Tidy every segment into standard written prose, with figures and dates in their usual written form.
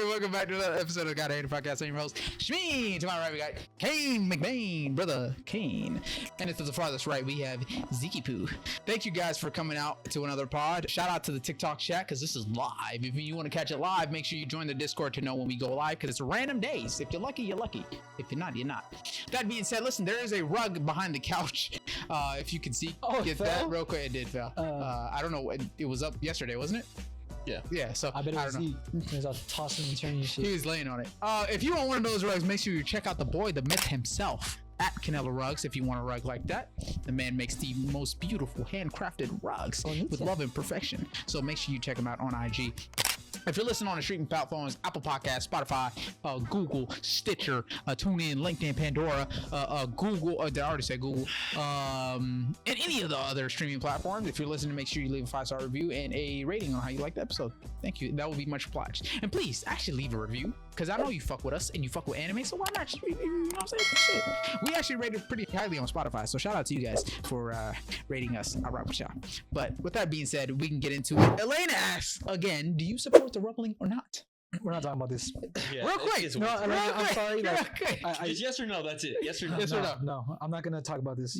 welcome back to another episode of GHM Podcast. I'm your host, Shmeen. To my right, we got Kane McBain, brother Kane. And to the farthest right, we have Ziki Poo. Thank you guys for coming out to another pod. Shout out to the TikTok chat, because this is live. If you want to catch it live, make sure you join the Discord to know when we go live, because it's random days. If you're lucky, you're lucky. If you're not, you're not. That being said, listen, there is a rug behind the couch. If you can see, get that real quick. It did fail. I don't know. It was up yesterday, wasn't it? Yeah, so I bet it was he. He was out tossing and turning shit. He was laying on it. If you want one of those rugs, make sure you check out the boy, the myth himself, at Canelo Rugs. If you want a rug like that, the man makes the most beautiful handcrafted rugs with love and perfection. So make sure you check him out on IG. If you're listening on the streaming platforms, Apple Podcast, Spotify, Google, Stitcher, TuneIn, LinkedIn, Pandora, Google, did I already say Google? And any of the other streaming platforms, if you're listening, make sure you leave a 5-star review and a rating on how you like the episode. Thank you. That would be much obliged. And please, actually leave a review, because I know you fuck with us and you fuck with anime, so why not? You know what I'm saying? Shit. We actually rated pretty highly on Spotify, so shout out to you guys for rating us. I rock with y'all. But with that being said, we can get into it. Elena asks again, do you support the rumbling or not? We're not talking about this. Yeah, real quick. No, I'm sorry. It's yes or no. That's it. Yes or no. Yes or no? No, I'm not gonna talk about this.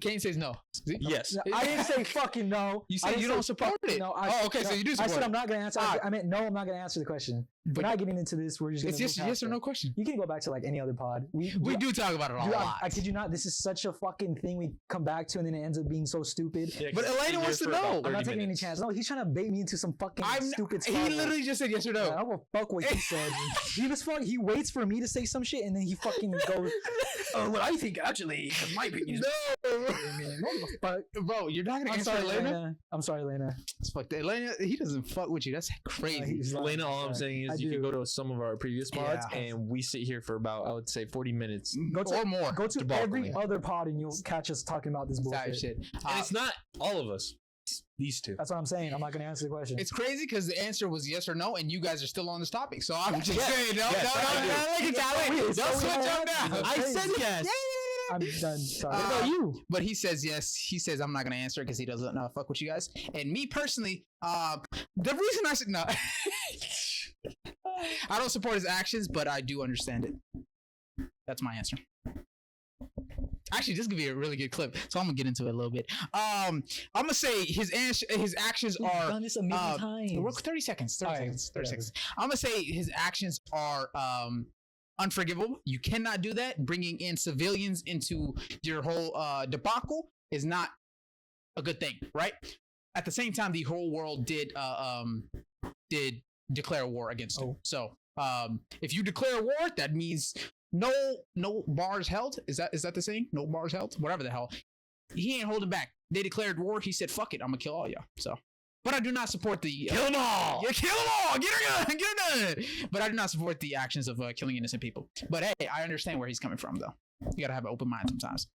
Kane says no. Yes. I didn't say fucking no. You said you don't support it. No. So you do support it. I said I'm not gonna answer. I meant no. I'm not gonna answer the question. We're not getting into this. We're just gonna. It's yes or no question. You can go back to like any other pod. We do talk about it a lot. I kid you not. This is such a fucking thing we come back to, and then it ends up being so stupid. Yeah, but Elena wants to know. I'm not taking any chance. No, he's trying to bait me into some fucking stupid spot. He literally just said yes or no. I don't give a fuck what he said. He waits for me to say some shit, and then he fucking goes. What I think, actually, in my opinion. No, bro, you're not gonna answer Elena. I'm sorry, Elena. It's fucked. Elena, he doesn't fuck with you. That's crazy. Elena, all I'm saying is you can go to some of our previous pods, and we sit here for about, I would say, 40 minutes or more. Go to every other pod, and you'll catch us talking about this bullshit. Shit. And it's not all of us. These two. That's what I'm saying. I'm not gonna answer the question. It's crazy because the answer was yes or no, and you guys are still on this topic. So I'm just saying, no, don't switch up now. I said yes. I'm done. Sorry. What about you? But he says yes. He says I'm not gonna answer it because he doesn't fuck with you guys. And me personally, the reason I said no, I don't support his actions, but I do understand it. That's my answer. Actually, this could be a really good clip, so I'm gonna get into it a little bit. I'm gonna say his actions are. Done this a million times. 30 seconds. 30 seconds. I'm gonna say his actions are unforgivable. You cannot do that. Bringing in civilians into your whole debacle is not a good thing, right? At the same time, the whole world did declare war against him. So if you declare war, that means no bars held. Is that the saying? No bars held? Whatever the hell. He ain't holding back. They declared war. He said, fuck it. I'm gonna kill all y'all. So, but I do not support the kill them all. Yeah, kill them all. Get her gun. Get her gun. But I do not support the actions of killing innocent people. But hey, I understand where he's coming from, though. You gotta have an open mind sometimes.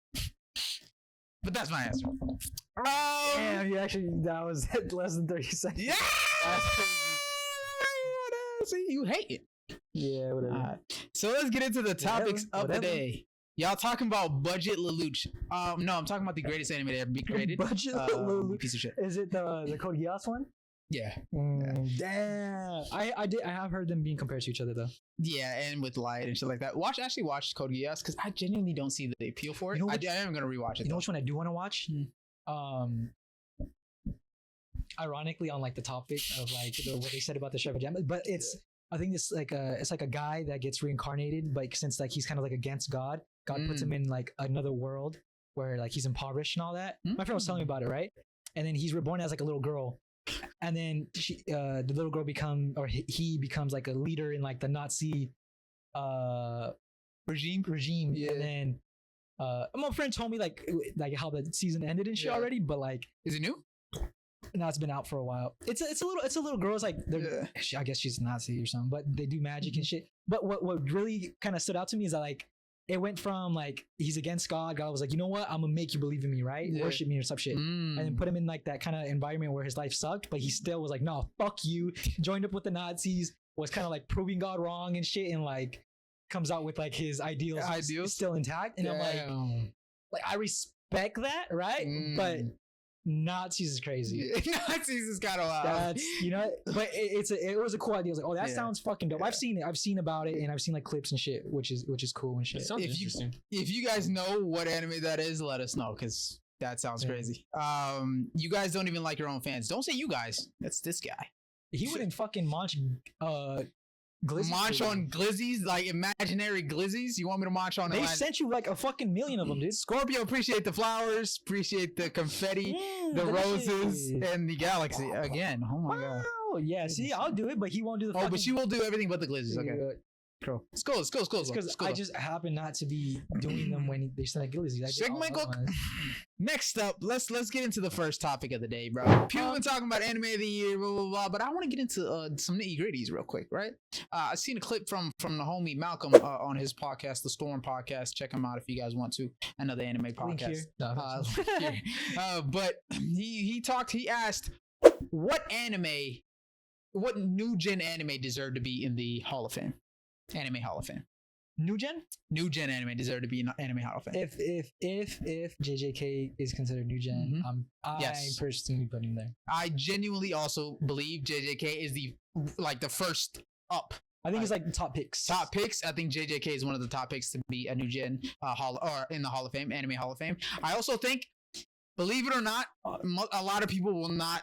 But that's my answer. Damn, that was less than 30 seconds. Yeah. See, you hate it. Yeah, whatever. So let's get into the topics of the day. Y'all talking about Budget Lelouch. No, I'm talking about the greatest anime to ever be created. Budget Lelouch. Piece of shit. Is it the Code Geass one? Yeah. Damn. I have heard them being compared to each other though. Yeah, and with light and shit like that. Watch Code Geass because I genuinely don't see the appeal for it. I am gonna rewatch it. You know which one I do want to watch? Ironically, on like the topic of like what they said about the Chef Jam, but I think it's like a guy that gets reincarnated, but since like he's kind of like against God puts him in like another world where like he's impoverished and all that. My friend was telling me about it, right? And then he's reborn as like a little girl, and then the little girl he becomes like a leader in like the Nazi regime. Yeah. And then my friend told me like how the season ended and shit already, but like, is it new? No, it's been out for a while. It's a little girl. It's like I guess she's Nazi or something, but they do magic and shit. But what really kind of stood out to me is that like it went from like he's against God. God was like, you know what? I'm gonna make you believe in me, right? Yeah. Worship me or some shit, and then put him in like that kind of environment where his life sucked, but he still was like, no, fuck you. Joined up with the Nazis. Was kind of like proving God wrong and shit, and like comes out with like his ideals still intact. And I'm like I respect that, right? But Nazis is crazy. Nazis is kind of wild. That's but it was a cool idea. I was like, oh, that sounds fucking dope. I've seen it. I've seen about it, and I've seen like clips and shit, which is cool and shit. It sounds interesting. If you guys know what anime that is, let us know because that sounds crazy. You guys don't even like your own fans. Don't say you guys. That's this guy. He wouldn't fucking munch glizzies. Munch on glizzies, like imaginary glizzies. You want me to munch on? They sent you like a fucking million of them, dude. Scorpio, appreciate the flowers, appreciate the confetti, the roses, and the galaxy again. Oh my god. Yeah, see, I'll do it, but he won't do the. Oh, but she will do everything but the glizzies. Okay. Cool. Let's go. Because I just happen not to be doing them when they send a glizzy. Next up, let's get into the first topic of the day, bro. People been talking about anime of the year, blah blah blah, but I want to get into some nitty gritties real quick, right? I seen a clip from the homie Malcolm on his podcast, the Storm Podcast. Check him out if you guys want to. Another anime podcast. But he talked. He asked, what new gen anime deserved to be in the Hall of Fame? Anime Hall of Fame. New gen anime deserve to be in Anime Hall of Fame. If JJK is considered new gen, I personally put him there. I genuinely also believe JJK is the first up. I think it's like the top picks. Top picks. I think JJK is one of the top picks to be a new gen in the Hall of Fame, Anime Hall of Fame. I also think, believe it or not, a lot of people will not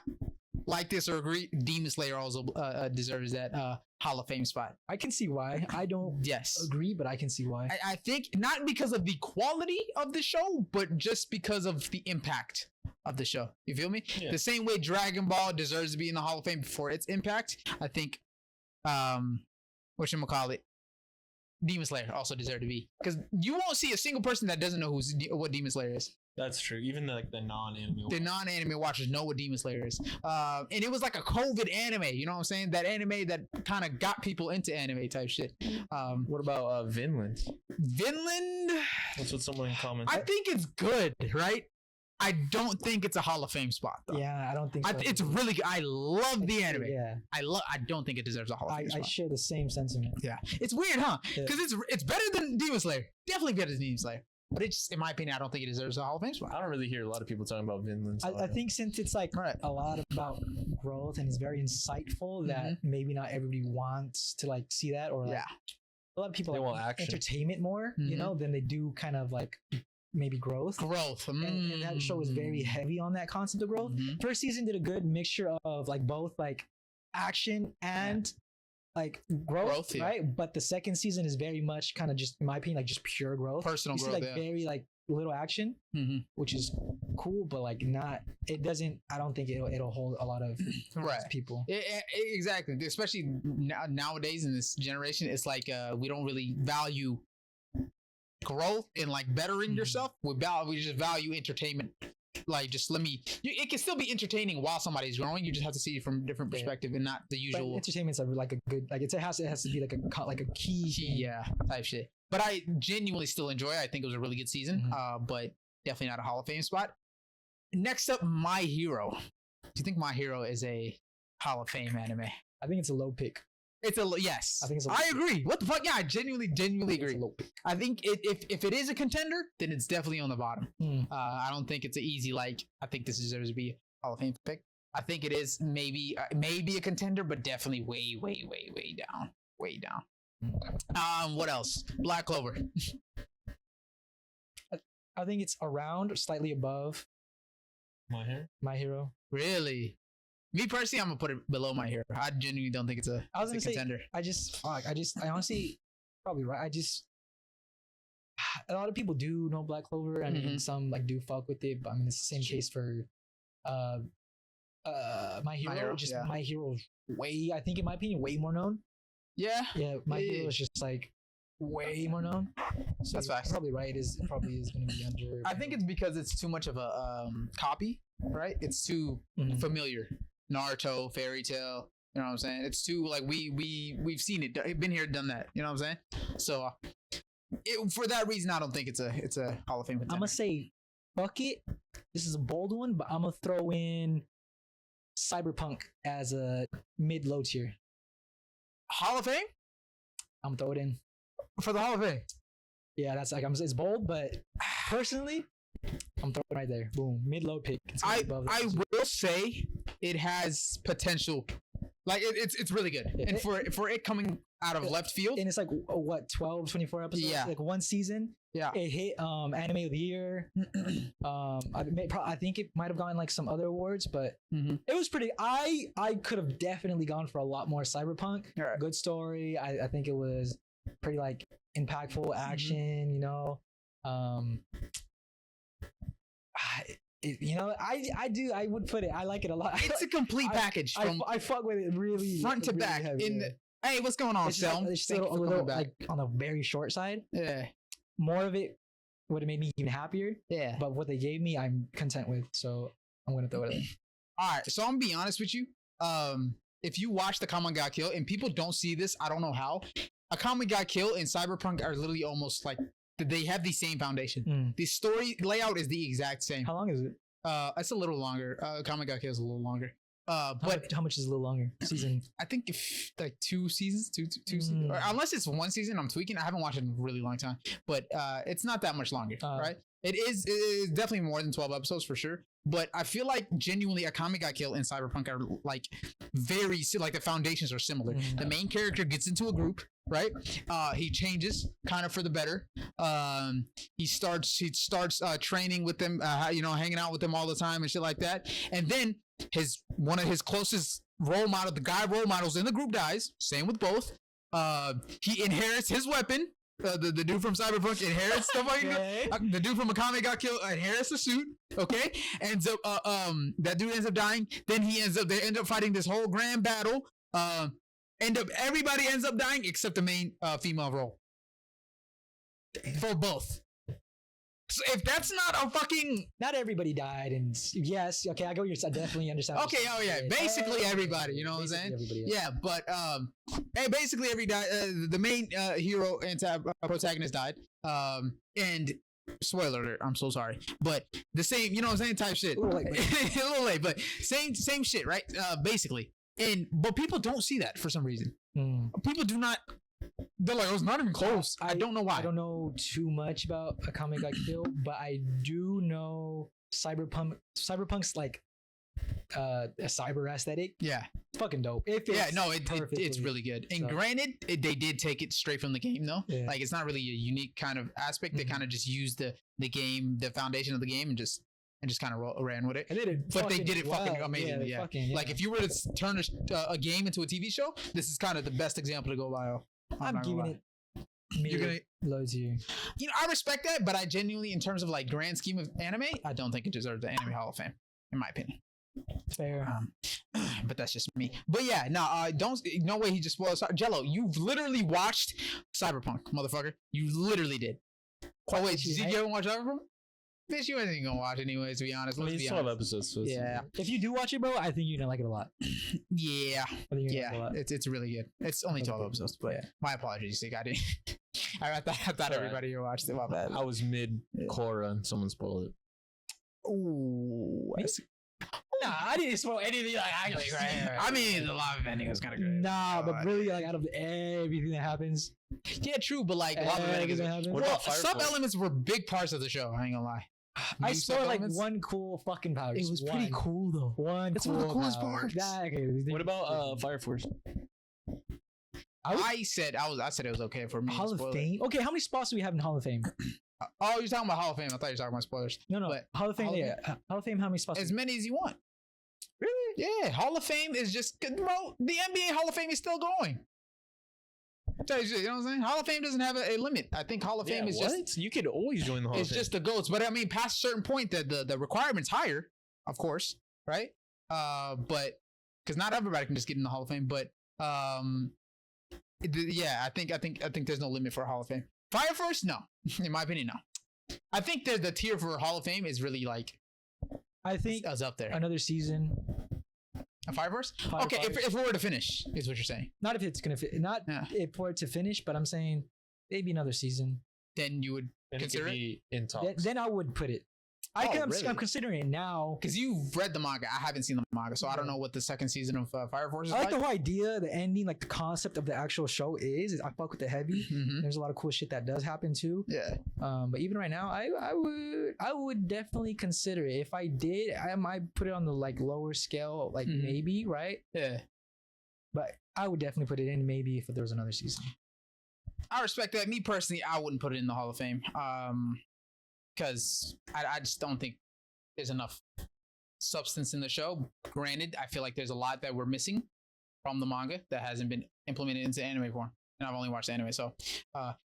like this or agree. Demon Slayer also deserves that Hall of Fame spot. I can see why. I don't agree, but I can see why. I think not because of the quality of the show, but just because of the impact of the show. You feel me? Yeah. The same way Dragon Ball deserves to be in the Hall of Fame for its impact, I think whatchamacallit, Demon Slayer also deserve to be, because you won't see a single person that doesn't know what Demon Slayer is. That's true. Even the non-anime watchers know what Demon Slayer is. And it was like a COVID anime. You know what I'm saying? That anime that kind of got people into anime type shit. What about Vinland? Vinland? That's what someone commented. I think it's good, right? I don't think it's a Hall of Fame spot, though. Yeah, I don't think so. It's really good. I love the anime. Yeah. I don't think it deserves a Hall of Fame spot. I share the same sentiment. Yeah. It's weird, huh? Because it's better than Demon Slayer. Definitely better than Demon Slayer. But it just, in my opinion, I don't think it deserves a Hall of Fame spot. I don't really hear a lot of people talking about Vinland. I think since it's like a lot about growth and it's very insightful, that maybe not everybody wants to like see that, or like a lot of people want entertainment more, you know, than they do kind of like maybe growth. And that show is very heavy on that concept of growth. First season did a good mixture of like both like action and like growth, right? But the second season is very much kind of just, in my opinion, like just pure growth, personal growth, like very like little action, which is cool, but like not, it doesn't, I don't think it'll hold a lot of people. Exactly, especially nowadays in this generation. It's like we don't really value growth and like bettering yourself. We just value entertainment. Like, just it can still be entertaining while somebody's growing. You just have to see it from a different perspective and not the usual. But entertainment's like a good, like it has to be like a key type shit. But I genuinely still enjoy it. I think it was a really good season. But definitely not a Hall of Fame spot. Next up, My Hero. Do you think My Hero is a Hall of Fame anime? I think it's a low pick. Yes. I agree. What the fuck? Yeah, I genuinely agree. I think if it is a contender, then it's definitely on the bottom. I don't think it's an easy, like, I think this deserves to be a Hall of Fame pick. I think it is maybe a contender, but definitely way down. Way down. What else? Black Clover. I think it's around or slightly above My Hero. Really? Me personally, I'm gonna put it below My Hero. I genuinely don't think it's a contender. I honestly, probably right. A lot of people do know Black Clover, and some like do fuck with it. But I mean, it's the same case for My Hero. My Hero's I think in my opinion, way more known. Yeah. My Hero is just like way more known. So that's facts. Probably right. Probably is going to be under. I think it's because it's too much of a copy, right? It's too familiar. Naruto, Fairy Tail, you know what I'm saying? It's too like we've seen it, been here, done that. You know what I'm saying? So for that reason, I don't think it's a Hall of Fame contender. I'm gonna say fuck it. This is a bold one, but I'm gonna throw in Cyberpunk as a mid-low tier. Hall of Fame? I'm gonna throw it in for the Hall of Fame. Yeah, that's like it's bold, but personally, I'm throwing it right there. Boom. Mid-low pick. I will say it has potential. Like it's really good. Yeah. And for it coming out of left field. And it's like what 12, 24 episodes? Yeah. Like one season. Yeah. It hit anime of the year. I think it might have gotten like some other awards, but it was pretty. I could have definitely gone for a lot more cyberpunk. Right. Good story. I think it was pretty like impactful action. You know. I would put it. I like it a lot. It's a complete package from I fuck with it really front to really back. heavy, Hey, what's going on, it's just, Selm? it's just a little like on the very short side. Yeah. More of it would have made me even happier. Yeah. But what they gave me, I'm content with. So I'm gonna throw it in. All right. So I'm gonna be honest with you. If you watch The Common Got Killed, and people don't see this, I don't know how. A Common Got Killed and Cyberpunk are literally almost like they have the same foundation. The story layout is the exact same. How long is it? It's a little longer. Common Got Killed is a little longer. But how much is a little longer? Season? I think if like two seasons, two seasons, or unless it's one season, I'm tweaking. I haven't watched it in a really long time, but it's not that much longer, right? It is definitely more than 12 episodes for sure. But I feel like genuinely, A Comic Got Killed and Cyberpunk are like like the foundations are similar. The main character gets into a group, right? He changes kind of for the better. He starts training with them, hanging out with them all the time and shit like that. And then one of his closest role models in the group dies. Same with both. He inherits his weapon. The dude from Cyberpunk inherits the fucking the dude from A Comic Got Killed inherits the suit. Okay, ends up that dude ends up dying. Then they end up fighting this whole grand battle. Everybody ends up dying except the main female role for both. So if that's not a fucking... Not everybody died, and yes, okay, I definitely understand. Okay, oh yeah, basically everybody, you know what I'm saying? Yeah, but basically the main hero and protagonist died. And spoiler alert, I'm so sorry, but the same, you know what I'm saying, type shit. A little late, but same shit, right? Basically, but people don't see that for some reason. People do not. They're like, oh, it's not even close. I don't know why. I don't know too much about A Comic Got Killed, but I do know Cyberpunk's like a cyber aesthetic. Yeah, fucking dope. It's really good. And granted, they did take it straight from the game though. Yeah. Like it's not really a unique kind of aspect. They kind of just used the game, the foundation of the game, and just kind of ran with it. They did it fucking amazingly. Yeah. Like if you were to turn a game into a TV show, this is kind of the best example to go by. I'm giving it. You're gonna loads here. You know, I respect that, but I genuinely, in terms of like grand scheme of anime, I don't think it deserves the Anime Hall of Fame, in my opinion. Fair. But that's just me. But yeah, no way he just spoiled. Jello, you've literally watched Cyberpunk, motherfucker. You literally did. Oh wait, did you ever watch Cyberpunk? Bitch, you ain't gonna watch anyways, to be honest. Let's be 12 honest. episodes. So yeah. If you do watch it, bro, I think you're gonna like it a lot. Yeah. It's really good. It's only 12 episodes, but my apologies. I didn't. I thought everybody here watched it. My bad. I was mid-core and someone spoiled it. Ooh. Nah, I didn't spoil anything. I mean, the live ending was kind of great. Nah, but really, like out of everything that happens. Yeah, true, but like live ending. Some elements were big parts of the show. I ain't gonna lie. I saw like one cool fucking power. It was pretty cool though. It's one of the coolest parts. What about Fire Force? I said it was okay for me. Hall of Fame. Okay, how many spots do we have in Hall of Fame? Oh, you're talking about Hall of Fame. I thought you were talking about spoilers. No. But Hall of Fame. Hall of Fame. How many spots? As many as you want. Really? Yeah. Hall of Fame is just, bro. The NBA Hall of Fame is still going. You know what I'm saying? Hall of Fame doesn't have a limit. I think Hall of Fame is just... You could always join the Hall of Fame. It's just the GOATs. But I mean, past a certain point, the requirement's higher, of course, right? But... Because not everybody can just get in the Hall of Fame. But, yeah, I think there's no limit for Hall of Fame. Fire Force? No. In my opinion, no. I think the tier for Hall of Fame is really like... I think... Us up there. Another season... A Fire Force? Okay, if we were to finish, is what you're saying. Not if it's gonna if for it to finish, but I'm saying maybe another season. Then you would consider it in talks. Then I would put it. I'm really? considering it now. Because you've read the manga. I haven't seen the manga, so I don't know what the second season of Fire Force is I like. like the whole idea, the ending, like the concept of the actual show is. I fuck with the heavy. Mhm. There's a lot of cool shit that does happen too. Yeah. But even right now, I would definitely consider it. If I did, I might put it on the like lower scale, like Mhm. maybe, right? Yeah. But I would definitely put it in maybe if there was another season. I respect that. Me personally, I wouldn't put it in the Hall of Fame. Because I just don't think there's enough substance in the show. Granted, I feel like there's a lot that we're missing from the manga that hasn't been implemented into anime form. And I've only watched anime. So,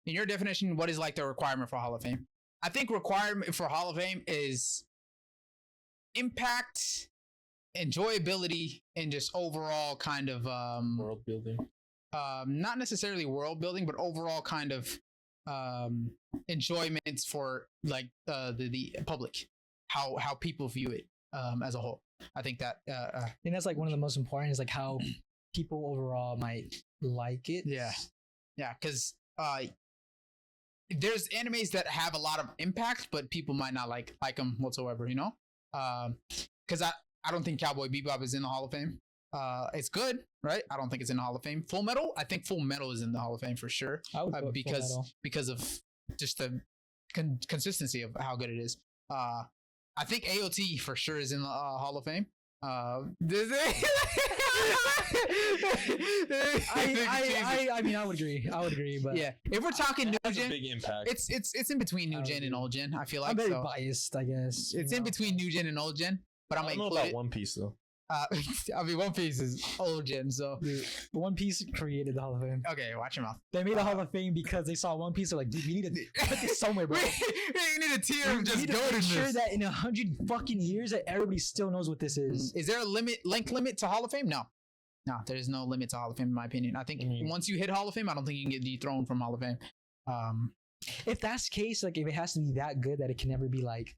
in your definition, what is like the requirement for Hall of Fame? I think requirement for Hall of Fame is impact, enjoyability, and just overall kind of World building. not necessarily world building, but overall kind of enjoyment for like the public, how people view it as a whole. I think that I think that's like one of the most important is like how people overall might like it. yeah, because there's animes that have a lot of impact, but people might not like them whatsoever, you know. Because I don't think Cowboy Bebop is in the Hall of Fame. It's good, right? I don't think it's in the Hall of Fame. Full Metal, I think Full Metal is in the Hall of Fame for sure. I would put because of just the consistency of how good it is. I think AOT for sure is in the Hall of Fame. I mean, I would agree, but yeah, if we're talking new That's a gen, big impact. it's in between new gen and old gen. I feel like I'm very so. biased, I guess. It's in between new gen and old gen, but I'm I gonna don't know include about One Piece though. I mean, One Piece is old gen, so Dude, One Piece created the Hall of Fame. okay, watch your mouth. They made the Hall of Fame because they saw One Piece. They're like, dude, we need to put this somewhere, bro. We need a tier of We just need to go to make sure this. that in 100 fucking years that everybody still knows what this is. Is there a length limit to Hall of Fame? No, there is no limit to Hall of Fame in my opinion. I think once you hit Hall of Fame, I don't think you can get dethroned from Hall of Fame. If that's the case, like if it has to be that good that it can never be like,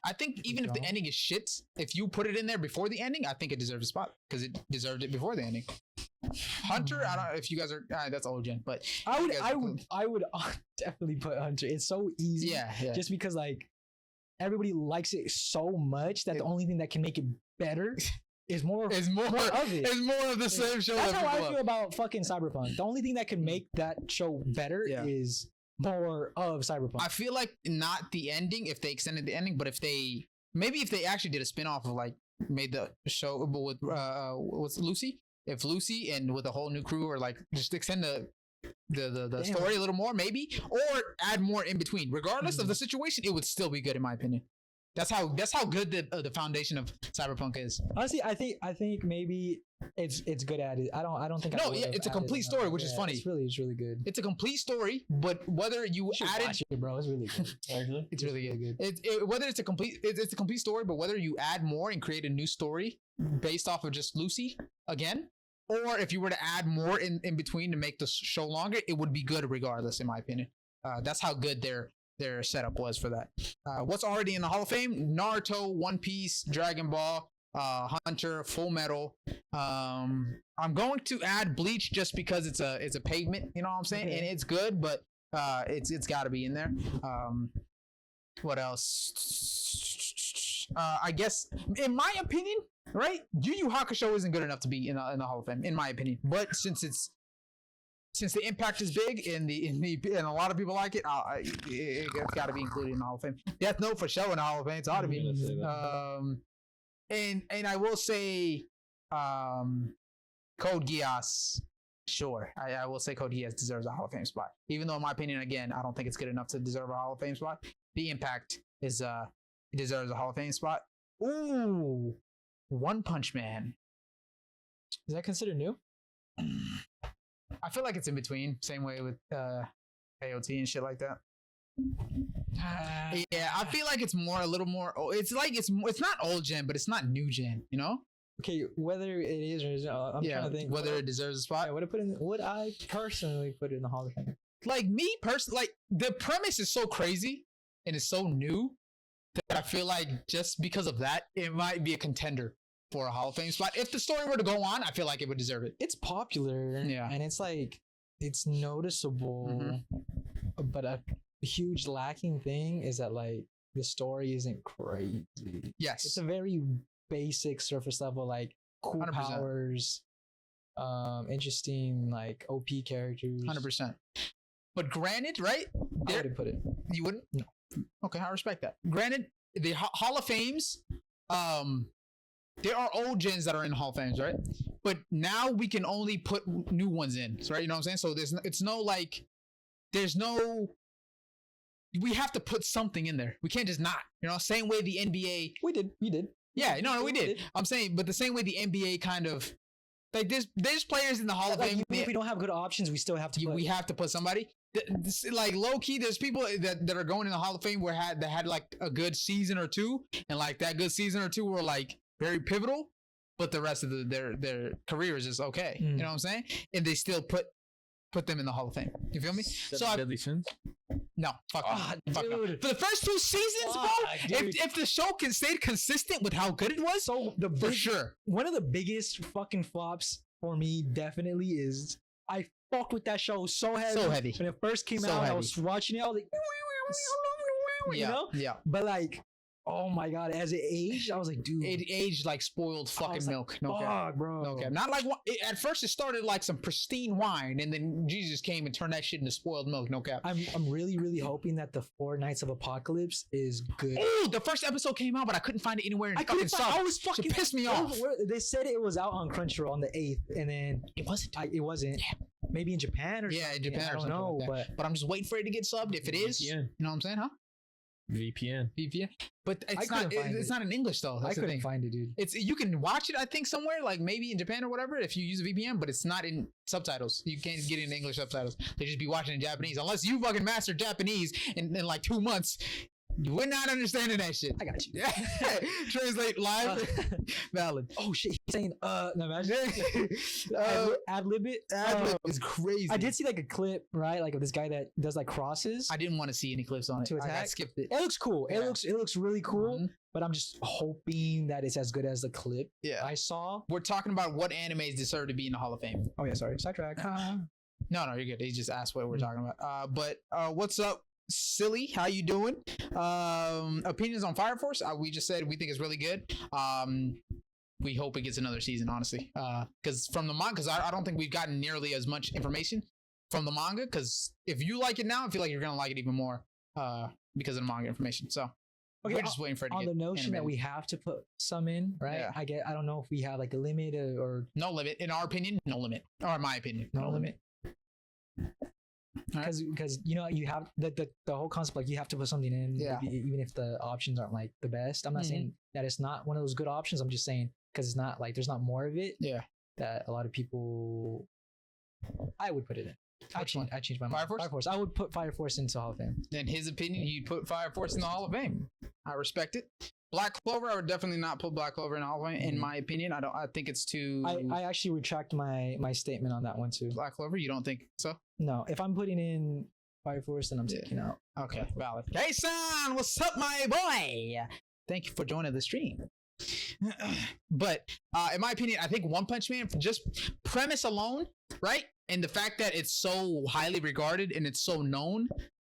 I think even if the ending is shit, if you put it in there before the ending, I think it deserves a spot because it deserved it before the ending. Hunter, I don't know if you guys are. That's old gen, but I would definitely put Hunter. It's so easy. Yeah. Just because like everybody likes it so much that the only thing that can make it better is more of it. It's more of the same show. That's how I feel about fucking Cyberpunk. The only thing that can make that show better is more of Cyberpunk. I feel like not the ending if they extended the ending, but if they actually did a spin-off of like made the show with what's Lucy, if Lucy and with a whole new crew or like just extend the story a little more maybe, or add more in between. Regardless of the situation, it would still be good in my opinion. That's how good the foundation of Cyberpunk is. Honestly, I think maybe it's good at it. I don't think. No, it's a complete story, which is funny. It's really good. It's a complete story, but whether you added, watch it, bro, it's really good. Actually, it's really good. Whether it's a complete story, but whether you add more and create a new story based off of just Lucy again, or if you were to add more in between to make the show longer, it would be good regardless, in my opinion. That's how good their setup was for that. What's already in the Hall of Fame? Naruto, One Piece, Dragon Ball, Hunter, Full Metal. I'm going to add Bleach just because it's a pavement, you know what I'm saying? Okay. And it's good, but it's got to be in there. What else? I guess in my opinion, right? Yu Yu Hakusho isn't good enough to be in the Hall of Fame, in my opinion. But since the impact is big and a lot of people like it, it's got to be included in the Hall of Fame. Death Note for sure in the Hall of Fame. It's ought to be. And I will say, Code Geass. Sure, I will say Code Geass deserves a Hall of Fame spot. Even though, in my opinion, again, I don't think it's good enough to deserve a Hall of Fame spot. The impact is it deserves a Hall of Fame spot. Ooh, One Punch Man. Is that considered new? I feel like it's in between. Same way with AOT and shit like that. Yeah, I feel like it's a little more. It's like it's not old gen, but it's not new gen. You know? Okay, whether it is or is not, I'm trying to think whether it deserves a spot. Would I personally put it in the Hall of Fame? Like me personally, like the premise is so crazy and it's so new that I feel like just because of that, it might be a contender for a Hall of Fame spot. If the story were to go on, I feel like it would deserve it. It's popular, and it's like it's noticeable, but a huge lacking thing is that like the story isn't crazy. Yes. It's a very basic surface level, like cool 100%. powers, interesting like OP characters. 100%. But granted, right? I wouldn't put it. You wouldn't? No. Okay, I respect that. Granted, the Hall of Fames, there are old gens that are in Hall of Fames, right? But now we can only put new ones in, right? You know what I'm saying? So we have to put something in there. We can't just not, same way the NBA. We did. Yeah, no, we did. I'm saying, but the same way the NBA kind of, like there's players in the Hall of Fame. Even if we don't have good options, we still have to. We have to put somebody. Like low key, there's people that are going in the Hall of Fame that had like a good season or two, and like that good season or two were like very pivotal, but the rest of their career is just okay. You know what I'm saying? And they still put them in the Hall of Fame. You feel me? Deadly Sins? No, fuck no. Fuck no. For the first 2 seasons, bro, if the show stayed consistent with how good it was, for sure. One of the biggest fucking flops for me definitely is I fucked with that show so heavy. When it first came out, I was watching it, I was like, you know? Yeah. But like, oh my god, as it aged, I was like, dude. It aged like spoiled fucking milk. No cap, bro. No cap. Not like at first it started like some pristine wine, and then Jesus came and turned that shit into spoiled milk. No cap. I'm really, really hoping that the 4 Nights of Apocalypse is good. Oh, the first episode came out, but I couldn't find it anywhere. I couldn't find it. I was fucking it pissed me off. They said it was out on Crunchyroll on the 8th, and then it wasn't. It wasn't. Yeah. Maybe in Japan or something. In Japan I don't know, like but I'm just waiting for it to get subbed. If it is, you know what I'm saying, huh? VPN. But it's not in English though. That's I couldn't find it, dude. You can watch it, I think, somewhere, like maybe in Japan or whatever, if you use a VPN, but it's not in subtitles. You can't get it in English subtitles. They just be watching in Japanese. Unless you fucking master Japanese in like 2 months. We're not understanding that shit. I got you. Translate live. Valid. Oh shit. He's saying no, imagine. Ad-lib it. Ad-lib is crazy. I did see like a clip, right? Like of this guy that does like crosses. I didn't want to see any clips on it. To attack. I skipped it. It looks cool. Yeah. It looks really cool. But I'm just hoping that it's as good as the clip I saw. We're talking about what animes deserve to be in the Hall of Fame. Oh yeah, sorry. Sidetrack. No, you're good. He just asked what we're talking about. But what's up? Silly, how you doing? Opinions on Fire Force? We just said we think it's really good. We hope it gets another season, honestly. Because from the manga, because I don't think we've gotten nearly as much information from the manga. Because if you like it now, I feel like you're gonna like it even more because of the manga information. So we're just waiting for it to on get the notion animated. that we have to put some in, right? Yeah. I don't know if we have like a limit or no limit. In our opinion, no limit. Or in my opinion, no limit. Because you have the whole concept, like you have to put something in, even if the options aren't like the best. I'm not saying that it's not one of those good options. I'm just saying because it's not like there's not more of it. Yeah, that a lot of people. I would put it in. I changed my mind. Fire Force. I would put Fire Force into Hall of Fame. In his opinion, he'd put Fire Force in the Hall of Fame. I respect it. Black Clover, I would definitely not put Black Clover in the Hall of Fame. In my opinion, I think it's too. I actually retract my statement on that one too. Black Clover, you don't think so? No, if I'm putting in Fire Force, then I'm taking out. Okay, valid. Hey, son, what's up, my boy? Thank you for joining the stream. But in my opinion, I think One Punch Man, just premise alone, right? And the fact that it's so highly regarded and it's so known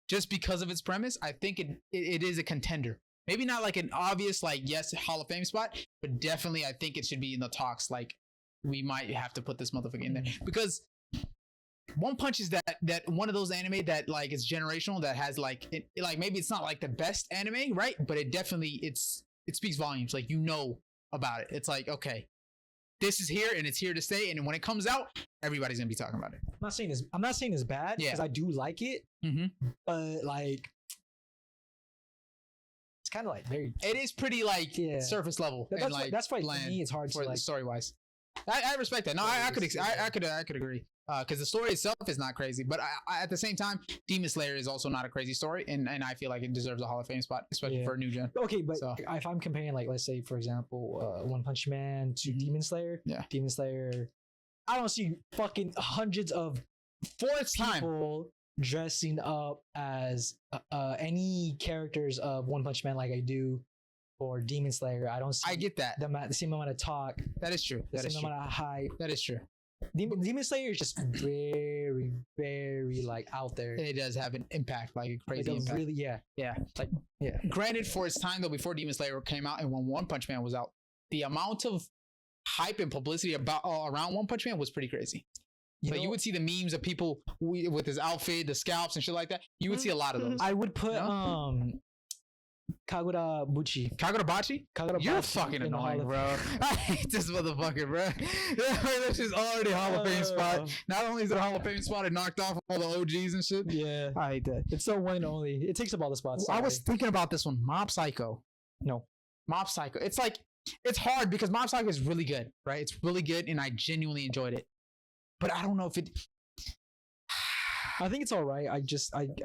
just because of its premise, I think it is a contender. Maybe not like an obvious, like, yes, Hall of Fame spot, but definitely I think it should be in the talks. Like, we might have to put this motherfucker in there. Because One Punch is that one of those anime that, like, it's generational, that has, like, like maybe it's not, like, the best anime, right? But it definitely, it speaks volumes. Like, you know about it. It's like, okay, this is here and it's here to stay. And when it comes out, everybody's going to be talking about it. I'm not saying it's bad, because I do like it. But, like, kind of like it is pretty like surface level. That's why for me it's hard to like story wise. I respect that. No, I could agree. Because the story itself is not crazy, but I at the same time, Demon Slayer is also not a crazy story, and I feel like it deserves a Hall of Fame spot, especially for a new gen. Okay, but if I'm comparing, like, let's say for example, One Punch Man to Demon Slayer, Demon Slayer, I don't see fucking hundreds of people dressing up as any characters of One Punch Man like I do for Demon Slayer. I don't see. I get that. The same amount of talk. That is true. The same amount of hype. That is true. Demon Slayer is just very, very like out there. It does have an impact, like a crazy Like, impact. really, yeah. Like, granted, for its time though, before Demon Slayer came out and when One Punch Man was out, the amount of hype and publicity about around One Punch Man was pretty crazy. You would see the memes of people with his outfit, the scalps and shit like that. You would see a lot of those. I would put Kagura Buchi. Kagurabachi? You're fucking annoying, bro. I hate this motherfucker, bro. This is already Hall of Fame spot. Not only is it a Hall of Fame spot, it knocked off all the OGs and shit. Yeah. I hate that. It's so one and only. It takes up all the spots. I was thinking about this one. Mob Psycho. No. Mob Psycho. It's like, it's hard because Mob Psycho is really good, right? It's really good and I genuinely enjoyed it. But I don't know if it... I think it's all right. I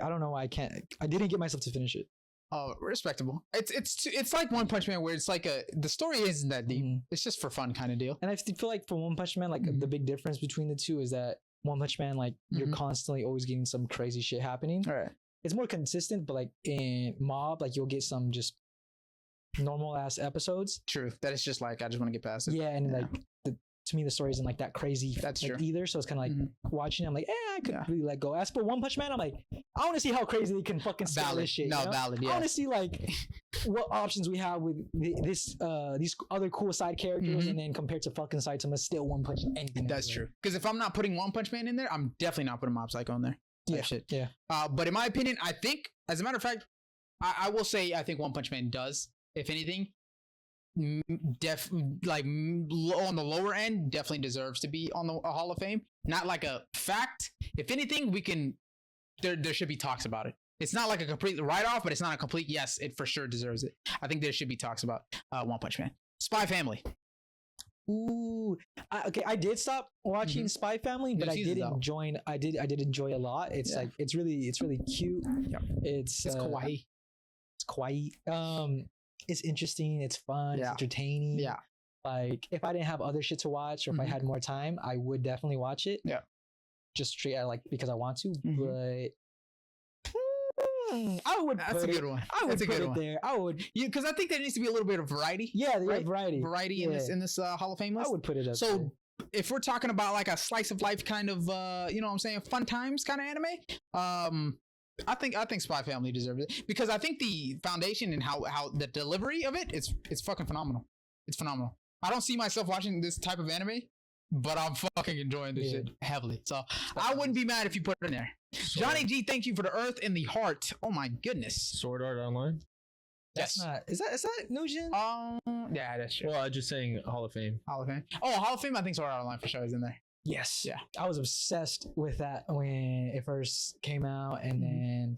don't know. I didn't get myself to finish it. Oh, respectable. It's like One Punch Man where it's like the story isn't that deep. It's just for fun kind of deal. And I feel like for One Punch Man, like the big difference between the two is that One Punch Man, like you're constantly always getting some crazy shit happening. All right. It's more consistent, but like in Mob, like you'll get some just normal ass episodes. True. That is just like I just want to get past it. Yeah, and like to me the story isn't like that crazy. That's like, true. Either. So it's kind of like watching it, I'm like, I could really let go. As for One Punch Man, I'm like, I want to see how crazy they can fucking scale this shit. No, you know? valid. Yeah. I want to see like what options we have with these other cool side characters, and then compared to fucking Saitama, still One Punch anything. That's true. Because if I'm not putting One Punch Man in there, I'm definitely not putting Mob Psycho in there. Yeah. Shit. Yeah. But in my opinion, I think, as a matter of fact, I will say I think One Punch Man does, if anything, on the lower end, definitely deserves to be on the Hall of Fame. Not like a fact. If anything, we can. There should be talks about it. It's not like a complete write-off, but it's not a complete yes. It for sure deserves it. I think there should be talks about One Punch Man. Spy Family. Ooh, okay. I did stop watching Spy Family, but I did enjoy. I did enjoy a lot. It's like it's really cute. Yeah. It's kawaii. It's kawaii. It's interesting. It's fun. It's entertaining. Yeah. Like if I didn't have other shit to watch, or if I had more time, I would definitely watch it. Yeah. Just straight out like because I want to, but. I would. That's a good one. I would put it one. There. I would. Because I think there needs to be a little bit of variety. Yeah, right? variety. Variety in this Hall of Fame list. I would put it up. So there. If we're talking about like a slice of life kind of, you know what I'm saying, fun times kind of anime, I think Spy Family deserves it because I think the foundation and how the delivery of it's fucking phenomenal. It's phenomenal. I don't see myself watching this type of anime, but I'm fucking enjoying this shit heavily. So I wouldn't be mad if you put it in there. Johnny G, thank you for the earth and the heart. Oh my goodness. Sword Art Online. That's not. Is that Nugent? Yeah, that's true. Well, I'm just saying Hall of Fame. Hall of Fame. Oh, Hall of Fame. I think Sword Art Online for sure is in there. Yes. Yeah. I was obsessed with that when it first came out, and then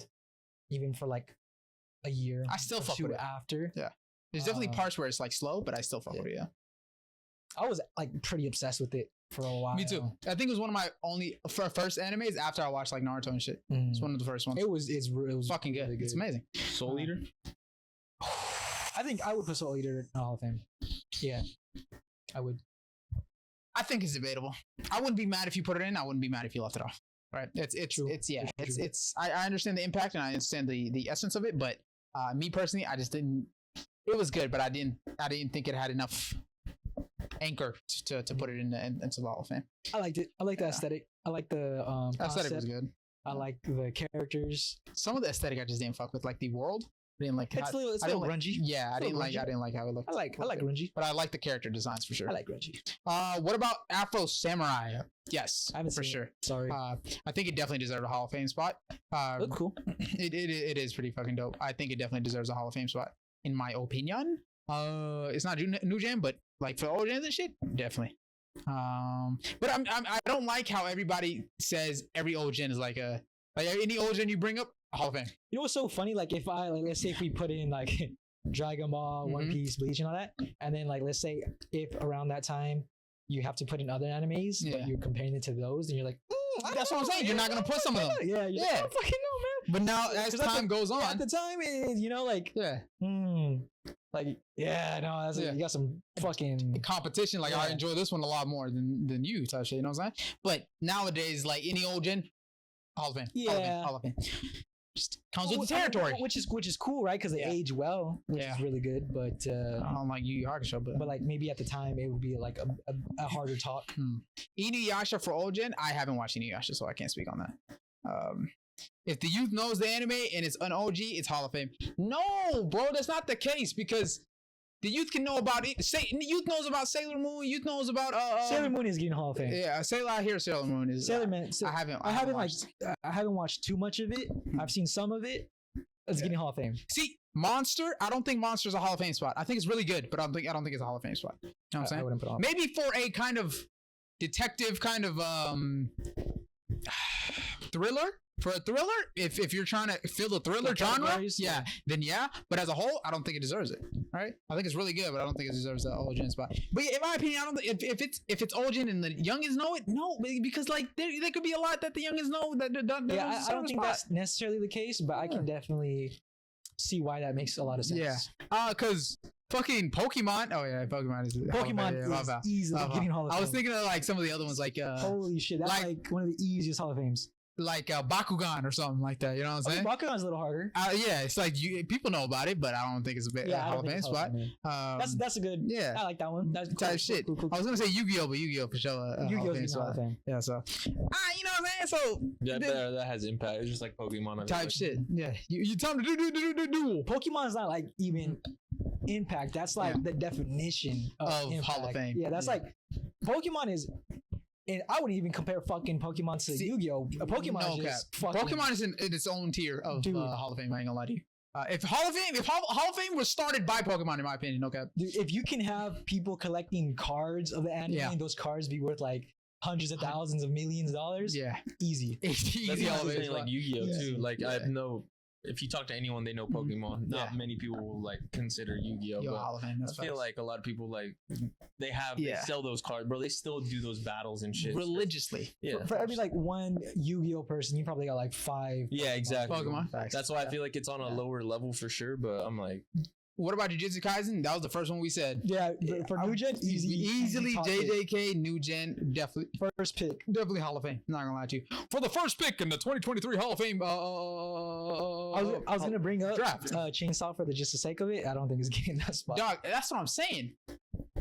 even for like a year. I still fuck with it after. Yeah. There's definitely parts where it's like slow, but I still fuck with it. Yeah. I was like pretty obsessed with it for a while. Me too. I think it was one of my first animes after I watched like Naruto and shit. It's one of the first ones. It was fucking good. It's amazing. Soul Eater. I think I would put Soul Eater in Hall of Fame. Yeah, I would. I think it's debatable. I wouldn't be mad if you put it in. I wouldn't be mad if you left it off. Right? I understand the impact and I understand the essence of it, but me personally, I just didn't. It was good, but I didn't think it had enough anchor to put it into the Hall of Fame. I liked it. I like the aesthetic. I like the aesthetic was good. I like the characters. Some of the aesthetic I just didn't fuck with, like the world. I didn't like. It's a little grungy. Yeah, I didn't like how it looked. I like grungy, but I like the character designs for sure. I like grungy. What about Afro Samurai? Yes, I haven't for seen sure. It. Sorry. I think it definitely deserved a Hall of Fame spot. Look cool. It is pretty fucking dope. I think it definitely deserves a Hall of Fame spot, in my opinion. It's not new gen, but like for old gens and shit, definitely. But I don't like how everybody says every old gen is like any old gen you bring up, Hall of Fame. You know what's so funny? Like if let's say if we put in like Dragon Ball, One Piece, Bleach, and all that, and then like let's say if around that time you have to put in other animes, but you're comparing it to those, and you're like, that's what I'm saying. You're not gonna put some of them. Yeah. I don't fucking know, man. But now as time goes on, at the time, you know, like you got some fucking competition. Like I enjoy this one a lot more than you, type shit. You know what I'm saying? But nowadays, like any old gen, Hall of Fame. Yeah. Hall of Fame. Just comes with the territory. Which is cool, right? Because they age well, which is really good. But I don't like Yu Yu Hakusho, but like maybe at the time it would be like a harder talk. Inuyasha for old gen. I haven't watched Inuyasha, so I can't speak on that. If the youth knows the anime and it's an OG, it's Hall of Fame. No, bro, that's not the case because the youth can know about it. Youth knows about Sailor Moon. Youth knows about Sailor Moon is getting Hall of Fame. Yeah, I hear Sailor Moon is Sailor Moon. I haven't watched too much of it. I've seen some of it. It's getting Hall of Fame. See, Monster. I don't think Monster's a Hall of Fame spot. I think it's really good, but I don't think it's a Hall of Fame spot. You know what I'm saying? I wouldn't put it on. Maybe for a kind of detective kind of thriller. For a thriller, if you're trying to fill the thriller genre, then but as a whole, I don't think it deserves it. Right? I think it's really good, but I don't think it deserves that old gen spot. But in my opinion, I don't think if it's old gen and the youngins know it, no, because like there could be a lot that the youngins know that I don't think that's necessarily the case, but I can definitely see why that makes a lot of sense. Yeah, because fucking Pokemon. Oh yeah, Pokemon is easily getting Hall of Fame. I was thinking of like some of the other ones, like holy shit, that's like one of the easiest Hall of Fames. Like Bakugan or something like that, you know what I'm saying? Bakugan's a little harder. Yeah, it's like people know about it, but I don't think it's a Hall of Fame spot. That's a good. Yeah, I like that one. That's type shit. Cool. I was gonna say Yu-Gi-Oh, but Yu-Gi-Oh for sure. Yu-Gi-Oh's Hall of Fame. Yeah, so you know what I'm saying? So that has impact. It's just like Pokemon type shit. Yeah, you tell them to do. Pokemon is not like even impact. That's like the definition of Hall of Fame. Yeah, that's like Pokemon is. And I wouldn't even compare fucking Pokemon to Yu-Gi-Oh. Pokemon is just fucking... Pokemon is in its own tier of Hall of Fame. I ain't gonna lie to you. If Hall of Fame was started by Pokemon, in my opinion, okay. Dude, if you can have people collecting cards of the anime, and those cards be worth like hundreds of thousands of millions of dollars, easy. That's Hall of Fame, like Yu-Gi-Oh too. Like I know. If you talk to anyone, they know Pokemon. Not many people will like consider Yu-Gi-Oh. But I feel like a lot of people like they sell those cards, bro. They still do those battles and shit religiously. For every like one Yu-Gi-Oh person, you probably got like 5. Yeah, exactly. Pokemon. That's why I feel like it's on a lower level for sure. But I'm like. What about Jujutsu Kaisen? That was the first one we said. Yeah, for new gen, easily JJK, new gen, definitely first pick, definitely Hall of Fame. Not gonna lie to you. For the first pick in the 2023 Hall of Fame. I was gonna bring up draft. Chainsaw for just the sake of it. I don't think it's getting that spot. Dog, that's what I'm saying.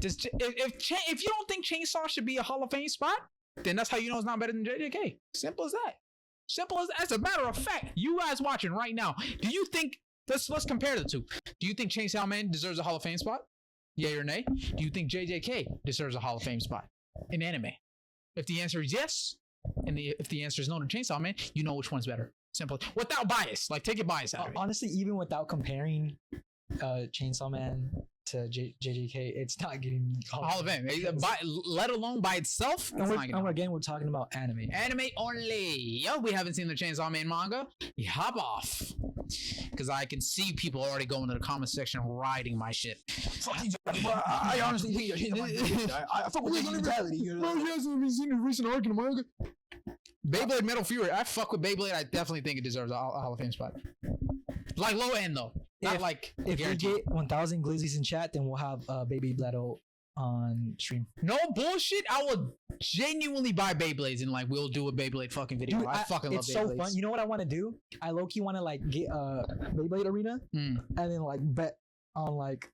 If you don't think Chainsaw should be a Hall of Fame spot, then that's how you know it's not better than JJK. Simple as that. Simple as that. As a matter of fact, you guys watching right now, do you think? Let's compare the two. Do you think Chainsaw Man deserves a Hall of Fame spot? Yay or nay? Do you think JJK deserves a Hall of Fame spot in anime? If the answer is yes, and if the answer is no to Chainsaw Man, you know which one's better. Simple. Without bias. Like, take your bias out of it. Honestly, even without comparing Chainsaw Man to JJK, it's not getting Hall of Fame. Let alone by itself. Again, we're talking about anime. Anime only. Yo, we haven't seen the Chainsaw Man manga. You hop off. Because I can see people already going to the comment section riding my shit. I honestly think I fuck with the mentality. Bro, you hasn't seen the recent arc in the manga. Beyblade Metal Fury. I fuck with Beyblade. I definitely think it deserves a Hall of Fame spot. Like low end though. Not like if we get 1,000 glizzies in chat, then we'll have Baby Bledo on stream. No bullshit. I will genuinely buy Beyblades and like we'll do a Beyblade fucking video. Dude, I fucking love Beyblades. It's so fun. You know what I want to do? I low key want to like get Beyblade Arena and then like bet on like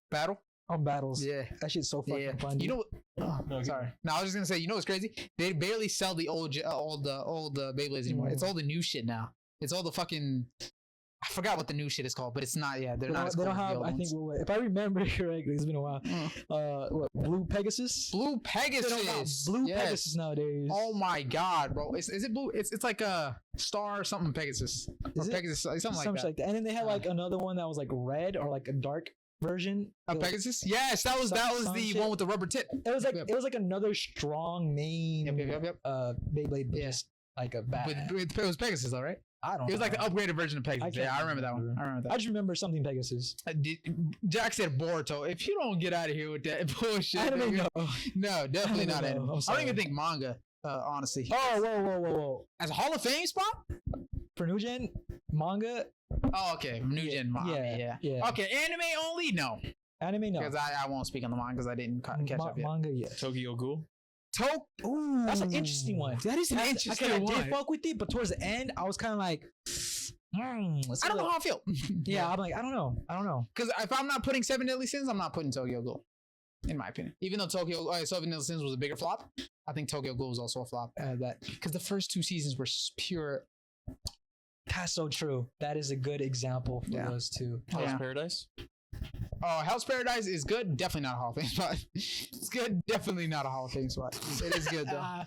on battles. Yeah, that shit's so fucking fun. You know, sorry. No, I was just gonna say. You know what's crazy? They barely sell the old Beyblades anymore. It's all the new shit now. It's all the fucking. I forgot what the new shit is called, but it's not. Yeah, they're not. They don't have. I think if I remember correctly, it's been a while. What Blue Pegasus? Blue Pegasus. Blue Pegasus nowadays. Oh my god, bro! Is it blue? It's like a star something Pegasus or Pegasus something like that. And then they had like another one that was like red or like a dark version of Pegasus. Yes, that was the one with the rubber tip. It was like another strong main Beyblade, but just like a bad. It was Pegasus, though, right? I don't know. It was like the upgraded version of Pegasus. I remember that one. I just remember something Pegasus. Jack said Boruto. If you don't get out of here with that bullshit. I don't know. No, definitely not anime. I don't even think manga, honestly. Oh, whoa. As a Hall of Fame spot? For new gen manga? Oh, okay. New gen manga, yeah. Okay, anime only? No. Anime, no. Because I won't speak on the manga because I didn't catch up yet. Manga, yeah. Tokyo Ghoul? Ooh, that's an interesting one. That is an interesting one. I did fuck with it, but towards the end, I was kind of like, I don't know how I feel. Yeah, I'm like, I don't know. Because if I'm not putting 7 Deadly Sins, I'm not putting Tokyo Ghoul, in my opinion. Even though 7 Deadly Sins was a bigger flop, I think Tokyo Ghoul was also a flop. Because the first 2 seasons were pure. That's so true. That is a good example for those two. Hell's Paradise? Oh, Hell's Paradise is good. Definitely not a Hall of Fame spot. It's good. Definitely not a Hall of Fame spot. It is good, though.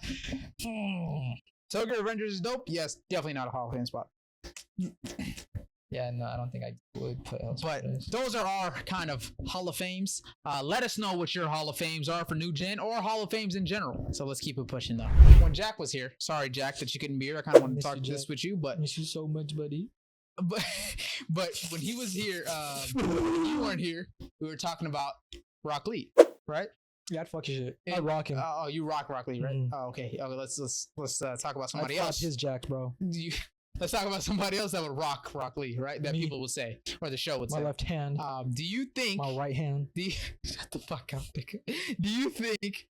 Tokyo Revengers is dope. Yes, definitely not a Hall of Fame spot. Yeah, no, I don't think I would put Hell's Paradise. Those are our kind of Hall of Fames. Let us know what your Hall of Fames are for New Gen or Hall of Fames in general. So let's keep it pushing, though. When Jack was here, sorry, Jack, that you couldn't be here. I kind of wanted to talk this with you, but... Miss you so much, buddy. But when he was here, when you weren't here, we were talking about Rock Lee, right? Yeah, I'd fuck your shit. I rock him. Oh, you rock Lee, right? Oh, okay. Let's talk about somebody else. His Jack, bro. Let's talk about somebody else that would rock Lee, right? That people would say, or the show would say. My left hand. Do you think my right hand? Shut the fuck up, nigga. Do you think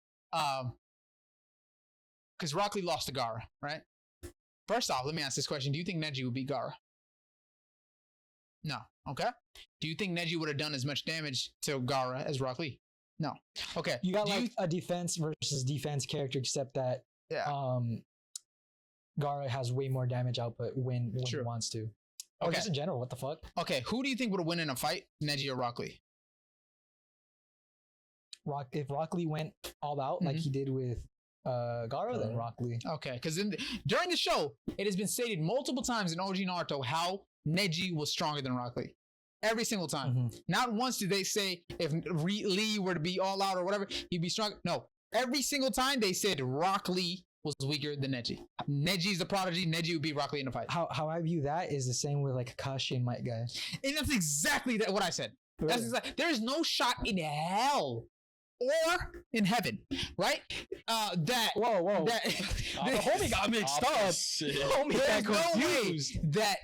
because Rock Lee lost to Gaara, right? First off, let me ask this question: do you think Neji would beat Gaara? No. Okay. Do you think Neji would have done as much damage to Gaara as Rock Lee? No. Okay. You got a defense versus defense character, except that Gaara has way more damage output when he wants to. Or just in general, what the fuck? Okay, who do you think would have won in a fight, Neji or Rock Lee? If Rock Lee went all out like he did with Gaara, then Rock Lee. Okay, because during the show, it has been stated multiple times in OG Naruto how Neji was stronger than Rock Lee. Every single time. Not once did they say if Lee were to be all out or whatever, he'd be strong. No. Every single time they said Rock Lee was weaker than Neji. Neji's the prodigy. Neji would beat Rock Lee in a fight. How I view that is the same with like Kakashi and Might Guy. And that's exactly what I said. Really? That's exactly. There's no shot in hell or in heaven, right? Whoa. The homie got mixed up. Homie got confused. That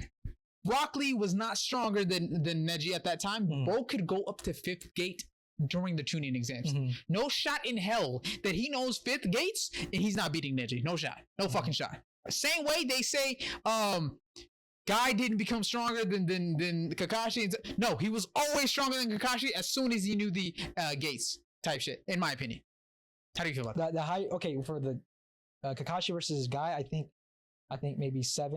Rock Lee was not stronger than Neji at that time. Bo could go up to 5th gate during the tuning exams. No shot in hell that he knows 5th gates and he's not beating Neji. No shot. No fucking shot. Same way they say Guy didn't become stronger than Kakashi. No, he was always stronger than Kakashi as soon as he knew the gates type shit, in my opinion. How do you feel about that? The high, okay, for the Kakashi versus Guy, I think maybe 6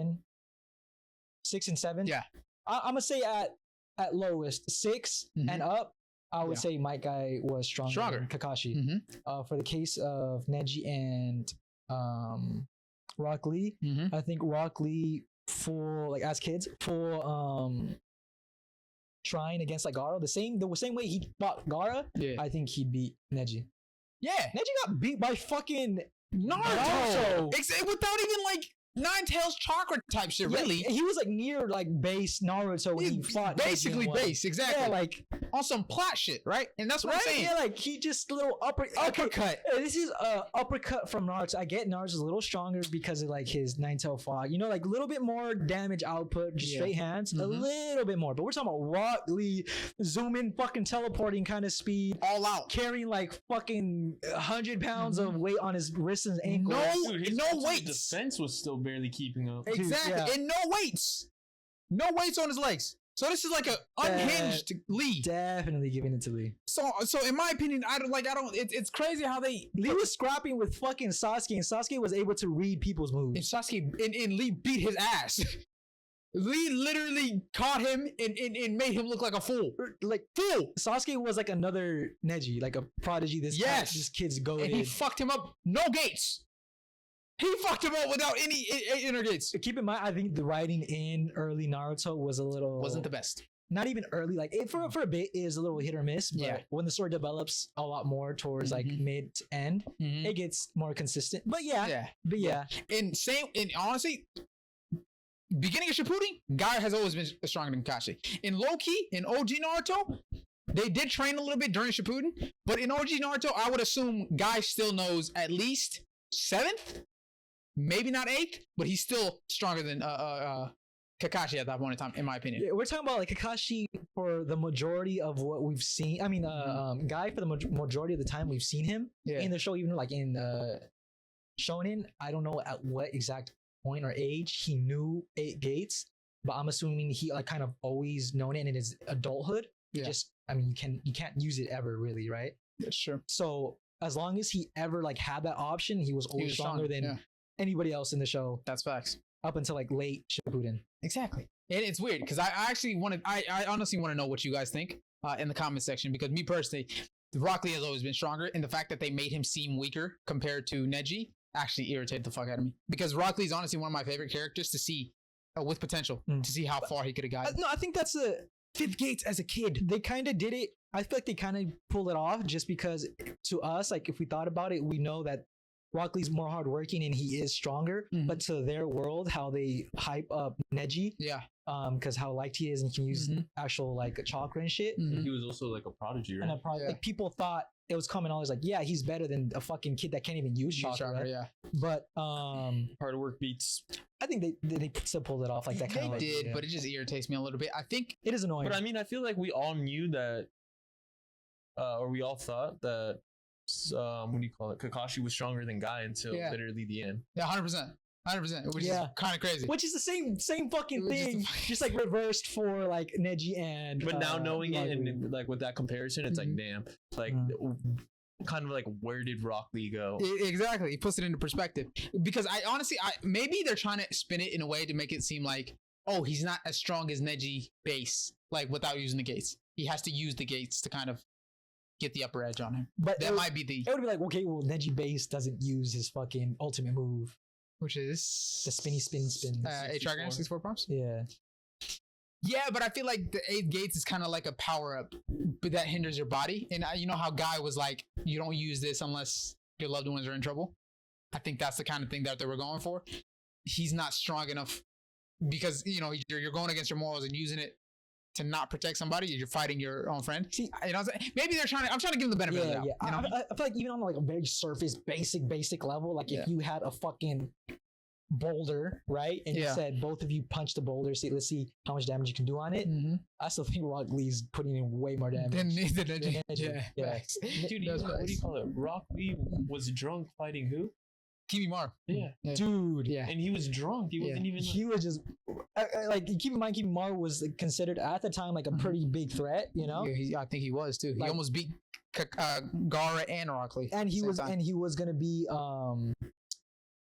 and 7. Yeah. I'm gonna say at lowest 6 and up, I would say Might Guy was stronger than Kakashi. For the case of Neji and Rock Lee, I think Rock Lee as kids trying against like Gaara, the same way he fought Gaara, I think he'd beat Neji. Yeah. Neji got beat by fucking Naruto. Without even like Nine Tails chakra type shit, really. He was like near like base Naruto when he fought. Basically base, exactly. Yeah, like on some plot shit, right? And that's what I'm saying. Yeah, like he just little uppercut. This is a uppercut from Naruto. I get Naruto's a little stronger because of like his Nine Tail fog. You know, like a little bit more damage output, just straight hands, a little bit more. But we're talking about Rock Lee, zoom in, fucking teleporting kind of speed, all out, carrying like fucking 100 pounds of weight on his wrists and ankles. No weight. Defense was still barely keeping up. Exactly, and no weights on his legs. So this is like a unhinged Lee. Definitely giving it to Lee. So in my opinion, it's crazy how Lee was scrapping with fucking Sasuke, and Sasuke was able to read people's moves. And Sasuke and Lee beat his ass. Lee literally caught him and made him look like a fool. Like fool. Sasuke was like another Neji, like a prodigy. This kid's goated. And he fucked him up. No gates. He fucked him up without any inner gates. Keep in mind, I think the writing in early Naruto wasn't the best. Not even early, like for a bit is a little hit or miss. But when the story develops a lot more towards like mid to end, it gets more consistent. But yeah. And honestly, beginning of Shippuden, Guy has always been stronger than Kakashi. In low key, in OG Naruto, they did train a little bit during Shippuden, but in OG Naruto, I would assume Guy still knows at least 7th. Maybe not 8th, but he's still stronger than Kakashi at that point in time, in my opinion. Yeah, we're talking about like Kakashi for the majority of what we've seen. I mean, Guy for the majority of the time we've seen him in the show, even like in Shonen. I don't know at what exact point or age he knew 8 gates, but I'm assuming he like kind of always known it in his adulthood. Yeah. Just, I mean, you can't use it ever really, right? That's true. So as long as he ever like had that option, he was always stronger than anybody else in the show. That's facts. Up until like late Shippuden. Exactly. And it's weird because I actually wanted, I honestly want to know what you guys think in the comment section, because me personally, Rock Lee has always been stronger, and the fact that they made him seem weaker compared to Neji actually irritated the fuck out of me, because Rock Lee is honestly one of my favorite characters to see with potential to see how far he could have gotten. No, I think that's a Fifth Gates as a kid. They kind of did it. I feel like they kind of pulled it off just because to us, like if we thought about it, we know that Rock Lee's more hardworking and he is stronger, but to their world, how they hype up Neji, because how liked he is and can use actual like chakra and shit. He was also like a prodigy, right? And like people thought it was coming always like, yeah, he's better than a fucking kid that can't even use chakra. But hard work beats. I think they still pulled it off like that. They did, but it just irritates me a little bit. I think it is annoying. But I mean, I feel like we all knew that, or we all thought that. What do you call it? Kakashi was stronger than Guy until literally the end. Yeah, 100%, which is kind of crazy. Which is the same fucking thing, just like reversed for like Neji and. But now knowing it and like with that comparison, it's like damn, like kind of like where did Rock Lee go? Exactly, he puts it into perspective, because I honestly, maybe they're trying to spin it in a way to make it seem like, oh, he's not as strong as Neji base, like without using the gates. He has to use the gates to kind of get the upper edge on him. But that might be it would be like, okay, well, Neji base doesn't use his fucking ultimate move, which is the spin. 8 Dragon 64 prompts. Yeah, but I feel like the 8 gates is kind of like a power up, but that hinders your body. And you know how Guy was like, you don't use this unless your loved ones are in trouble. I think that's the kind of thing that they were going for. He's not strong enough because you're going against your morals and using it to not protect somebody. You're fighting your own friend. See, maybe they're I'm trying to give them the benefit of the doubt. I feel like even on like a very surface, basic level, like if you had a fucking boulder, right? And you said both of you punch the boulder, let's see how much damage you can do on it. I still think Rock Lee's putting in way more damage than Neji. Dude, what do you call it? Rock Lee was drunk fighting who? Kimimaro. Dude. And he was drunk. He wasn't even. He was just like, keep in mind, Kimimaro was considered at the time like a pretty big threat. I think he was too. He almost beat Gaara and Rock Lee. And he was gonna be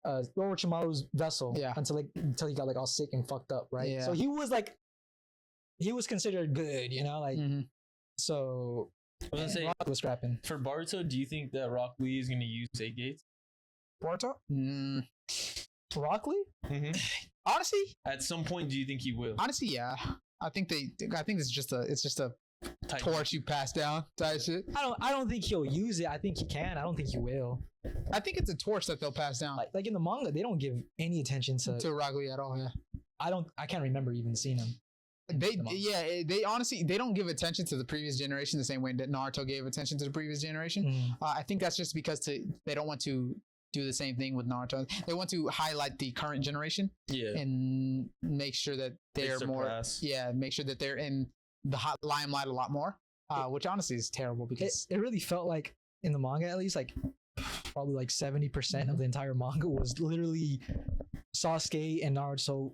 Orochimaru's vessel until he got like all sick and fucked up, right? So he was considered good, so I was gonna say, Rock was scrapping. For Boruto, do you think that Rock Lee is gonna use 8 gates? Boruto? Rock Lee? Honestly, at some point, do you think he will? Honestly, yeah. I think it's just a torch you pass down type shit. I don't think he'll use it. I think he can. I don't think he will. I think it's a torch that they'll pass down. Like in the manga, they don't give any attention to Rock Lee at all. Yeah. I can't remember even seeing him. They honestly, they don't give attention to the previous generation the same way that Naruto gave attention to the previous generation. I think that's just because they don't want to do the same thing with Naruto. They want to highlight the current generation and make sure that they're make sure that they're in the hot limelight a lot more, which honestly is terrible, because it really felt like in the manga, at least, like probably like 70% of the entire manga was literally Sasuke and Naruto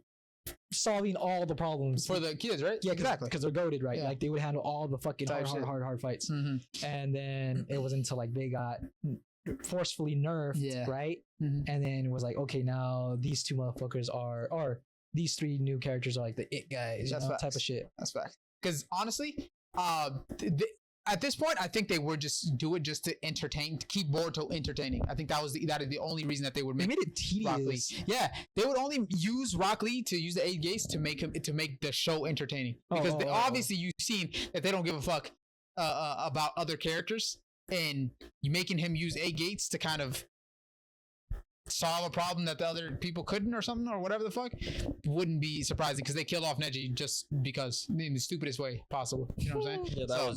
solving all the problems for the kids, right? Yeah, exactly, because they're goated, right? Like they would handle all the fucking hard fights, and then it wasn't until like they got forcefully nerfed, right? And then it was like, okay, now these two motherfuckers or these 3 new characters are like the it guys, type of shit. That's fact. Because honestly, at this point, I think they would just do it just to entertain, to keep Boruto entertaining. I think that is the only reason that they would make it tedious. Rock Lee. Yeah, they would only use Rock Lee to use the 8 gates to make the show entertaining. Because obviously you've seen that they don't give a fuck about other characters, and you making him use 8 gates to kind of solve a problem that the other people couldn't or something or whatever the fuck wouldn't be surprising, because they killed off Neji just because in the stupidest way possible. You know what I'm saying? Yeah,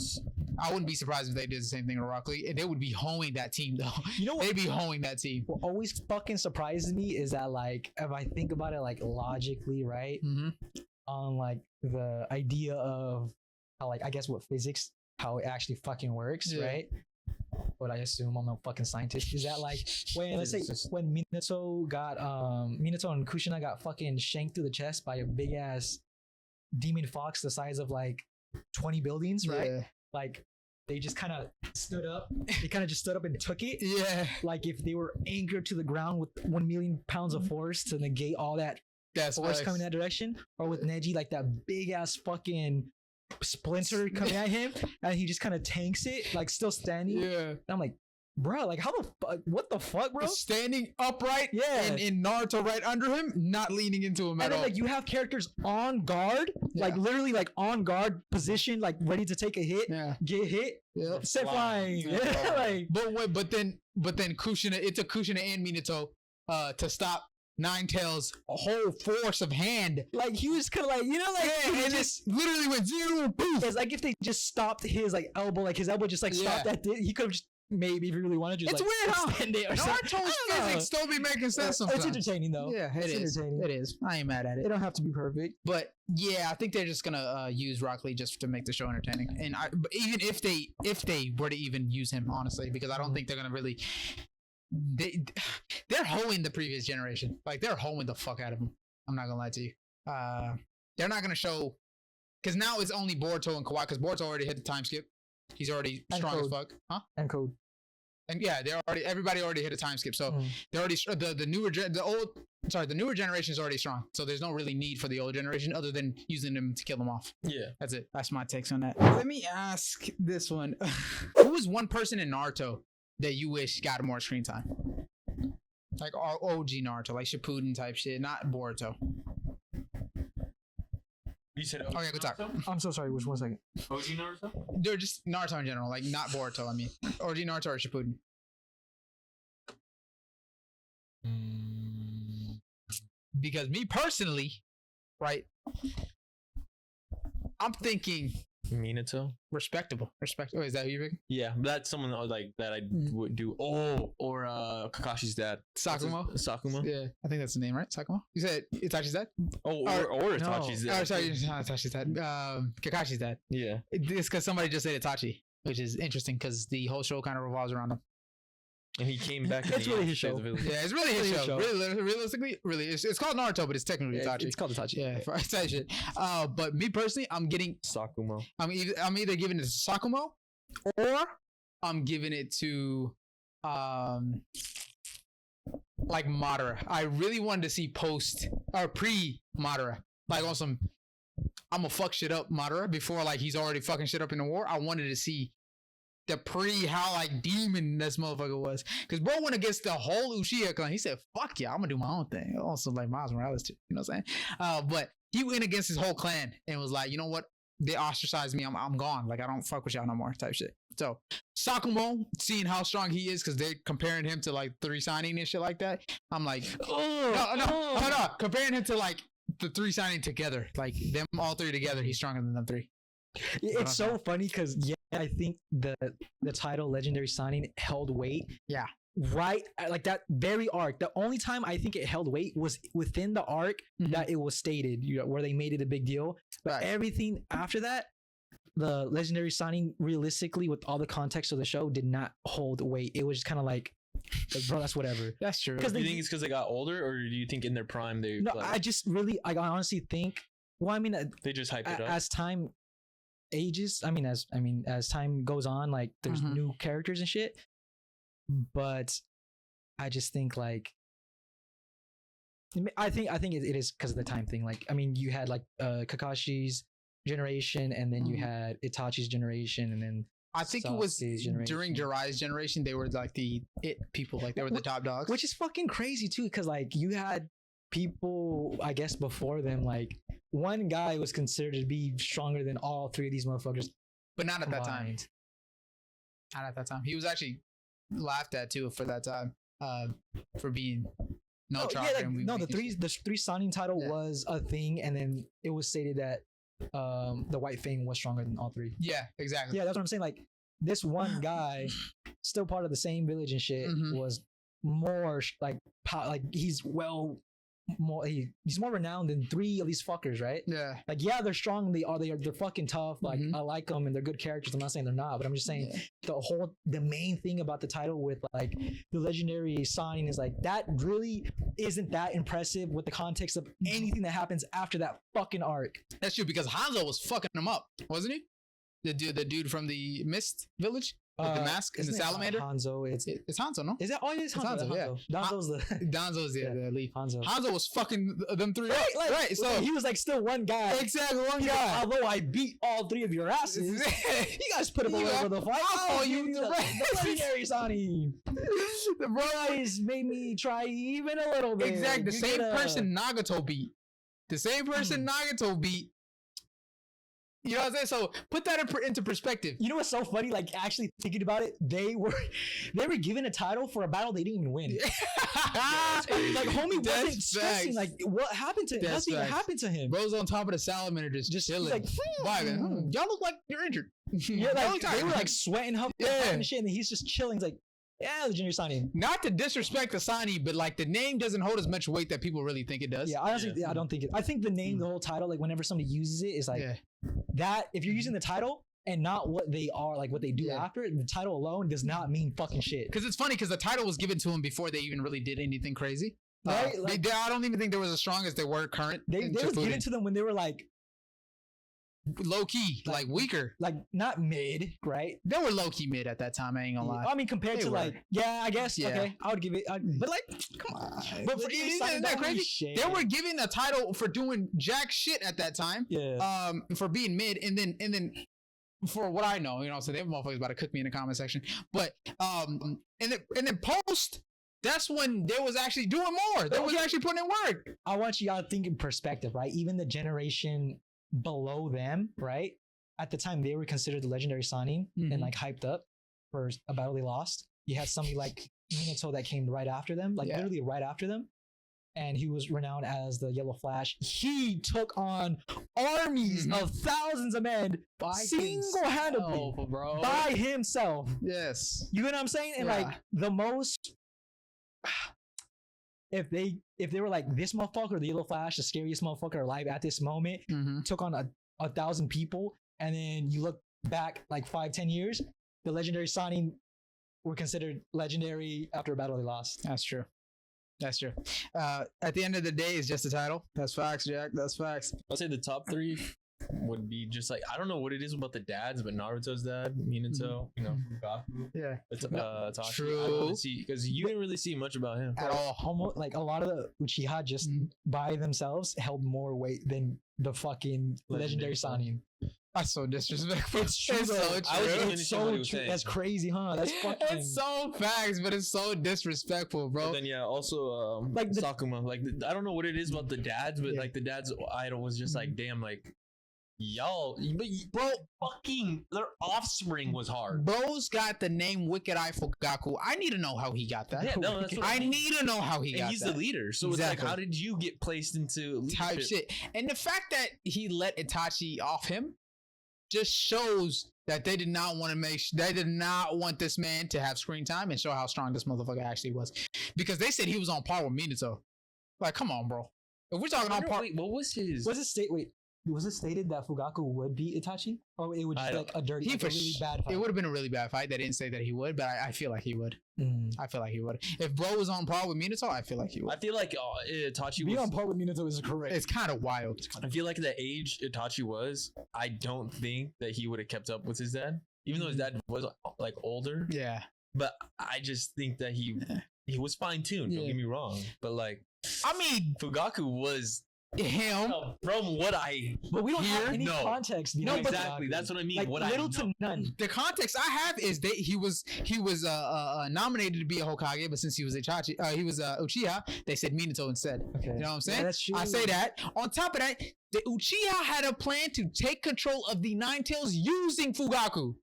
I wouldn't be surprised if they did the same thing to Rock Lee. They would be hoeing that team though. You know what? They'd be hoeing that team. What always fucking surprises me is that, like, if I think about it like logically, right? On like the idea of how, like, I guess what physics, how it actually fucking works, right? What I assume, I'm no fucking scientist, is that like when Minato and Kushina got fucking shanked through the chest by a big ass demon fox the size of like 20 buildings, right? Yeah. Like they just kind of stood up. They kind of just stood up and took it. Yeah. Like if they were anchored to the ground with 1 million pounds of force to negate all that force coming that direction. Or with Neji, like that big ass fucking splinter coming at him, and he just kind of tanks it, like still standing. Yeah. And I'm like, bro, like how the fuck? What the fuck, bro? Standing upright, and in Naruto right under him, not leaning into him at all. And then like you have characters on guard, like literally like on guard position, like ready to take a hit, get hit, set flying. Yeah. Like, but then Kushina, it took Kushina and Minato to stop Ninetales' whole force of hand. Like he was kind of like, you know, like and just literally went zero poof. It's like if they just stopped his like elbow, like his elbow just like stopped that. He could have just maybe if he really wanted to. Just, it's like, weird, huh? Naruto's physics don't be making sense sometimes. It's entertaining though. Yeah, it's entertaining. It is. I ain't mad at it. It don't have to be perfect, but yeah, I think they're just gonna use Rock Lee just to make the show entertaining. And even if they were to even use him, honestly, because I don't think they're gonna really. They're hoeing the previous generation. Like they're hoeing the fuck out of them. I'm not gonna lie to you. They're not gonna show because now it's only Boruto and Kawhi because Boruto already hit the time skip. He's already strong as fuck, huh? And Code. And yeah, everybody already hit a time skip. So they're already the newer generation is already strong. So there's no really need for the old generation other than using them to kill them off. Yeah, that's it. That's my takes on that. Let me ask this one: who was one person in Naruto that you wish got more screen time? Like OG Naruto, like Shippuden type shit, not Boruto. You said OG okay, good talk. I'm so sorry, which 1 second? OG Naruto? They're just Naruto in general, like not Boruto, I mean. OG Naruto or Shippuden. Because me personally, right, I'm thinking Minato. Respectable. Oh, is that who you're picking? Yeah, that's someone that I would do. Oh, or Kakashi's dad. Sakuma? Yeah, I think that's the name, right? Sakuma? You said Itachi's dad? Oh, or Itachi's dad. Oh, sorry, not Itachi's dad. Kakashi's dad. Yeah. It's because somebody just said Itachi, which is interesting because the whole show kind of revolves around him. And he came back. It's really his show. Yeah, it's really his show. Realistically, it's called Naruto, but it's technically Itachi. It's called Itachi. Yeah, for Itachi shit. But me personally, I'm getting Sakuma. I'm either giving it to Sakuma, or I'm giving it to like Madara. I really wanted to see post or pre Madara, like on some I'm gonna fuck shit up Madara before like he's already fucking shit up in the war. I wanted to see the how like demon this motherfucker was, because bro went against the whole Uchiha clan. He said, "Fuck yeah, I'm gonna do my own thing." Also like Miles Morales too, you know what I'm saying? But he went against his whole clan and was like, you know what? They ostracized me. I'm gone. Like I don't fuck with y'all no more. Type shit. So Sakuma, seeing how strong he is, because they're comparing him to like 3 signing and shit like that. I'm like, no. Comparing him to like the 3 signing together, like them all 3 together, he's stronger than them 3. It's so funny because I think the title Legendary Signing held weight. Yeah. Right, like that very arc. The only time I think it held weight was within the arc that it was stated, where they made it a big deal. But everything after that, the Legendary Signing, realistically, with all the context of the show, did not hold weight. It was just kind of like, bro, that's whatever. That's true. Do you think it's because they got older, or do you think in their prime they? No, like, I honestly think. Well, I mean, they just hype it up as time ages. As time goes on, like there's new characters and shit. But I just think like I think it is because of the time thing. Like I mean, you had like Kakashi's generation, and then you had Itachi's generation, and then I think it was during Jiraiya's generation. They were like the it people, like they were the top dogs, which is fucking crazy too. Because like you had people, I guess before them, like one guy was considered to be stronger than all 3 of these motherfuckers, but not at that time. Not at that time. He was actually laughed at too for that time, for being the 3 signing title was a thing, and then it was stated that the White Fang was stronger than all 3. Yeah, exactly. Yeah, that's what I'm saying. Like this one guy, still part of the same village and shit, was more like he's well he's more renowned than 3 of these fuckers, right? Yeah. Like, yeah, they're strong. They're fucking tough. Like, I like them and they're good characters. I'm not saying they're not, but I'm just saying the main thing about the title with like the legendary signing is like that really isn't that impressive with the context of anything that happens after that fucking arc. That's true, because Hanzo was fucking him up, wasn't he? The dude from the Mist Village with the mask and the salamander. Hanzo, it's Hanzo, no? Is that? Oh, it is Hanzo. Hanzo, yeah. Danzo's the lead. Hanzo was fucking them 3 right, up. Right, so he was like still one guy. Exactly, one guy. Although I beat all 3 of your asses, you guys put him away for the fight. Oh, you the legendary Sonny. The boys made me try even a little bit. Exactly, the same person Nagato beat. The same person Nagato beat. You know what I'm saying? So put that into perspective. You know what's so funny? Like, actually thinking about it, they were given a title for a battle they didn't even win. Like, homie wasn't stressing. Like, what happened to him? Nothing happened to him. Bro's on top of the salamander just chilling. Like, y'all look like you're injured. Yeah, like, they were like sweating, huffing, and shit, and he's just chilling. He's like, yeah, legendary signing. Not to disrespect the signing, but like the name doesn't hold as much weight that people really think it does. Yeah, honestly, I don't think it. I think the name, the whole title, like whenever somebody uses it, is like that. If you're using the title and not what they are, like what they do after, the title alone does not mean fucking shit. Because it's funny, because the title was given to him before they even really did anything crazy. Right? I don't even think they was as strong as they were current. They was given to them when they were like low key, like weaker, like not mid, right? They were low key mid at that time. I ain't gonna lie. I mean, compared to like, I guess, okay, I would give it, but like, come on. But for isn't that crazy? They were giving a title for doing jack shit at that time. Yeah. For being mid, and then. For what I know, you know, so they have motherfuckers about to cook me in the comment section. But and then post, that's when they was actually doing more. They was actually putting in work. I want you all to think in perspective, right? Even the generation below them, right? At the time, they were considered the legendary signing and like hyped up for a battle they lost. You had somebody like Minato that came right after them, like literally right after them. And he was renowned as the Yellow Flash. He took on armies of thousands of men single-handedly by himself. Yes. You know what I'm saying? And like the most, if they were like, this motherfucker, the Yellow Flash, the scariest motherfucker alive at this moment, took on 1,000 people, and then you look back like 5-10 years, the legendary signing were considered legendary after a battle they lost. That's true. That's true. At the end of the day, it's just a title. That's facts, Jack. That's facts. I'll say the top 3 would be just like, I don't know what it is about the dads, but Naruto's dad, Minato, you know, Fugaku. Yeah. Itachi. True. Because you didn't really see much about him at all. Almost like a lot of the Uchiha just by themselves held more weight than the fucking legendary signing. That's so disrespectful. It's true. It's so true. That's crazy, huh? That's fucking. It's so facts, but it's so disrespectful, bro. But then also like Sakuma, like I don't know what it is about the dads, but like the dad's idol was just like, damn, like y'all, but bro, fucking their offspring was hard. Bro's got the name Wicked Eye Fugaku. I need to know how he got that. Yeah, no, that's what I need to know how he got that. He's the leader, so it's like, how did you get placed into leadership? Type shit? And the fact that he let Itachi off him just shows that they did not want this man to have screen time and show how strong this motherfucker actually was, because they said he was on par with Minato. Like, come on, bro. If we're talking on par, wait, what was his? Was it stated that Fugaku would beat Itachi, or it would just like a dirty, like a really bad fight? It would have been a really bad fight. They didn't say that he would, but I feel like he would. I feel like he would. If Bro was on par with Minato, I feel like he would. I feel like Itachi being on par with Minato is correct. It's kind of wild. I feel like the age Itachi was, I don't think that he would have kept up with his dad, even though his dad was like older. Yeah, but I just think that he was fine tuned. Don't get me wrong, but like, I mean, Fugaku was him from what I but we don't have any context. No, exactly. That's what I mean. Like, what little to none. The context I have is that he was nominated to be a Hokage, but since he was Uchiha, they said Minato instead. Okay. You know what I'm saying? Yeah, that's true. I say that. On top of that, the Uchiha had a plan to take control of the Nine Tails using Fugaku.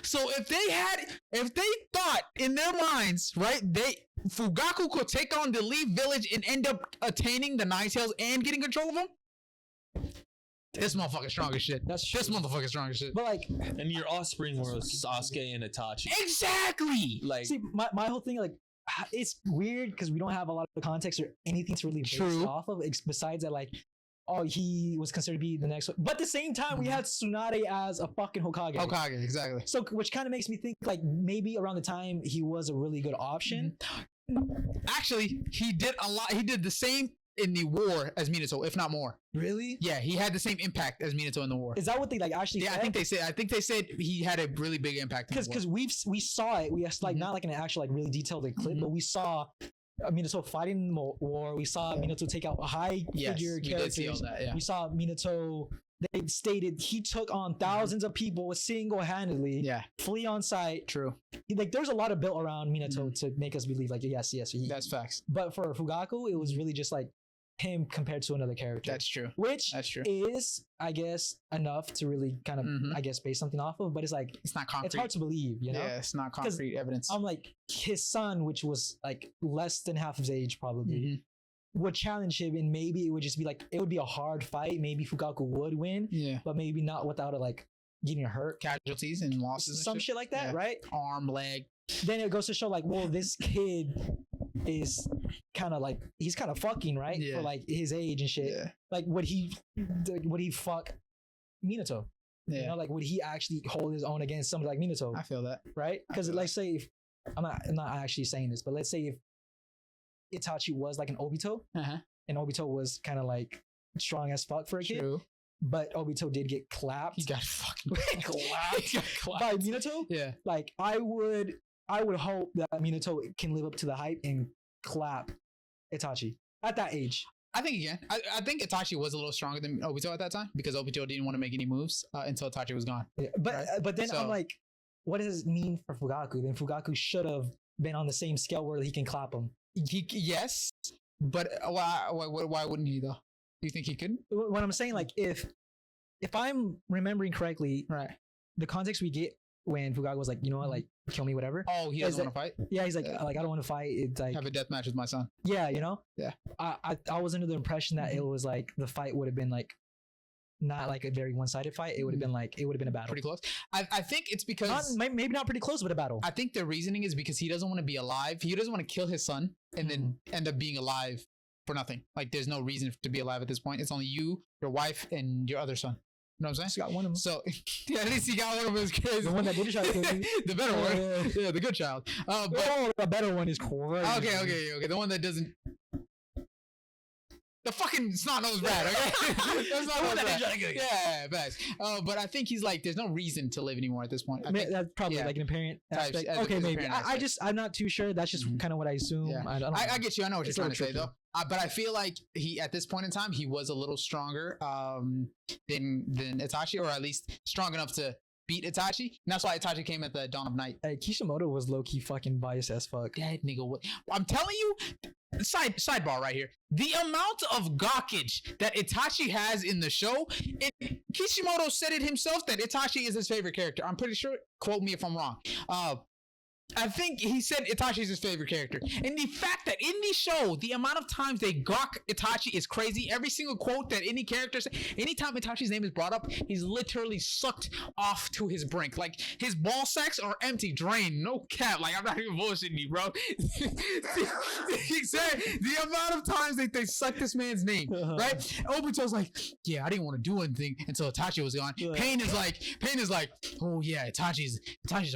So if they thought in their minds, right, Fugaku could take on the Leaf Village and end up attaining the Nine Tails and getting control of them, this motherfucker strong as shit. This motherfucker strong as shit. But like, and your offspring were Sasuke and Itachi. Exactly. Like, see, my whole thing, like, it's weird because we don't have a lot of context or anything to really base it off of, besides that, like, oh, he was considered to be the next one. But at the same time, we had Tsunade as a fucking Hokage. Hokage, exactly. So, which kind of makes me think, like, maybe around the time he was a really good option. Actually, he did a lot. He did the same in the war as Minato, if not more. Really? Yeah, he had the same impact as Minato in the war. Is that what they like actually? Yeah, said? I think they said he had a really big impact. Because we saw it. We like not like an actual like really detailed clip, but we saw Minato fighting in the war. We saw Minato take out high figure characters. We did see all that, yeah. We saw Minato. They stated he took on thousands of people single-handedly. Yeah, flee on sight. True. Like there's a lot of built around Minato to make us believe like yes. That's facts. But for Fugaku, it was really just like him compared to another character. That's true. That's true. Is, I guess, enough to really kind of, I guess, base something off of. But it's like it's not concrete. It's hard to believe, you know? Yeah, it's not concrete evidence. I'm like his son, which was like less than half his age, probably would challenge him, and maybe it would just be like it would be a hard fight. Maybe Fugaku would win, but maybe not without it like getting hurt, casualties and losses, some shit like that, right? Arm, leg. Then it goes to show like, well, this kid is kind of like he's kind of fucking right for like his age and shit. Like would he fuck Minato? You know, like would he actually hold his own against somebody like Minato? I feel that, right? Because let's say if I'm not actually saying this, but let's say if Itachi was like an Obito, and Obito was kind of like strong as fuck for a kid, but Obito did get clapped. He got fucking clapped by Minato. Yeah, like I would hope that Minato can live up to the hype and clap Itachi at that age. I think again, I think Itachi was a little stronger than Obito at that time because Obito didn't want to make any moves until Itachi was gone. Yeah, but then I'm like, what does it mean for Fugaku? Then Fugaku should have been on the same scale where he can clap him. Yes, but why wouldn't he though? Do you think he couldn't? What I'm saying, like, if I'm remembering correctly, right, the context we get when Fugaku was like, you know what, like, kill me, whatever. Oh, he doesn't want to fight? Yeah, he's like, I don't want to fight. It's like have a death match with my son. Yeah, you know? Yeah. I was under the impression that it was like the fight would have been like not like a very one-sided fight. It would have been like a battle. Pretty close. I think it's because maybe not pretty close, but a battle. I think the reasoning is because he doesn't want to be alive. He doesn't want to kill his son and then end up being alive for nothing. Like there's no reason to be alive at this point. It's only you, your wife, and your other son. You know what I'm saying? He got one of them. So yeah, at least he got one of them. Is crazy. The one that did try to kill you. The better one. Yeah, the good child. But the better one is crazy. Okay. The one that doesn't. The fucking snot nose rat, okay? That's not what that trying to kill you. Yeah, best. But I think he's like, there's no reason to live anymore at this point. I think, that's probably like an apparent aspect. Okay, maybe. I'm not too sure. That's just kind of what I assume. Yeah. I get you. I know what you're trying to say though. But I feel like he, at this point in time, he was a little stronger than Itachi, or at least strong enough to beat Itachi. And that's why Itachi came at the dawn of night. Hey, Kishimoto was low-key fucking biased as fuck. That nigga, what? I'm telling you, sidebar right here. The amount of gawkage that Itachi has in the show, Kishimoto said it himself that Itachi is his favorite character. I'm pretty sure. Quote me if I'm wrong. I think he said Itachi is his favorite character. And the fact that in the show, the amount of times they gawk Itachi is crazy. Every single quote that any character says, anytime Itachi's name is brought up, he's literally sucked off to his brink. Like, his ball sacks are empty, drained, no cap. Like, I'm not even bullshitting you, bro. He said the amount of times they suck this man's name, right? Obito's like, yeah, I didn't want to do anything until Itachi was gone. Pain is like, oh yeah, Itachi's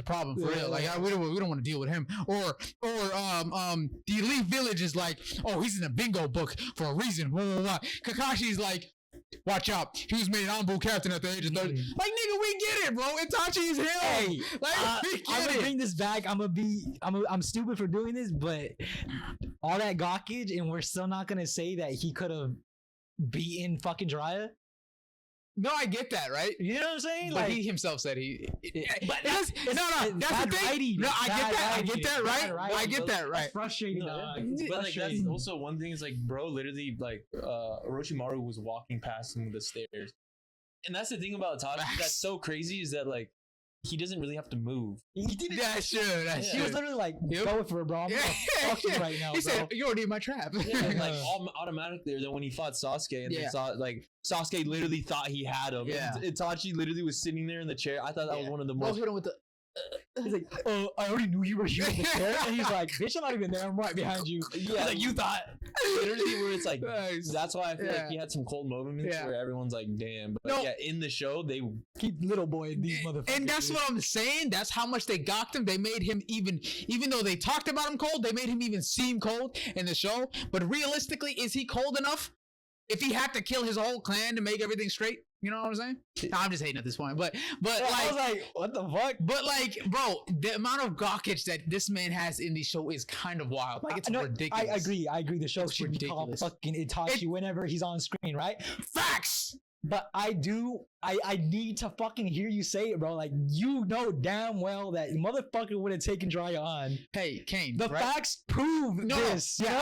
a problem for real. Like, we don't want to deal with him. Or the Elite Village is like, oh, he's in a bingo book for a reason. Blah, blah, blah. Kakashi's like, watch out, he was made Anbu captain at the age of 30. Like, nigga, we get it, bro. Itachi is him. Hey, like, I'm gonna bring this back. I'm stupid for doing this, but all that gawkage, and we're still not gonna say that he could have beaten fucking Jiraiya. No, I get that, right? You know what I'm saying? But like, he himself said he. But that's the thing. No, I get that, right? I get that, right? Frustrating. But like, that's also one thing is like, bro, literally, like, Orochimaru was walking past him with the stairs, and that's the thing about Itachi that's so crazy is that like, he doesn't really have to move. He did. That's true. He was literally like, go for it, bro. I'm gonna fuck you right now, he said, you're already in my trap. And like, automatically, then when he fought Sasuke, and they saw, like, Sasuke literally thought he had him. Yeah. And Itachi literally was sitting there in the chair. I thought that was one of the most... He's like, oh, I already knew you were here in the chair. And he's like, bitch, I'm not even there. I'm right behind you. Yeah, like, you thought. Literally, where it's like, that's why I feel like he had some cold moments where everyone's like, damn. But in the show, they keep little boy these motherfuckers. And that's what I'm saying. That's how much they gawked him. They made him even though they talked about him cold, they made him even seem cold in the show. But realistically, is he cold enough? If he had to kill his whole clan to make everything straight, you know what I'm saying? No, I'm just hating at this point, but like, I was like, what the fuck? But like, bro, the amount of gawkage that this man has in the show is kind of wild. Like, it's ridiculous. I agree. The show should be called fucking Itachi whenever he's on screen, right? Facts. But I need to fucking hear you say it, bro. Like, you know damn well that motherfucker would have taken Jiraiya on. Hey, Kane. The facts prove this. Yeah,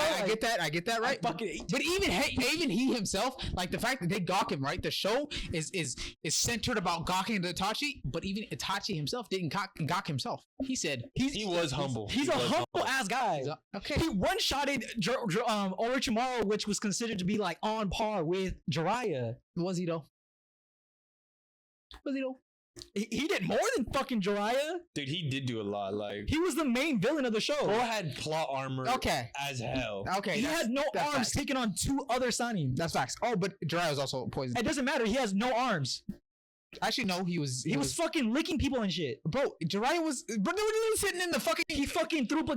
I get that, right? But even he himself, like the fact that they gawk him, right? The show is centered about gawking Itachi, but even Itachi himself didn't gawk himself. He said he was humble. He's a humble ass guy. Okay. He one-shotted Orochimaru, which was considered to be like on par with Jiraiya. Was he though? He did more than fucking Jiraiya. Dude, he did do a lot. Like, he was the main villain of the show. Bro had plot armor. As hell. Okay. He had no arms, facts. taking on 2 other Sannin. That's facts. Oh, but Jiraiya was also poisoned. It doesn't matter. He has no arms. Actually, no. He was fucking licking people and shit. Bro, Jiraiya was. But they were literally sitting in the fucking. He fucking threw up a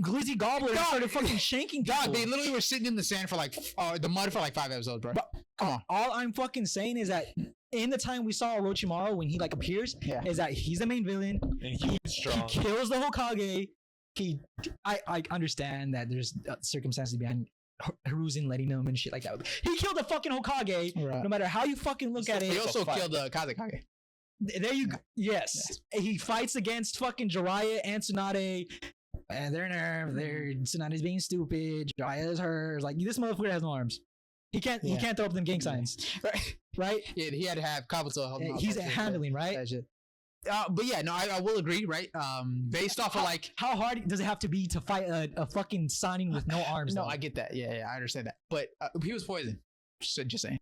glizzy goblin and started fucking shanking people. Dog, they literally were sitting in the sand for like the mud for like 5 episodes, bro. Come on. All I'm fucking saying is that in the time we saw Orochimaru when he like appears, is that he's the main villain. And he's strong. He kills the Hokage. I understand that there's circumstances behind Hiruzen letting him and shit like that. He killed the fucking Hokage. Right. No matter how you fucking look at it. He also killed the Kazekage. There you go. Yes. He fights against fucking Jiraiya and Tsunade. And they're nerve. Tsunade's being stupid. Jiraiya is hers. Like, this motherfucker has no arms. He can't throw up them gang signs. Right? Yeah, he had to have Kabuto help him out. He's handling, right? But yeah, no, I will agree, right? Based off of like how hard does it have to be to fight a fucking Sannin with no arms? No, I get that. Yeah, I understand that. But he was poisoned. Just saying.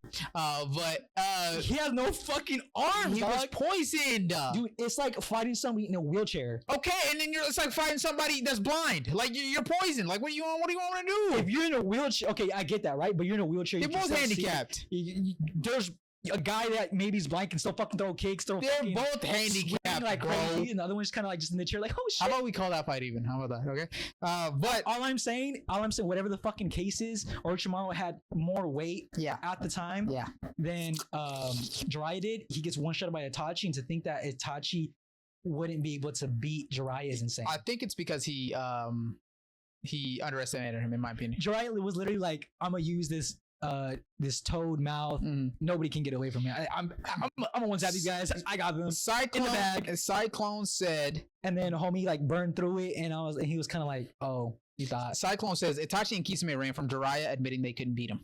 He has no fucking arms. He was poisoned, dude. It's like fighting somebody in a wheelchair. Okay, and then it's like fighting somebody that's blind. Like you're poisoned. Like what do you want to do? If you're in a wheelchair, okay, I get that, right? But you're in a wheelchair. You're both handicapped. There's a guy that maybe is blind can still fucking throw kicks. They're both handicapped, like bro. crazy, and the other one's kind of like just in the chair, like, oh shit. How about we call that fight even? How about that? Okay. But all I'm saying, whatever the fucking case is, Orochimaru had more weight. At the time. Than Jiraiya did. He gets one shot by Itachi, and to think that Itachi wouldn't be able to beat Jiraiya is insane. I think it's because he underestimated him, in my opinion. Jiraiya was literally like, I'm gonna use this toad mouth. Nobody can get away from me. I'm gonna one-tap these guys. I got them. Cyclone said, and then homie like burned through it, and he was kind of like, oh, you thought. Cyclone says Itachi and Kisame ran from Jiraiya, admitting they couldn't beat him.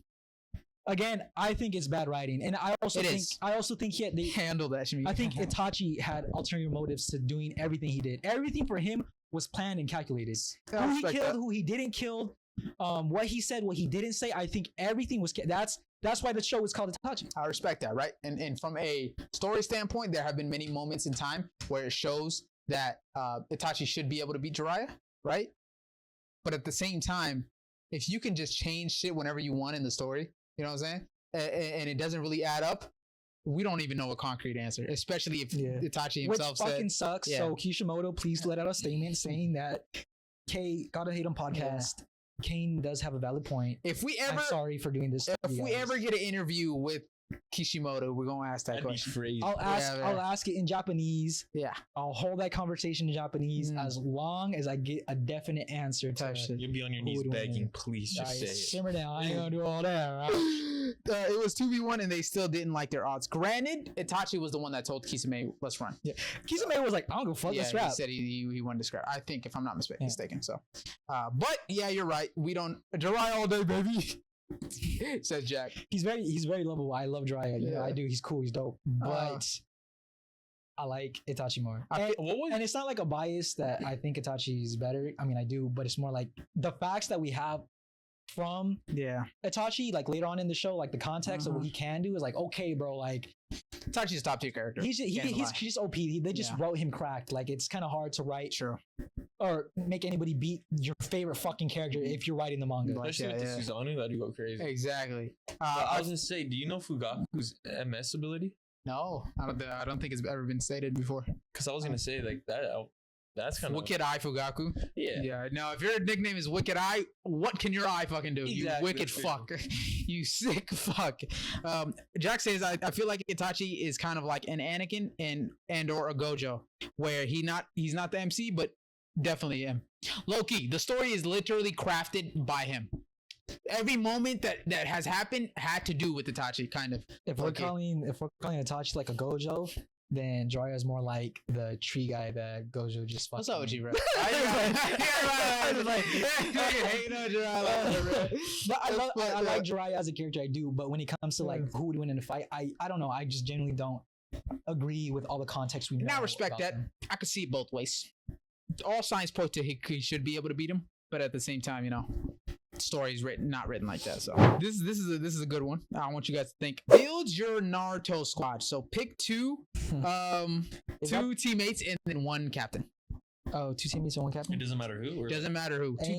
Again, I think it's bad writing, and I also think they handled that. I think Itachi had ulterior motives to doing everything he did. Everything for him was planned and calculated. Who he killed, who he didn't kill. What he said, what he didn't say, I think everything was. That's why the show is called Itachi. I respect that, right? And from a story standpoint, there have been many moments in time where it shows that Itachi should be able to beat Jiraiya, right? But at the same time, if you can just change shit whenever you want in the story, you know what I'm saying, and it doesn't really add up, we don't even know a concrete answer, especially if Itachi himself said. Which fucking sucks. Yeah. So Kishimoto, please let out a statement saying that Gotta Hate Him podcast. Kane does have a valid point. I'm sorry for doing this. If we ever get an interview with Kishimoto, we're gonna ask that question. I'll ask it in Japanese. Yeah. I'll hold that conversation in Japanese as long as I get a definite answer to it. You'll be on your knees begging, please just say it. Simmer down. I ain't gonna do all that. Right? It was 2v1 and they still didn't like their odds. Granted, Itachi was the one that told Kisame, let's run. Yeah. Kisame was like, I don't go fuck, let's rap. He said he wanted to scrap. I think, if I'm not mistaken. So, but yeah, you're right. We don't, Jiraiya all day, baby. Says Jack. He's very lovable. I love Jiraiya. Yeah, I do. He's cool. He's dope. But I like Itachi more. And it's not like a bias that I think Itachi is better. I mean, I do, but it's more like the facts that we have from Itachi, like later on in the show, like the context of what he can do is like, okay, bro, like Itachi's a top tier character. He's just OP. They just wrote him cracked. Like it's kind of hard to write or make anybody beat your favorite fucking character if you're writing the manga. Especially with the Susanoo, that'd go crazy. Exactly. I was gonna say, do you know Fugaku's MS ability? No, I don't think it's ever been stated before. Because I was gonna say like that. That's kind of Wicked Eye Fugaku. Yeah. Now, if your nickname is Wicked Eye, what can your eye fucking do? Exactly. You wicked fuck. You sick fuck. Jack says, I feel like Itachi is kind of like an Anakin and or a Gojo, where he's not the MC, but definitely him. Low-key, the story is literally crafted by him. Every moment that has happened had to do with Itachi, kind of. If we're calling Itachi like a Gojo, then Jiraiya is more like the tree guy that Gojo just fucking. What's up with you, bro? I like Jiraiya as a character, I do, but when it comes to like who would win in a fight, I don't know. I just genuinely don't agree with all the context we know. And I respect that. I could see it both ways. All signs point to he should be able to beat him, but at the same time, story's not written like that. So this is a good one. I want you guys to think. Build your Naruto squad. So pick two teammates and then one captain. Oh, 2 teammates and 1 captain. It doesn't matter who. Doesn't matter who. Two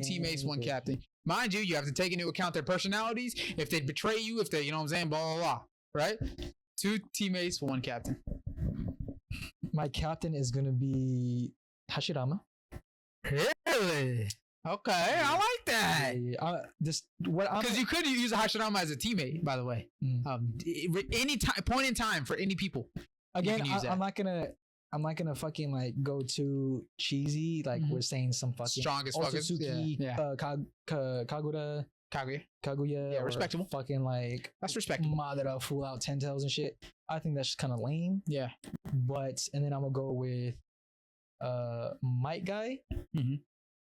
teammates, one captain. Mind you, you have to take into account their personalities. If they betray you, if they, you know what I'm saying, blah blah blah. Right? 2 teammates, 1 captain. My captain is gonna be Hashirama. Really? Okay, I like that. Because you could use a Hashirama as a teammate, by the way. Any point in time for any people. Again, I'm not gonna fucking like go too cheesy. Like we're saying some fucking strongest fuckers. Kaguya. Yeah, respectable. Fucking like that's respectable. Madara full out 10 tails and shit. I think that's kind of lame. Yeah. And then I'm gonna go with Might Guy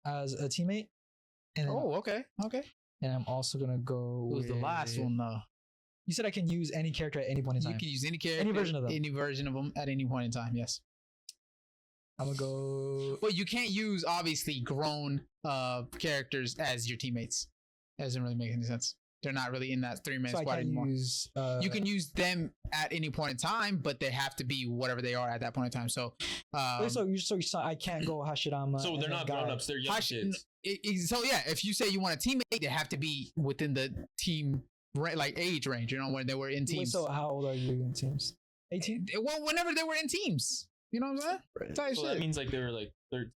as a teammate. And then, okay. And I'm also gonna go with the last one though. You said I can use any character at any point in time. You can use any character, any version of them at any point in time. Yes. I'm gonna go. Well, you can't use obviously grown characters as your teammates. That doesn't really make any sense. They're not really in that 3-man squad anymore. You can use them at any point in time, but they have to be whatever they are at that point in time. So, so I can't go Hashirama. So they're not grown-ups; they're young kids. So yeah, if you say you want a teammate, they have to be within the team like age range. When they were in teams. Wait, so how old are you in teams? 18. Well, whenever they were in teams. You know what I'm saying? Type so shit. That means like they were like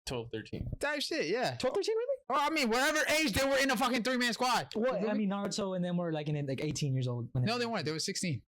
12, 13. Type shit, yeah. 12, 13 really? Oh, I mean, whatever age they were in a fucking 3-man squad. Well, I mean, Naruto and them were like in like 18 years old. No, they weren't. They were 16.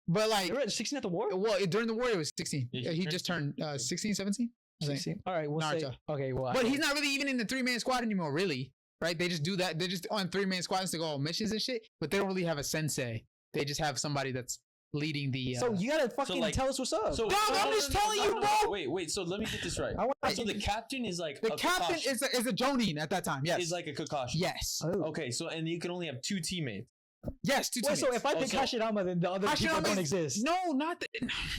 But like, they were 16 at the war? Well, during the war, it was 16. Yeah, he just turned 16, 17. 16. All right, we'll Naruto. Say, okay, well, but he's not really even in the 3-man squad anymore, really. Right? They just do that. They're just on 3-man squads to go on missions and shit. But they don't really have a sensei. They just have somebody that's leading the. So you gotta fucking tell us what's up. So, I'm just telling you, bro. Wait. So let me get this right. So the captain is like the captain is a Jonin at that time. Yes, is like a Kakashi. Yes. Oh. Okay. So and you can only have 2 teammates. Yes, 2 teammates. So if I pick Hashirama, then the other people don't exist. No, not.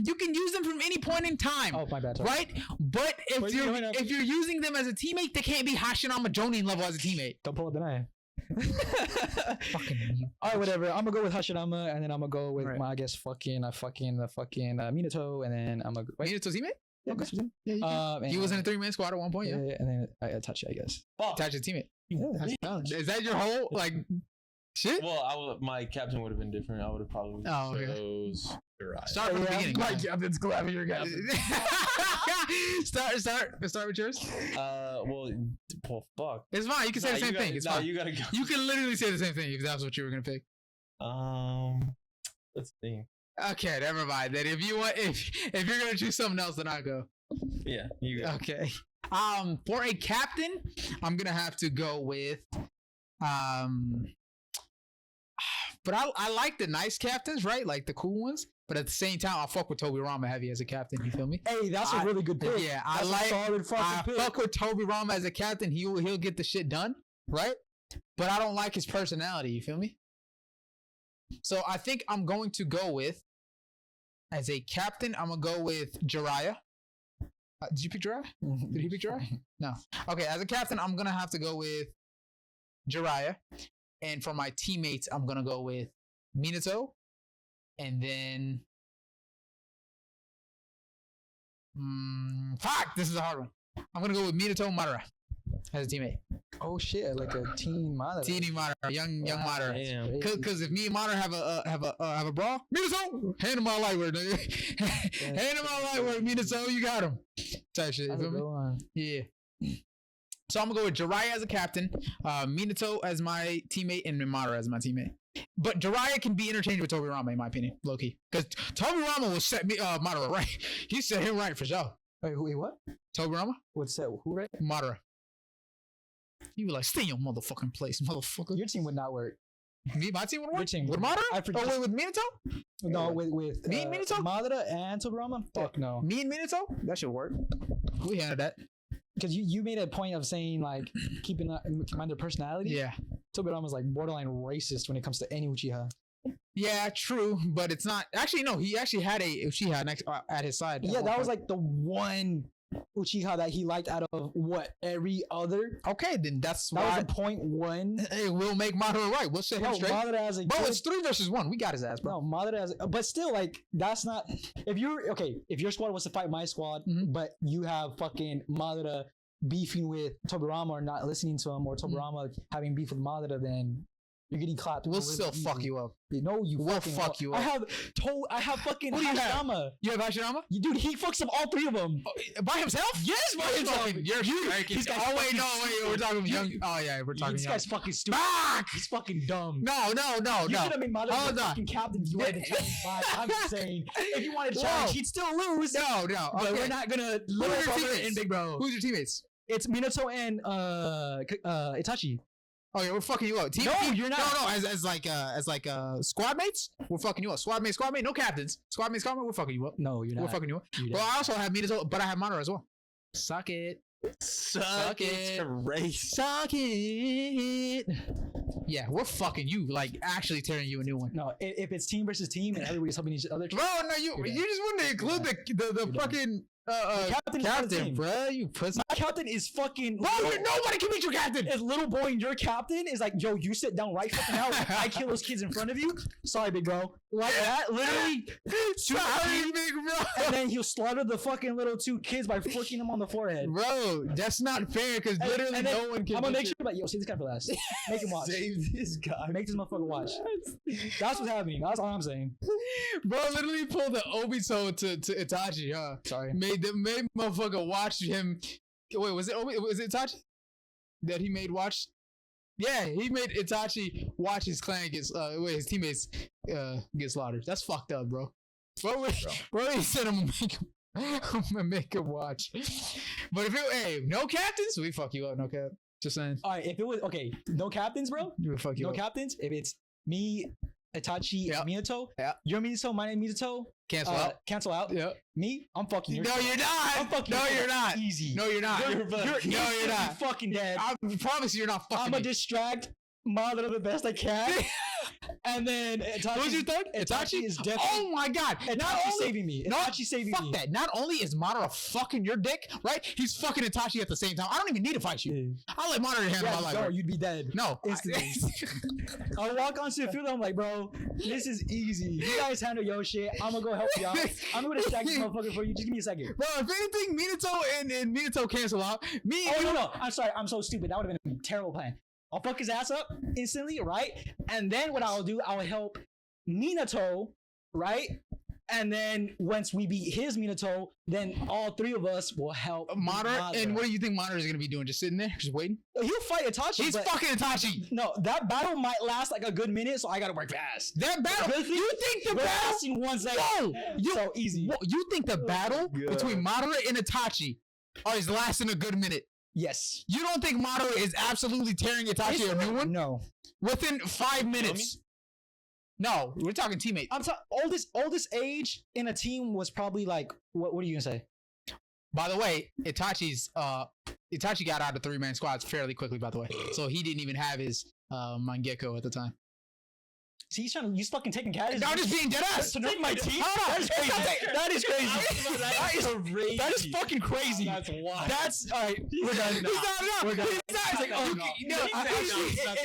You can use them from any point in time. Oh my bad. Sorry. Right, but if you're using them as a teammate, they can't be Hashirama Jonin level as a teammate. Don't pull up the knife. All right, whatever. I'm gonna go with Hashirama, and then I'm gonna go with my, I guess, fucking Minato, and then I'm gonna Minato's teammate. Yeah, okay. He was in a 3-man squad at one point. Yeah, and then I Itachi, I guess. Itachi's teammate. Yeah. Is that your whole like shit? Well, my captain would have been different. I would have probably chose Jiraiya. Start from the beginning. My captain's clapping your captain. Start with yours. Well, fuck. It's fine. You can say the same thing. It's fine. You gotta go. You can literally say the same thing if that's what you were gonna pick. Let's see. Okay, never mind. Then if you're gonna choose something else, then I'll go. Yeah, you go. Okay. For a captain, I'm gonna have to go with but I like the nice captains, right? Like the cool ones. But at the same time, I fuck with Tobirama heavy as a captain. You feel me? Hey, that's a really good pick. Yeah, that's I fuck with Tobirama as a captain. He'll get the shit done, right? But I don't like his personality. You feel me? So I think I'm going to go with, as a captain, I'm gonna go with Jiraiya. Did you pick Jiraiya? Did he pick Jiraiya? No. Okay, as a captain, I'm gonna have to go with Jiraiya. And for my teammates, I'm gonna go with Minato. And then fuck, this is a hard one. I'm gonna go with Minato and Madara as a teammate. Oh shit, like a teen Madara. Teeny Madara, young Madara. Cause if me and Madara have a brawl, Minato, hand him my light work, nigga. Hand him my light work, Minato, you got him. Type shit. You feel me? Yeah. So I'm gonna go with Jiraiya as a captain, Minato as my teammate, and Madara as my teammate. But Jiraiya can be interchanged with Tobirama, in my opinion, low key. Because Tobirama will set me Madara right. He set him right for sure. Wait, what? Tobirama? Would set who right? Madara. He was like, stay in your motherfucking place, motherfucker. Your team would not work. Me, my team would work? Your team with Madara? Oh, wait, with Minato? No, with me and Minato? Madara and Tobirama? Fuck no. Me and Minato? That should work. We handled that. Because you made a point of saying, like, keeping in mind their personality. Yeah. Tobirama's like borderline racist when it comes to any Uchiha. Yeah, true, but it's not. Actually, no, he actually had a Uchiha next at his side. Yeah, that was like the one Uchiha that he liked out of every other. Okay, then that's that why. Was the point one. Hey, we'll make Madara right. We'll set him straight. Madara as a bro, it's 3 versus 1. We got his ass, bro. No, Madara as but still, like, that's not. If your squad was to fight my squad, but you have fucking Madara beefing with Tobirama or not listening to him, or Tobirama having beef with Madara, then you're getting clapped. We'll still fuck you up. No, you will fuck you up. I have fucking Hashirama. You have Hashirama? Dude, he fucks up all 3 of them. By himself? Yes, by himself. Oh, wait, we're talking young. Oh, yeah, we're talking This young. guy's fucking stupid. Fuck! He's fucking dumb. No. You should have made Madara the fucking captain if you wanted to challenge 5. I'm just saying, if you wanted to challenge, he'd still lose. No. But we're not gonna lose in Big Bro. Who's your teammates? It's Minato and Itachi. Oh yeah, we're fucking you up. You're not. No, as like squad mates, we're fucking you up. Squad mate, no captains. Squad mate, we're fucking you up. No, you're not. We're fucking you up. Well, I also have Minato, but I have Madara as well. Suck it. Suck it. Yeah, we're fucking you, like actually tearing you a new one. No, if it's team versus team and everybody's helping each other. Bro, no, you just wouldn't include the fucking captain, bro. You pussy. My captain is fucking. Bro, nobody can beat your captain. If little boy and your captain is like, yo, you sit down right fucking now. I kill those kids in front of you. Sorry, big bro. Like that, literally. Sorry, big bro. And then he'll slaughter the fucking little 2 kids by flicking them on the forehead. Bro, that's not fair because literally no one can. I'm gonna make sure, but yo, save this guy for last. Make him watch. Save this guy. Make this motherfucker watch. That's what's happening. That's all I'm saying. Bro, literally pulled the Obito to Itachi, huh? Sorry. Made motherfucker watch him. Wait, was it Itachi that he made watch? Yeah, he made Itachi watch his clan get his teammates get slaughtered. That's fucked up, bro. Bro, he said I'm gonna make him watch. But if no captains, we fuck you up. No cap. Just saying. All right, if it was no captains, bro. We fuck you up. No captains. If it's me, Itachi, Minato. Yeah. You're Minato. My name is Minato. Cancel out. Yeah. Me, I'm fucking you. No, you're not. I'm fucking no, you're not. Easy. No, you're not. You're not. Fucking dead. I promise you're not fucking. I'm gonna distract Madara the best I can. And then Itachi. Who's your third? Itachi is definitely. Oh my god! Itachi saving me. Itachi saving me. Fuck that. Not only is Madara fucking your dick, right? He's fucking Itachi at the same time. I don't even need to fight you. I'll let Madara handle my life. No, you'd be dead. No, instantly. I'll walk onto the field. I'm like, bro, this is easy. You guys handle your shit. I'm gonna go help you out. I'm gonna distract this motherfucker for you. Just give me a second. Bro, if anything, Minato and Minato cancel out. No. I'm sorry. I'm so stupid. That would have been a terrible plan. I'll fuck his ass up instantly, right? And then what I'll do, I'll help Minato, right? And then once we beat his Minato, then all 3 of us will help Madara. And what do you think Madara is gonna be doing? Just sitting there, just waiting? He'll fight Itachi. He's fucking Itachi. No, that battle might last like a good minute, so I gotta work fast. That battle? You think the battle in 1 second? No, so easy. You think the battle between Madara and Itachi is lasting a good minute? Yes. You don't think Madara is absolutely tearing Itachi a new one? No. Within 5 minutes. No, we're talking teammate. I'm talking oldest age in a team was probably like what are you gonna say? By the way, Itachi got out of 3-man squads fairly quickly, by the way. So he didn't even have his Mangekyo at the time. See, you fucking taking cats. I'm just being dead ass. To nerf my team? That is crazy. That is crazy. That is fucking crazy. That's wild. That's all right. We're done. We're done.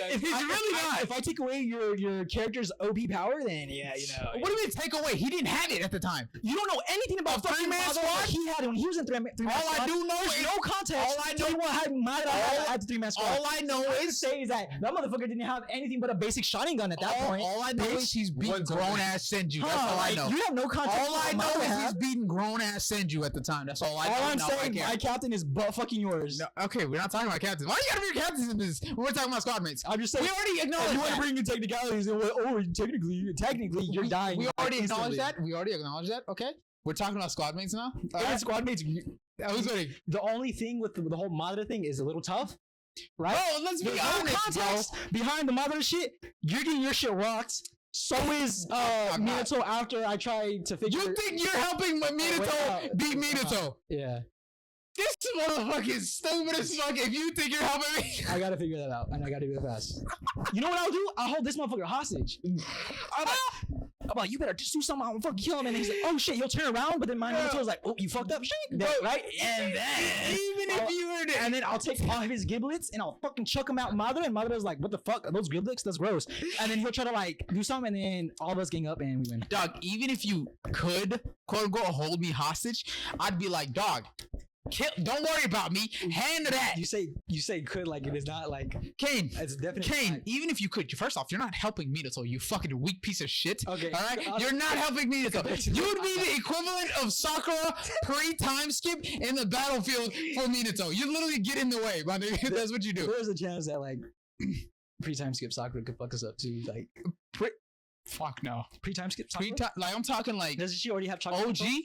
If he's really not. If I take away your character's OP power, then yeah, you know. What do you mean take away? He didn't have it at the time. You don't know anything about three-man squad. He had it when he was in three-man squad. All I do know is no context. All I know had the three-man squad. All I know is say is that motherfucker didn't have anything but a basic shotting gun at that point. All I know is he's beating grown ass Senju. That's all I know. You have no context. All I know is he's beating grown ass Senju at the time. That's all I know. All I'm saying, my captain is butt fucking yours. No, okay, we're not talking about captains. Why do you gotta be captains in this? We're talking about squad mates. I'm just saying. We already acknowledged. You want to bring in technicalities? technically, you're dying. We already acknowledged that. We already acknowledged that. Okay, we're talking about squad mates now. Squad mates. Who's winning? The only thing with the whole Madara thing is a little tough. Right? Oh, let's be honest, bro. Behind the Madara shit, you're getting your shit rocked. So is Minato after I tried to figure. You think you're helping Minato beat Minato? Yeah. This motherfucker is stupid as fuck. If you think you're helping me, I gotta figure that out, and I gotta do it fast. You know what I'll do? I'll hold this motherfucker hostage. I'm like, you better just do something. I'm fucking kill him. And he's like, oh shit, he'll turn around. But then my Minato's like, oh, you fucked up, shit, right? And then even if you were to, and then I'll take all of his giblets and I'll fucking chuck him out Madara. And Madara's like, what the fuck? Are those giblets? That's gross. And then he'll try to like do something, and then all of us gang up and we win. Dog, even if you could quote unquote hold me hostage, I'd be like, dog, don't worry about me. Hand to that. You say could, like, if it's not like Kane. It's definitely Kane. not. Even if you could, first off, you're not helping Minato. You fucking weak piece of shit. Okay. All right. You're not helping Minato. You would be the equivalent of Sakura pre-time skip in the battlefield for Minato. You literally get in the way, my nigga. That's what you do. There's a chance that like pre-time skip Sakura could fuck us up too. Like fuck no. Pre-time skip Sakura. Like I'm talking like. Doesn't she already have chocolate? OG. Control?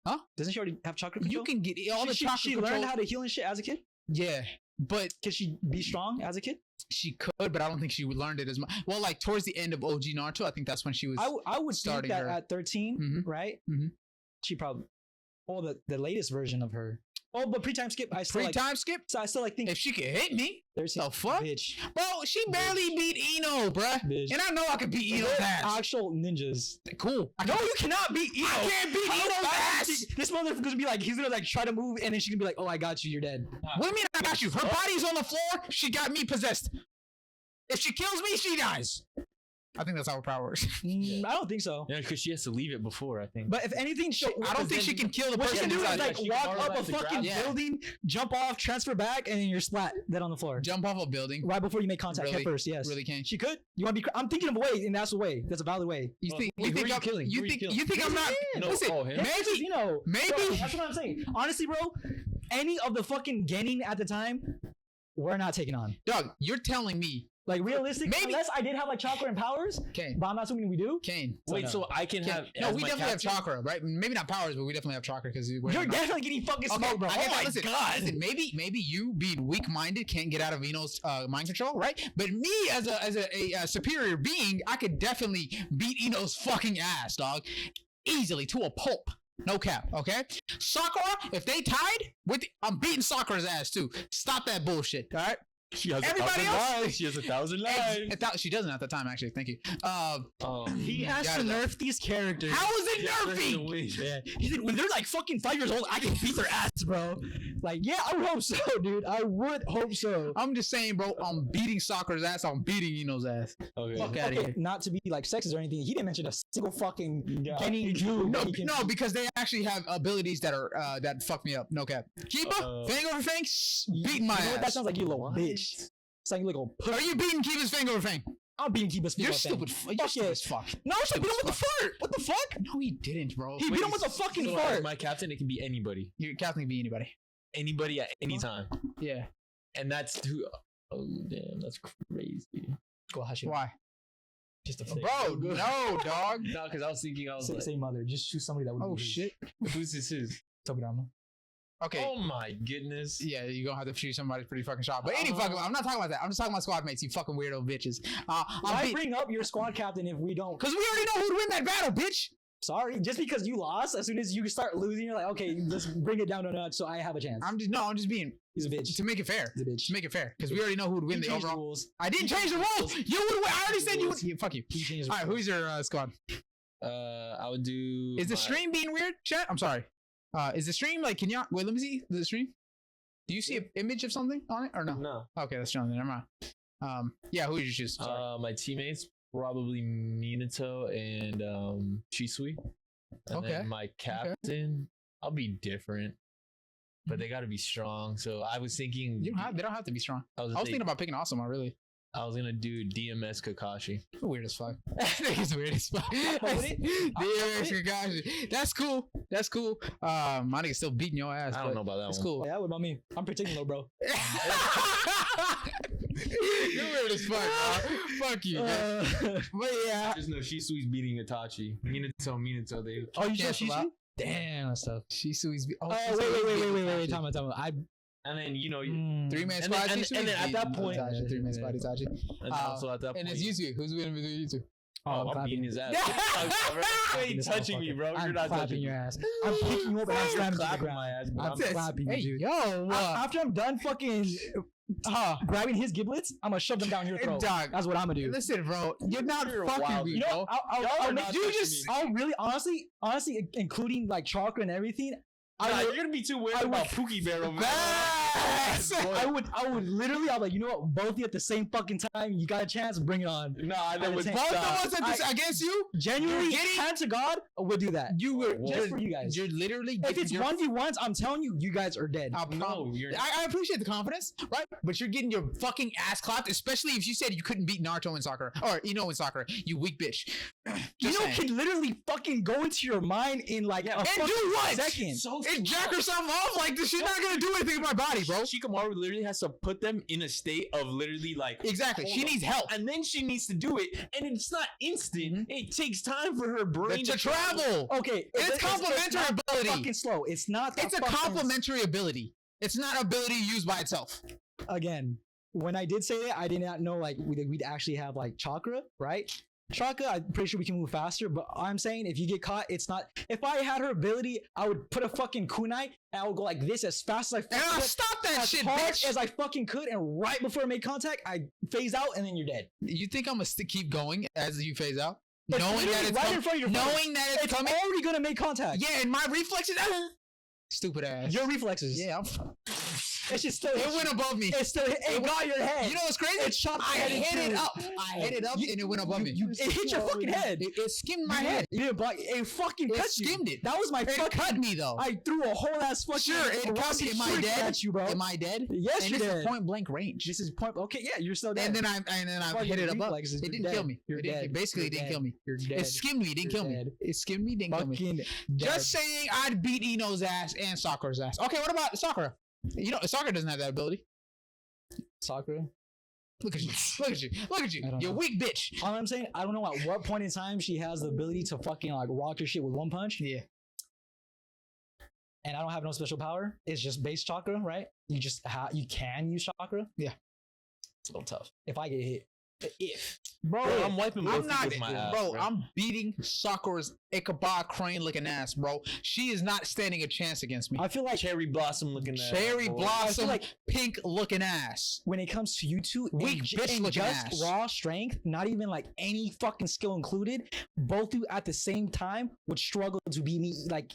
Huh? Doesn't she already have chakra control? You can get all the chakra She learned how to heal and shit as a kid? Yeah. But can she be strong as a kid? She could, but I don't think she learned it as much. Well, like towards the end of OG Naruto, I think that's when she was I would starting think that her. at 13, right? Mm-hmm. She probably... Well, the latest version of her... Oh, but pre-time skip, I still skip? So I still like think... If she could hit me, the fuck? Bitch. Bro, she barely beat Ino, bruh. Bitch. And I know I can beat Ino's ass. Actual ninjas. Cool. No, you cannot beat Ino. I can't beat Ino's ass. This motherfucker's gonna be like, he's gonna like try to move, and then she's gonna be like, oh, I got you, you're dead. What do you mean I got you? Her body's on the floor, she got me possessed. If she kills me, she dies. I think that's how her power works. I don't think so. Yeah, because she has to leave it before, I think. But if anything, I don't think she can kill the person. What she can do is like walk up a fucking building, jump off, transfer back, and then you're splat dead on the floor. Jump off a building right before you make contact. Head first, yes. Really can. She could. You want to be? I'm thinking of a way, and that's a way. That's a valid way. You think I'm killing? You think I'm not? No, listen, maybe maybe. Bro, that's what I'm saying. Honestly, bro, any of the fucking Genin at the time, we're not taking on. Dog, you're telling me. Like realistic, maybe unless I did have like chakra and powers, Kane. But I'm not assuming we do. Kane. Wait, so I can have? No, we definitely have chakra, right? Maybe not powers, but we definitely have chakra because you're definitely getting fucking smoked, bro. Oh my god! Listen, maybe you being weak-minded can't get out of Ino's mind control, right? But me as a superior being, I could definitely beat Ino's fucking ass, dog, easily to a pulp. No cap, okay? Sakura, if they tied, I'm beating Sakura's ass too. Stop that bullshit, all right? She has everybody else. She has 1,000 lives. She doesn't at the time, actually. Thank you. He has to nerf these characters. How is it nerfing? Yeah. He said, when they're like fucking 5 years old, I can beat their ass, bro. Like, yeah, I would hope so, dude. I would hope so. I'm just saying, bro. I'm beating Sakura's ass. I'm beating Ino's ass. Okay. Fuck out of here. Not to be like sexist or anything. He didn't mention a single fucking Genin Jew. No, because they actually have abilities that are that fuck me up. No cap. Kiba, fang over fang, beating my ass. That sounds like you little bitch. It's like you little pussy. Are you beating Kiba's fang over fang? I'm beating Kiba's fang. You're stupid. You're stupid as fuck. No, she beat him with the fart. What the fuck? No, he didn't, bro. He beat him with a fucking fart. My captain, it can be anybody. Your captain can be anybody. Anybody at any time. Yeah. And that's who. Oh damn, that's crazy. Go Hashi. Why? Just a bro, no, dog. No, because I was thinking, say mother. Just choose somebody that would. Oh shit. Who's this? Tobirama. Okay. Oh my goodness. Yeah, you're gonna have to choose somebody pretty fucking sharp. But any fucking, I'm not talking about that. I'm just talking about squad mates. You fucking weirdo bitches. Why bring up your squad captain if we don't? Because we already know who'd win that battle, bitch. Sorry, just because you lost, as soon as you start losing, you're like, okay, let's bring it down a notch so I have a chance. I'm just being. He's a bitch. To make it fair. He's a bitch. To make it fair, because we already know who would win the overall. Rules. I didn't change the rules. You would. I already said you would. Fuck you. All right, who's your squad? I would do. Is the stream being weird, chat? I'm sorry. Is the stream like? Can you wait? Let me see the stream. Do you see an image of something on it or no? No. Okay, that's Jonathan. Never mind. Yeah, who did you choose? My teammates probably Minato and Shisui. And then my captain, I'll be different, but they got to be strong. So I was thinking they don't have to be strong. I was thinking about picking Asuma, really. I was gonna do DMS Kakashi. Weird as fuck. He's weird as fuck. DMS Kakashi. That's cool. That's cool. My nigga's still beating your ass. I don't know about that one. That's Oh, cool. yeah, what about me? I'm protecting little bro. You're weird as fuck, bro. Fuck you. But yeah. I just know Shisui's beating Itachi. Minato. They. Oh, you said Shisui? Damn, that's tough. Shisui's. Wait. Time out. And then 3-man squad. And then at that point, 3-man squad Itachi. And also at that point, and it's YouTube. Who's winning between you two? Oh, I'm beating his ass. You ain't touching me, bro. You're not touching your ass. I'm picking you up and I'm slamming to the ground. my ass. I'm clapping you, dude. Yo, after I'm done fucking grabbing his giblets, I'm gonna shove them down your throat. Dog. That's what I'm gonna do. Listen, bro, you're not fucking me, you know, bro. I'll really, honestly, including like chakra and everything. You're gonna be too weird about Pookie Bear over there. I would literally, I'm like, you know what? Both of you at the same fucking time. You got a chance, bring it on. Nah, that was both of us against you. Genuinely, hand to God, we'll do that. You were just for you guys. You're literally. If it's 1v1s, I'm telling you, you guys are dead. I appreciate the confidence, right? But you're getting your fucking ass clapped, especially if you said you couldn't beat Naruto in soccer or Ino in soccer. You weak bitch. Can literally fucking go into your mind in like a second. And jack herself off like this. She's not gonna do anything with my body, bro. Shikamaru literally has to put them in a state of literally like exactly. She needs help, and then she needs to do it, and it's not instant. Mm-hmm. It takes time for her brain to travel. Okay, it's complementary ability. Fucking slow. It's not. It's a complementary ability. It's not ability used by itself. Again, when I did say that, I did not know like we'd actually have like chakra, right? Chakra, I'm pretty sure we can move faster, but I'm saying if you get caught, it's not. If I had her ability, I would put a fucking kunai and I would go like this as fast as I fucking could. Stop that shit, bitch! As I fucking could, and right before I made contact, I phase out and then you're dead. You think I'm gonna keep going as you phase out? It's knowing that it's right in front of your knowing that it's coming, already gonna make contact. Yeah, and my reflexes. Stupid ass. Your reflexes. Yeah, it's just still. It went above me. It got your head. You know what's crazy? It shot. I hit it up. I hit it up and it went above me. It hit your fucking head. It skimmed my head. You didn't block. It fucking skimmed it. That was my fucking. It cut me though. I threw a whole ass fucking. Sure, it cut me. Am I dead? At you, bro. Am I dead? Yes, you're dead. This is point blank range. This is point. Okay, yeah, you're still dead. And then I hit it up. It didn't kill me. You're dead. Basically, it didn't kill me. You're dead. It skimmed me. It didn't kill me. It skimmed me. Didn't kill me. Just saying, I'd beat Ino's ass and Sakura's ass. Okay, what about Sakura? You know, Sakura doesn't have that ability. Sakura? Look at you. Look at you. Look at you. You're a weak bitch. All I'm saying, I don't know at what point in time she has the ability to fucking like rock your shit with one punch. Yeah. And I don't have no special power. It's just base chakra, right? You just you can use chakra. Yeah. It's a little tough. If I get hit. Bro, I'm wiping both with my ass, bro. I'm beating Sakura's Ichabod Crane looking ass, bro. She is not standing a chance against me. I feel like Cherry Blossom looking ass. Cherry Blossom, like pink looking ass. When it comes to you two, weak bitch looking ass. Raw strength, not even like any fucking skill included, both of you at the same time would struggle to beat me like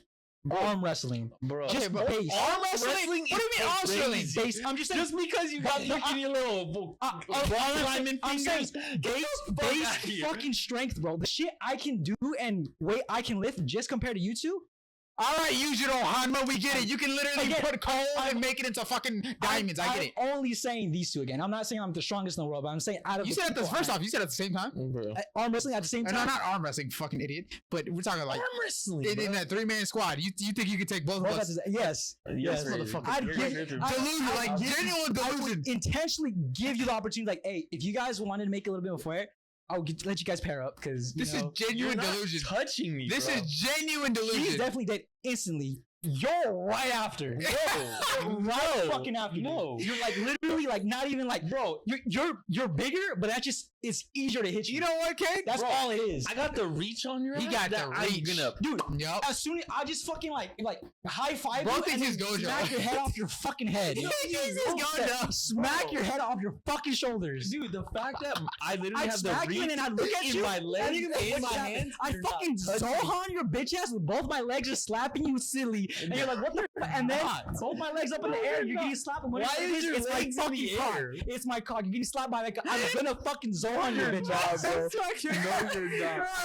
arm wrestling, bro. Just bro. Base. Arm wrestling? What do you mean arm wrestling? Base. I'm just saying. Just because you got looking your little diamond fingers. Base fucking strength, bro. The shit I can do and weight I can lift just compared to you two. All right, Yujiro Hanma, we get it. You can literally put coal and make it into fucking diamonds. I get it. I'm only saying these two again. I'm not saying I'm the strongest in the world, but I'm saying out of you said it first off. You said it at the same time. Arm wrestling at the same time. No, not arm wrestling, fucking idiot. But we're talking like arm wrestling in that 3-man squad. You think you could take both of us? Yes, motherfucker. I'd give delusion, like genuine delusion. I would intentionally give you the opportunity, like, hey, if you guys wanted to make it a little bit more fair, I'll let you guys pair up because this is genuine delusion. Touching me, this is genuine delusion. He's definitely dead instantly. You're right after. Fucking after. No. You're like literally like not even like, bro. You're bigger, but that's just it's easier to hit you. You know what, Kate? That's all it is. I got the reach on your ass. He got the reach. Dude, yep. As soon as I just fucking like high five Bro you thinks and he's then Gojo. smack your head off your fucking head. Smack your head off your fucking shoulders. Dude, the fact that I literally I'd have the smack you reach and I'd look at you in my legs, in my hands. hands. I fucking Zohan your bitch ass with both my legs just slapping you silly. And you're like, what the and then both my legs up in the air and you're getting slapped. Why is your legs in the air? It's my cock. You're getting slapped by like I'm gonna fucking Zohan your bitch ass. No, you're not.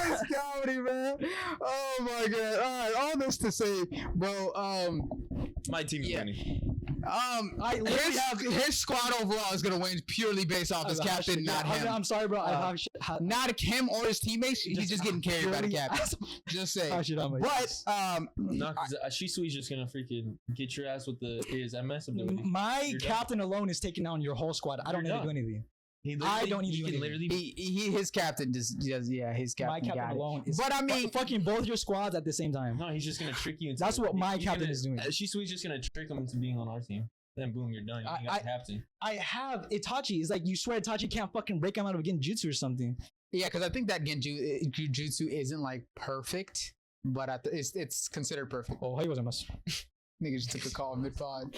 That's comedy, man. Oh my god. All right, all this to say, bro. My team is winning. I literally have his squad overall is gonna win purely based off his captain, not him. I'm sorry, bro. Not him or his teammates. He's just getting carried by the captain. Just say. But no, because Shisui's just gonna freaking get your ass with his MS ability. My captain alone is taking down your whole squad. I don't need to do anything. I don't need to do anything. His captain just his captain. My captain alone is. But I mean, fucking both your squads at the same time. No, he's just gonna trick you. That's what my captain is doing. Shisui's just gonna trick him into being on our team. Then boom, you're done. You got the captain. I have Itachi. It's like you swear Itachi can't fucking break him out of a genjutsu or something. Yeah, because I think that genjutsu isn't like perfect, but it's considered perfect. Oh, he wasn't much. Nigga just took a call mid-pod.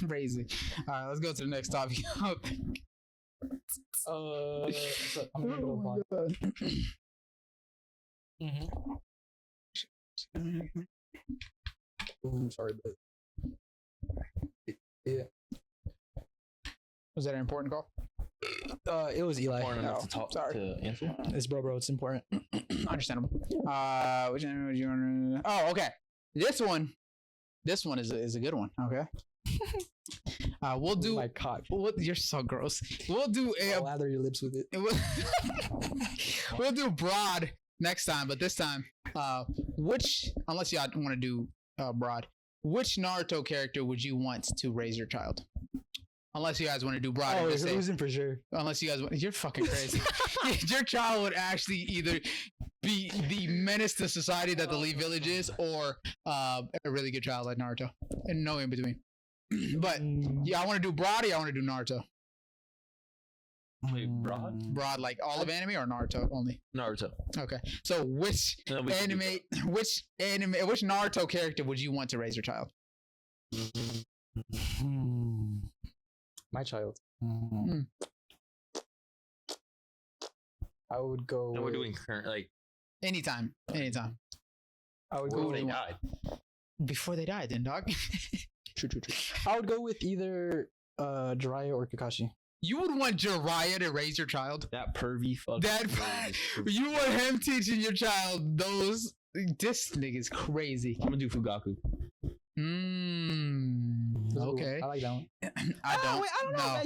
Crazy. All right, let's go to the next topic. I'm gonna go pod. Ooh, sorry, but yeah. Was that an important call? It was Eli. Important enough to talk to answer. It's bro. It's important. Understandable. Which one would you want to? Oh, okay. This one is a good one. Okay. We'll do. My cock. You're so gross. We'll do. I'll lather your lips with it. We'll do broad next time, but this time, unless y'all want to do broad, which Naruto character would you want to raise your child? Unless you guys want to do broad. Oh, you're losing for sure. Unless you guys want, you're fucking crazy. Your child would actually either be the menace to society that the Leaf Village is, or a really good child like Naruto, and no in between. But yeah, I want to do broad. Or I want to do Naruto. Wait, broad? Broad, like all of anime or Naruto only? Naruto. Okay. So which Naruto character would you want to raise your child? My child. I would go. No, we're doing current, like anytime. I would go. Before they died. Before they died, then dog. True. I would go with either Jiraiya or Kakashi. You would want Jiraiya to raise your child? That pervy fuck. You want him teaching your child those? This nigga's crazy. I'm gonna do Fugaku. Okay. I like that one. I don't know.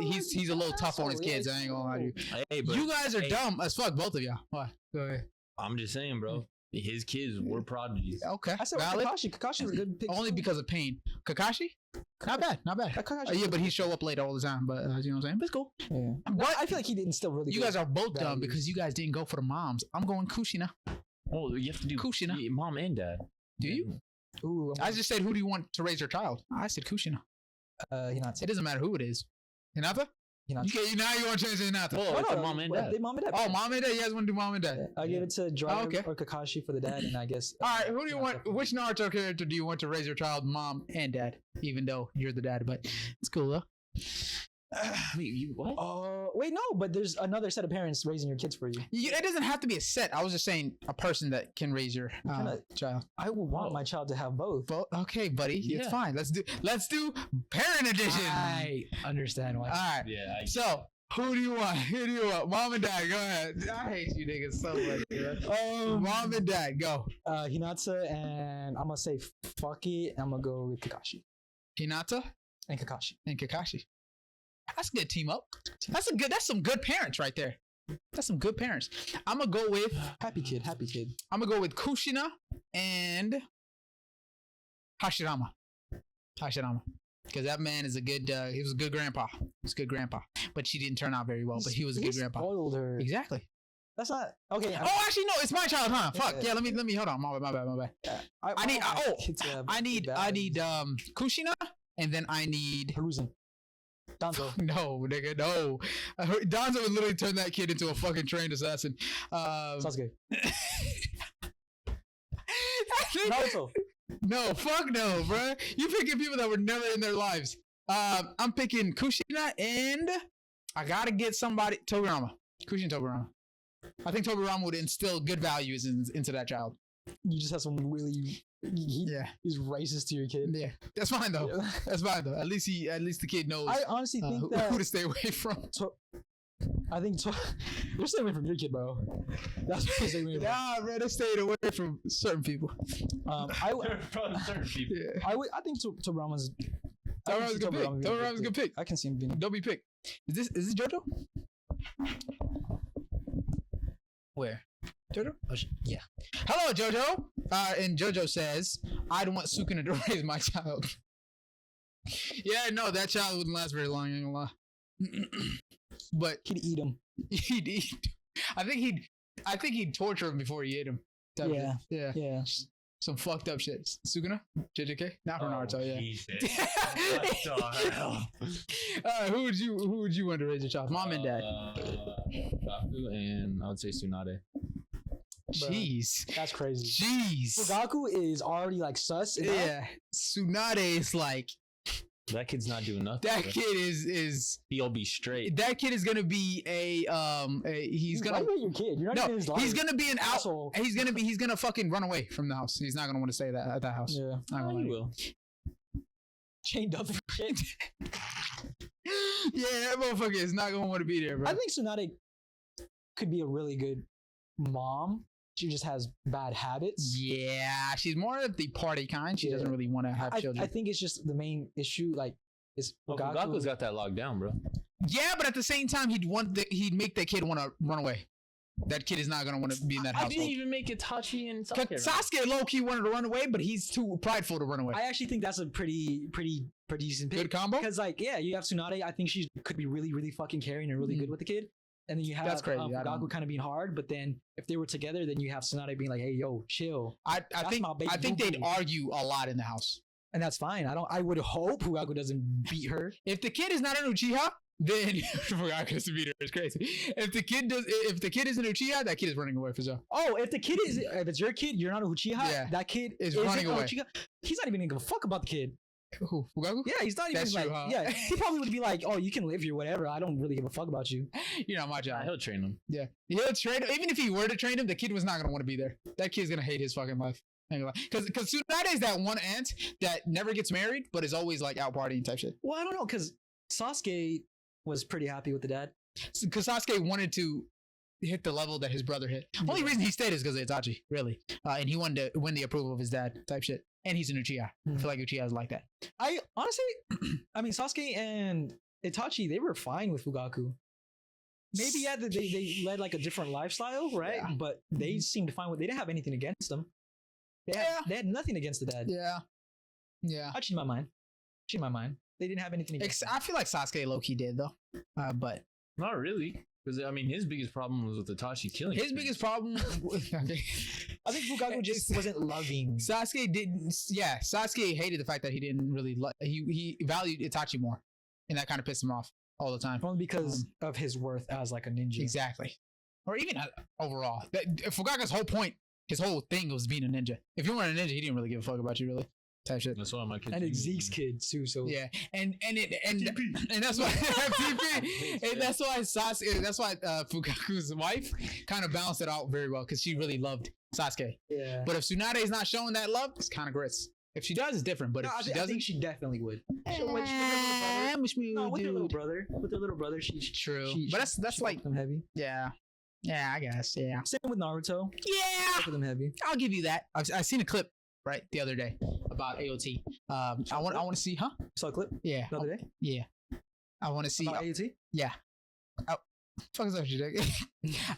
He's a little tough on his kids. I ain't gonna lie to you. Hey, but, you guys are dumb as fuck, both of y'all. What? Go ahead. I'm just saying, bro. His kids were prodigies. Okay. I said Kakashi. Kakashi's a good pick. Only because of pain. Kakashi? Not bad. Yeah, but he show up late all the time. But you know what I'm saying? But it's cool. Yeah. But I feel like he didn't still really. You guys are both dumb because you guys didn't go for the moms. I'm going Kushina. Oh, you have to do Kushina. Mom and dad. Do you? Ooh, I just said, who do you want to raise your child? I said Kushina. Hinata. It doesn't matter who it is. Hinata? Okay, now you want to change it to Hinata. Oh, it's mom and dad. Mom and dad. Oh, mom and dad. You guys want to do mom and dad? I give it to Jiraiya or Kakashi for the dad, and I guess. All right, who do you want? Which Naruto character do you want to raise your child, mom and dad? Even though you're the dad, but it's cool though. Wait, you what? Wait, no, but there's another set of parents raising your kids for you. It doesn't have to be a set. I was just saying a person that can raise your child. I would want my child to have both. Okay, buddy, it's fine. Let's do parent edition. I understand why. All right. Yeah. So who do you want? Mom and dad, go ahead. I hate you niggas so much. Mom and dad, go. Hinata, and I'm gonna say fuck it. I'm gonna go with Kakashi. Hinata and Kakashi. That's a good team up. That's some good parents right there. That's some good parents. I'm gonna go with happy kid. I'm gonna go with Kushina and Hashirama. Because that man is he was a good grandpa. But she didn't turn out very well, but he was a good grandpa. Spoiled her. Exactly. That's not okay. Actually no, it's my child, huh? Fuck. Yeah, let me hold on. My bad. I need Kushina, and then I need Hiruzen. Danzo. No, nigga, no. Danzo would literally turn that kid into a fucking trained assassin. Sasuke. Naruto. No, fuck no, bro. You picking people that were never in their lives. I'm picking Kushina and I gotta get somebody. Tobirama. Kushina Tobirama. I think Tobirama would instill good values into that child. You just have some really. He's racist to your kid. Yeah, that's fine though. Yeah. That's fine though. At least the kid knows. I honestly think who to stay away from. I think you're staying away from your kid, bro. That's what you're staying away from. Nah, bro, they stayed away from certain people. From certain people. Yeah. I think Tobirama's. Tobirama's a good pick. Tobirama's a good pick. I can see him being. Don't be picked. Is this JoJo? Where? JoJo? Oh, yeah. Hello, JoJo. And JoJo says, I'd want Sukuna to raise my child. Yeah, no, that child wouldn't last very long, I ain't gonna lie. But he'd eat him. He'd eat. I think he'd torture him before he ate him. Yeah. Some fucked up shit. Sukuna? JJK? Not for Naruto, yeah. Jesus. What the hell? Who would you want to raise your child? Mom and dad. Fugaku and I would say Tsunade. Jeez. That's crazy. Jeez. Fugaku is already like sus. Yeah. Tsunade is like. That kid's not doing nothing. That kid is he'll be straight. That kid is gonna be he's gonna your kid. You're not even his life. He's gonna be an asshole. He's gonna fucking run away from the house. He's not gonna want to stay at that house. Yeah. He will. Chained up and shit. Yeah, that motherfucker is not gonna want to be there, bro. I think Tsunade could be a really good mom. She just has bad habits. Yeah, she's more of the party kind. She doesn't really want to have children. I think it's just the main issue. Like, is Fugaku's got that locked down, bro. Yeah, but at the same time, he'd make that kid want to run away. That kid is not gonna want to be in that household. I didn't even make Itachi and Sasuke. Sasuke low-key wanted to run away, but he's too prideful to run away. I actually think that's a pretty decent pick. Good combo? Because you have Tsunade. I think she could be really, really fucking caring and really good with the kid. And then you have Fugaku kind of being hard, but then if they were together, then you have Tsunade being like, "Hey, yo, chill." I think they'd argue a lot in the house, and that's fine. I would hope Fugaku doesn't beat her. If the kid is not an Uchiha, then Fugaku doesn't beat her. It's crazy. If the kid is an Uchiha, that kid is running away for sure. Oh, if it's your kid, you're not a Uchiha. That kid is running away. Uchiha, he's not even gonna give a fuck about the kid. Who? Fugaku? Yeah, he's not even like. Huh? Yeah, he probably would be like, "Oh, you can live here, whatever. I don't really give a fuck about you." You're not my job. He'll train him. Yeah, he'll train him. Even if he were to train him, the kid was not gonna want to be there. That kid's gonna hate his fucking life. Because Tsunade is that one aunt that never gets married, but is always like out partying type shit. Well, I don't know, because Sasuke was pretty happy with the dad. Because Sasuke wanted to hit the level that his brother hit. Only reason he stayed is because of Itachi, really. And he wanted to win the approval of his dad type shit. And he's an Uchiha. I feel like Uchiha is like that. I honestly, Sasuke and Itachi, they were fine with Fugaku. Maybe they led like a different lifestyle, right? Yeah. But they seemed fine with. They didn't have anything against them. They had nothing against the dad. Yeah. I changed my mind. They didn't have anything against I feel like Sasuke low-key did though, but not really. Because his biggest problem was with Itachi killing. His biggest problem. I think Fugaku just wasn't loving. Sasuke didn't. Yeah, Sasuke hated the fact that he didn't really. He valued Itachi more, and that kind of pissed him off all the time. Only because of his worth as like a ninja. Exactly, or even overall. Fugaku's whole point, his whole thing was being a ninja. If you weren't a ninja, he didn't really give a fuck about you, really. Type shit. That's why my kids. And it's Zeke's kid too, so yeah, and that's why and that's why Sasuke, that's why Fugaku's wife kind of balanced it out very well because she really loved Sasuke. Yeah. But if Tsunade is not showing that love, it's kind of grits. If she does, it's different. But if she doesn't, I think she definitely would. With her little brother. With her little brother, she's true. But that's like them heavy. Yeah, I guess. Yeah. Same with Naruto. Yeah. For them heavy. I'll give you that. I've seen a clip. Right, the other day about AOT. I want to see, huh? Saw a clip? Yeah. The other day? Yeah. I want to see about AOT? Yeah. Fuck is that you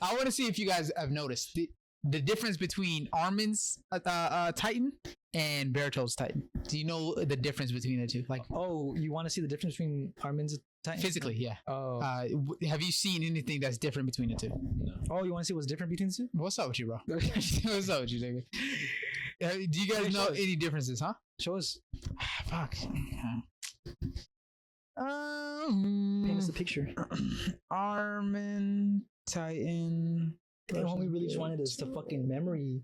I want to see if you guys have noticed the difference between Armin's Titan and Berthold's Titan. Do you know the difference between the two? Like, oh, you want to see the difference between Armin's Titan? Physically, yeah. Oh. Have you seen anything that's different between the two? No. Oh, you want to see what's different between the two? What's up with you, bro? What's up with you, nigga? Do you guys know any differences, huh? Show us. Fuck. Paint us a picture. Armin, Titan. Damn, homie really just wanted us to fucking memory.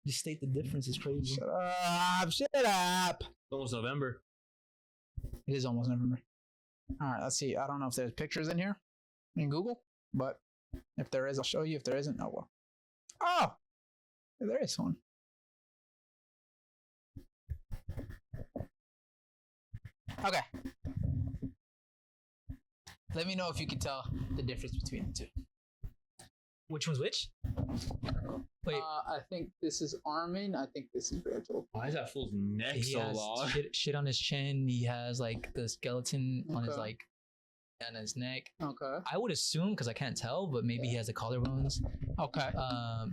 Just state the difference is crazy. Shut up. It's almost November. It is almost November. All right, let's see. I don't know if there's pictures in here in Google, but if there is, I'll show you. If there isn't, oh well. Oh, there is one. Okay. Let me know if you can tell the difference between the two. Which one's which? Wait. I think this is Armin. I think this is Berthold. Why is that fool's neck He so has long? shit on his chin. He has like the skeleton on his like and his neck. Okay. I would assume because I can't tell, but maybe he has the collarbones. Okay.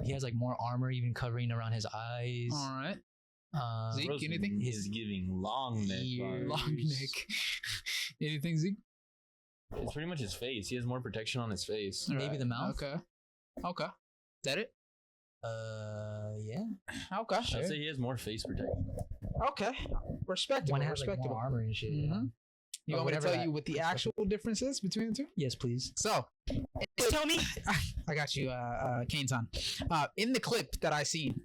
He has like more armor even covering around his eyes. All right. Zeke, Bro's anything? He's giving long neck. Long neck. Anything, Zeke? It's pretty much his face. He has more protection on his face. Maybe the mouth. Okay. Okay. Is that it? Yeah. Okay. I'd say he has more face protection. Okay. Respectable. One has like respectable. more armor and shit. Mm-hmm. You want me to tell you what the actual difference is between the two? Yes, please. So, tell me. I got you, Kane-san. In the clip that I seen,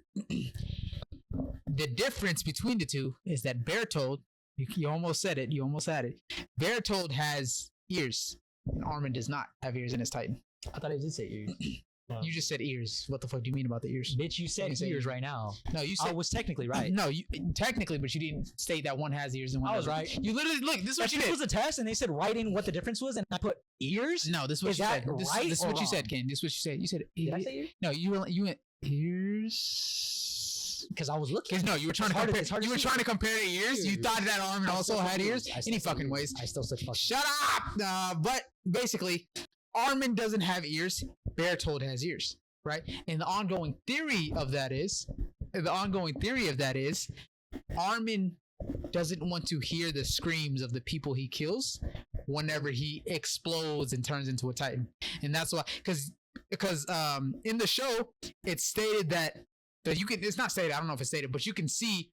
the difference between the two is that Berthold, you almost said it, you almost had it. Berthold has ears, and Armin does not have ears in his Titan. I thought I did say ears. You just said ears. What the fuck do you mean about the ears? Bitch, you said ears right now. No, you said... I was technically right. No, you technically, but you didn't state that one has ears and one doesn't. I was right. You literally, look, this is what you did. This was a test, and they said write in what the difference was, and I put ears? No, this is what Is you that said. right This is or what you wrong? said, Ken. This is what you said. You said Did I say ears? No, you went ears. Because I was looking. No, you were trying to compare. You were trying to compare the ears. You thought that Armin also had ears. Any fucking ways. I still said fucking. Shut up. But basically, Armin doesn't have ears. Berthold has ears, right? And the ongoing theory of that is, Armin doesn't want to hear the screams of the people he kills whenever he explodes and turns into a Titan, and that's why. Because in the show, it's stated that you can. It's not stated. I don't know if it's stated, but you can see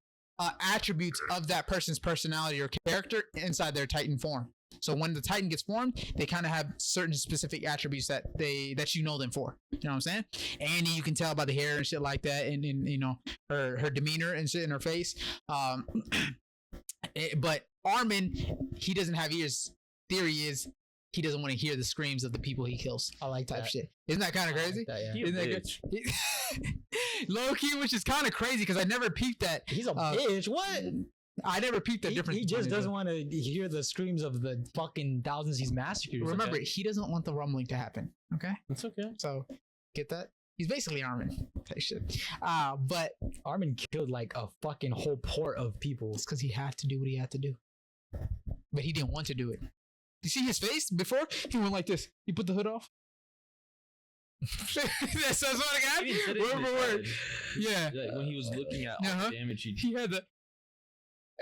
attributes of that person's personality or character inside their Titan form. So when the Titan gets formed, they kind of have certain specific attributes that you know them for. You know what I'm saying? Annie, you can tell by the hair and shit like that, and you know her demeanor and shit in her face. But Armin, he doesn't have ears. Theory is he doesn't want to hear the screams of the people he kills. I like that shit. Isn't that kind of crazy? Like that, yeah. Isn't that good? Low key, which is kind of crazy because I never peeped that. He's a bitch. What? I never peeped that difference. He just doesn't want to hear the screams of the fucking thousands he's massacred. Remember, he doesn't want the rumbling to happen. Okay, it's okay. So get that. He's basically Armin type shit. But Armin killed like a fucking whole port of people. It's because he had to do what he had to do, but he didn't want to do it. You see his face before? He went like this. He put the hood off. That's what I got. Word for word. Yeah. Like when he was looking at all the damage he had the.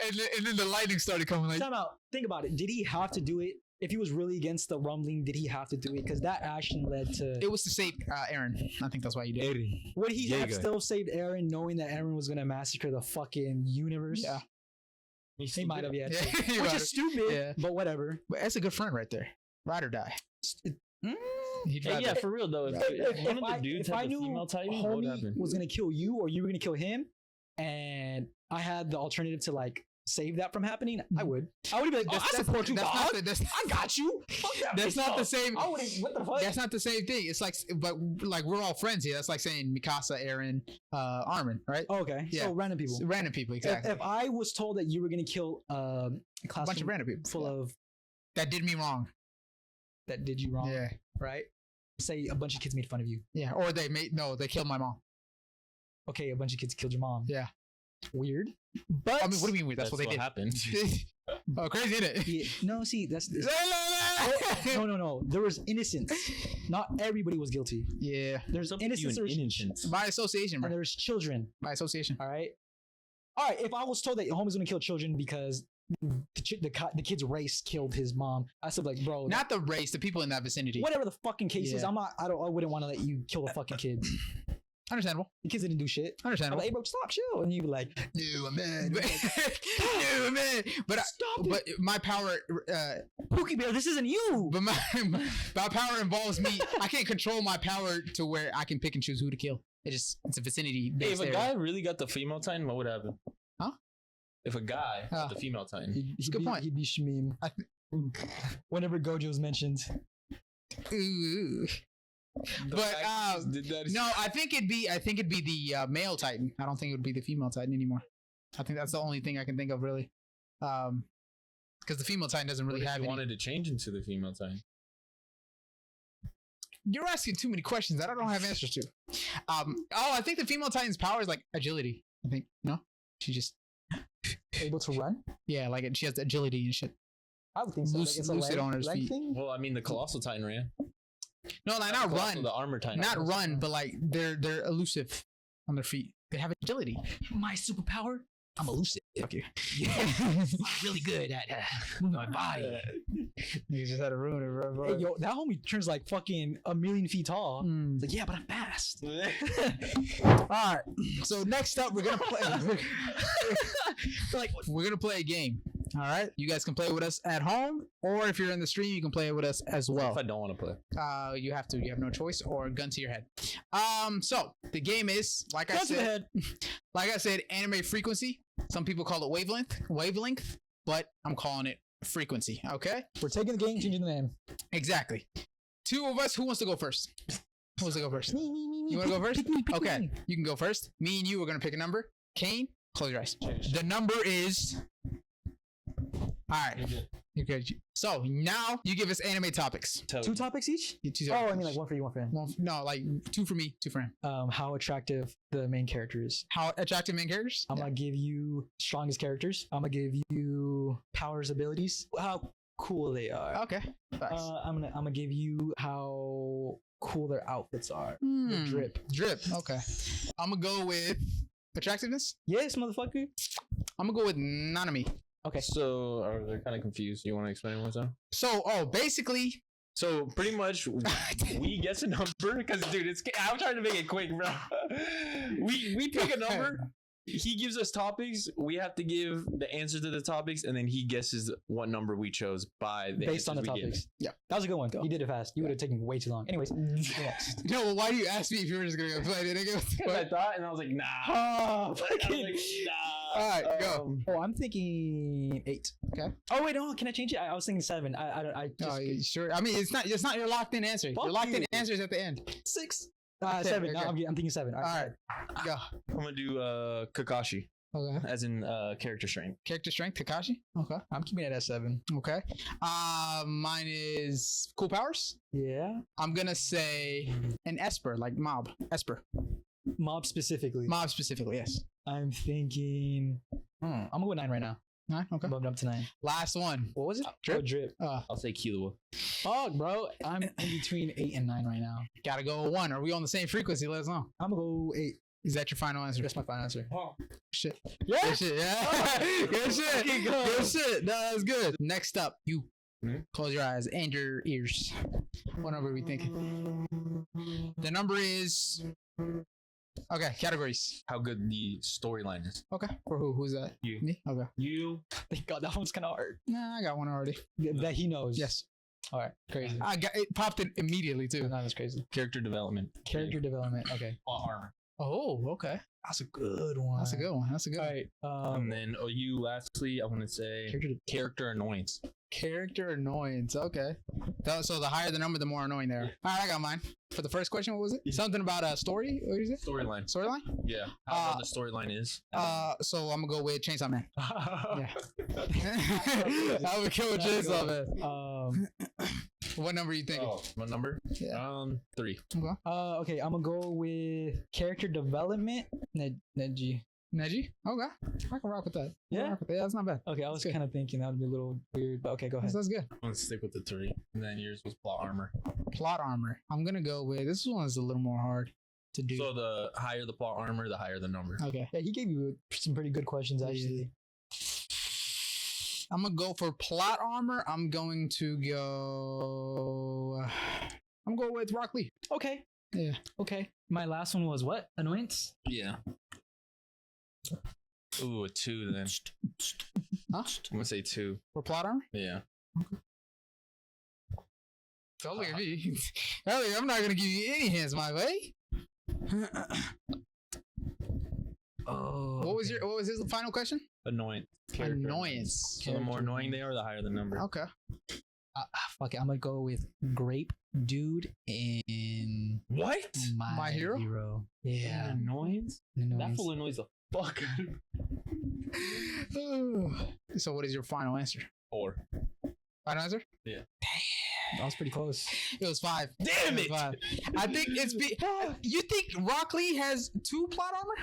And then the lightning started coming. Like, time out. Think about it. Did he have to do it? If he was really against the rumbling, did he have to do it? Because that action led to. It was to save Eren. I think that's why he did. Would he have still saved Eren, knowing that Eren was gonna massacre the fucking universe? Yeah. He might have, yeah. Which is stupid, but whatever. But that's a good friend right there. Ride or die. Yeah, for real though. If I knew homie was gonna kill you or you were gonna kill him, and I had the alternative to like save that from happening, I would be like, I support you, dog. I got you. That's not the same. What the fuck? That's not the same thing. It's like, but like we're all friends here. That's like saying Mikasa, Eren, Armin, right? Okay, yeah. So random people. Random people, exactly. If I was told that you were gonna kill a bunch of random people full of that did me wrong, that did you wrong, yeah, right? Say a bunch of kids made fun of you, yeah, or they killed my mom. Okay, a bunch of kids killed your mom. Yeah. Weird. But I mean, what do you mean weird? That's what they did. Happened. Oh, crazy, isn't it? Yeah. No, see, that's no. There was innocence. Not everybody was guilty. Yeah. There's innocence by association, bro. And there's children by association. All right. If I was told that homie's gonna kill children because the kid's race killed his mom, I said like, bro, not the race, the people in that vicinity. Whatever the fucking case is, I wouldn't want to let you kill the fucking kids. Understandable. The kids didn't do shit. I'm Understandable. like, hey, bro, stop, chill. And you be like, No, man. No, man. But stop it. but my power, Pookie Bear, this isn't you. but my power involves me. I can't control my power to where I can pick and choose who to kill. It's a vicinity Hey, based if a area. guy really got the female Titan, what would happen? Huh? If a guy got the female Titan. Good point. He'd be Shmeem. Whenever Gojo's mentioned. Ooh. But no, I think it'd be the male Titan. I don't think it would be the female Titan anymore. I think that's the only thing I can think of really, because the female Titan doesn't really What if have you any. wanted to change into the female Titan. You're asking too many questions that I don't have answers to. I think the female Titan's power is like agility. I think she just Able to run? yeah, like she has agility and shit. I would think so. Lucid on her feet. thing? Well, I mean, the Colossal Titan ran. No, like not run, The Armor Titan. not run, but like they're elusive on their feet. They have agility. My superpower? I'm elusive. Okay. I'm really good at moving my body. You just had to ruin it, bro. Hey, yo, that homie turns like fucking a million feet tall. Mm. Like, yeah, but I'm fast. All right. So next up, we're gonna play. We're gonna play a game. All right. You guys can play with us at home, or if you're in the stream, you can play it with us as well. If I don't want to play, You have to. You have no choice, or gun to your head. So the game is like Gun to the head. like I said, anime frequency. Some people call it wavelength, but I'm calling it frequency. Okay. We're taking the game, changing the name. Exactly. Two of us. Who wants to go first? Who wants to go first? Me. You want to go first? Pick Okay, me. you can go first. Me and you are gonna pick a number. Kane, close your eyes. The number is. All right, you're good. So now you give us anime topics. Two topics each? Two Oh, I topics. mean like one for you, one for him. No, like two for me, two for him. How attractive the main character is. How attractive main characters? I'm gonna give you strongest characters. I'm gonna give you powers, abilities. How cool they are. Okay. Facts. I'm gonna give you how cool their outfits are. The drip. Okay. I'm gonna go with attractiveness. Yes, motherfucker. I'm gonna go with Nanami. Okay. So they're kind of confused. You want to explain what's up? So, basically. So pretty much, we guess a number because, dude, I'm trying to make it quick, bro. We pick a number. He gives us topics. We have to give the answer to the topics, and then he guesses what number we chose by the based on the topics. Yeah, that was a good one. He did it fast. You would have taken way too long. Anyways, next. No, well, why do you ask me if you were just gonna play it? Because I thought, and I was like, nah. Oh, Nah. All right, go. I'm thinking 8. Okay. Oh wait, no. Can I change it? I was thinking 7. I just sure. I mean, it's not your locked in answer. Fuck your locked in you. answer is at the end. 6. Okay, 7. okay. No, I'm thinking 7. All right, go. I'm gonna do Kakashi, Okay. as in character strength. Character strength, Kakashi. Okay. I'm keeping it at 7. Okay. Mine is cool powers. Yeah. I'm gonna say an Esper, like mob. Esper. Mob specifically. Mob specifically, yes. I'm thinking. I'm gonna go with 9 right now. 9. Okay. Bumped up to 9. Last one. What was it? Drip? Oh, drip. I'll say Killua. Fuck, bro. I'm in between 8 and 9 right now. Gotta go with 1. Are we on the same frequency? Let us know. I'm gonna go 8. Is that your final answer? That's my final answer. Oh. Shit. Yeah. Good shit. Yeah. Good shit. Fucking go. Good shit. No, that's good. Next up, you. Hmm? Close your eyes and your ears. What number are we thinking? The number is. Okay, categories. How good the storyline is. Okay. For who? Who's that? You. Me? Okay. You. Thank God, that one's kind of hard. Nah, I got one already. That he knows. Yes. All right. Crazy. I got it. Popped it immediately too. No, that's crazy. Character development. Character development. Okay. Armor. Oh, okay. That's a good one. That's a good one. That's a good All one. right. And then you lastly, I want to say character annoyance. Character annoyance. Okay. So the higher the number, the more annoying they are. All right, I got mine. For the first question, what was it? Something about a story? What is it? Storyline. Storyline? Yeah. How the storyline is. So I'm gonna go with Chainsaw Man. yeah. I would kill with Chainsaw Man. What number are you thinking? Oh, what number? Yeah. 3. Okay. Okay, I'm gonna go with character development. Neji. Neji? Okay. I can rock with that. Yeah? That's not bad. Okay, I was That's good. kind of thinking that would be a little weird, but okay, go ahead. That's good. I'm gonna stick with the 3. And then yours was plot armor. Plot armor. I'm gonna go with this one is a little more hard to do. So the higher the plot armor, the higher the number. Okay. Yeah, he gave you some pretty good questions actually. I'm gonna go for plot armor. I'm going to go with Rock Lee. Okay. Yeah. Okay. My last one was what? Annoyance? Yeah. Ooh, a 2 then. Huh? I'm gonna say 2. For plot armor? Yeah. Don't look at me. Elliot, I'm not gonna give you any hints, my way. Oh. What was his final question? Annoyance. Annoyance. So the more annoying they are, the higher the number. Okay. Fuck it. I'm gonna go with Grape Dude in What? My Hero? Yeah. Annoyance? That fool annoys the fuck out of me. So what is your final answer? 4. Final answer? Yeah. That was pretty close. It was 5. Damn it! 5. I think it's you think Rock Lee has 2 plot armor?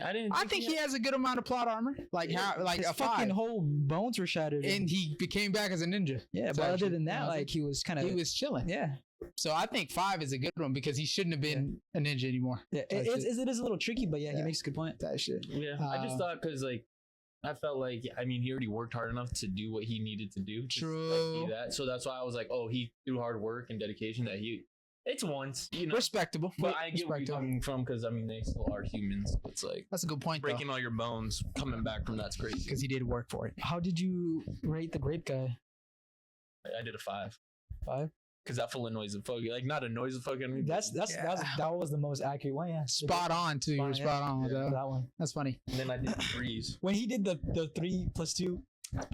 I think he has a good amount of plot armor. Like how like his a 5. fucking whole bones were shattered. And he became back as a ninja. Yeah, So but actually, other than that, like he was kind of he was chilling. Yeah. So I think 5 is a good one because he shouldn't have been a ninja anymore. Yeah. It is a little tricky, but yeah, he makes a good point. That shit. Yeah. I just thought because like I felt like he already worked hard enough to do what he needed to do. True. So that's why I was like, oh, he through hard work and dedication that it's once, respectable. But I get where you're coming from because they still are humans. It's like that's a good point. Breaking all your bones, coming back from that's crazy. Because he did work for it. How did you rate the Grape guy? I did a 5. 5? Because that full annoys the fuck. Like not annoys the fuck out of me. That was the most accurate one. Yeah. Spot on too. You're spot on with that one. That's funny. And then I did 3s. When he did the 3 + 2,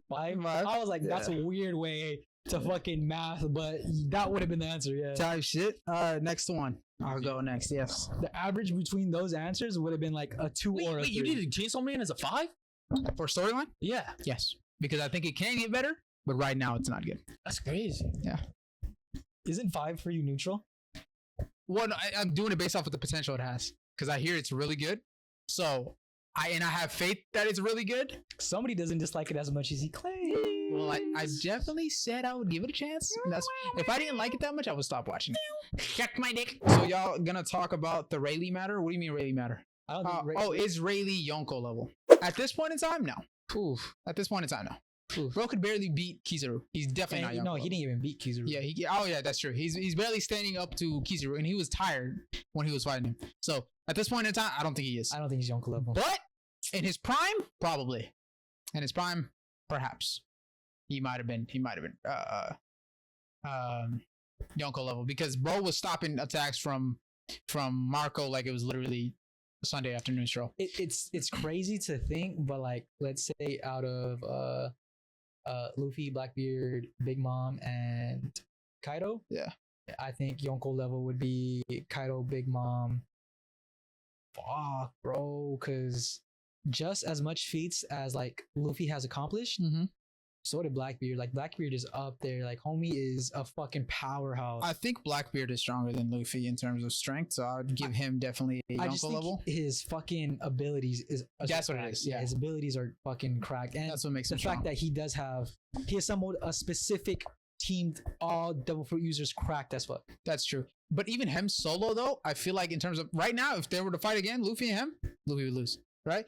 5, I was like, that's a weird way to fucking math, but that would have been the answer. Yeah. Type shit. Next one. I'll go next. Yes. The average between those answers would have been like a 2 or a 3. You needed Chainsaw Man as a 5 for storyline? Yeah. Yes. Because I think it can get better, but right now it's not good. That's crazy. Yeah. Isn't 5 for you neutral? Well, no, I'm doing it based off of the potential it has because I hear it's really good. So I have faith that it's really good. Somebody doesn't dislike it as much as he claims. Well, I definitely said I would give it a chance. If I didn't like it that much, I would stop watching it. Check my dick. So y'all gonna talk about the Raleigh matter? What do you mean Raleigh matter? I don't think it's Raleigh Yonko level. At this point in time, no. Oof. At this point in time, no. Bro could barely beat Kizaru. He's definitely not Yonko. No, he didn't even beat Kizaru. Yeah, that's true. He's barely standing up to Kizaru, and he was tired when he was fighting him. So at this point in time, I don't think he is. I don't think he's Yonko level. But in his prime, probably. In his prime, perhaps. He might have been Yonko level because bro was stopping attacks from Marco like it was literally a Sunday afternoon stroll. It's crazy to think, but like let's say out of Luffy, Blackbeard, Big Mom, and Kaido. Yeah. I think Yonko level would be Kaido, Big Mom. Fuck, bro, because just as much feats as like Luffy has accomplished, so did Blackbeard. Like Blackbeard is up there. Like homie is a fucking powerhouse. I think Blackbeard is stronger than Luffy in terms of strength, so I would give him definitely a Yonko level. His fucking abilities is that's what it is. Yeah, his abilities are fucking cracked, and that's what makes the him fact strong. that he assembled a specific team, all Devil Fruit users cracked as fuck. That's true. But even him solo though, I feel like in terms of right now, if they were to fight again, Luffy and him, Luffy would lose. Right?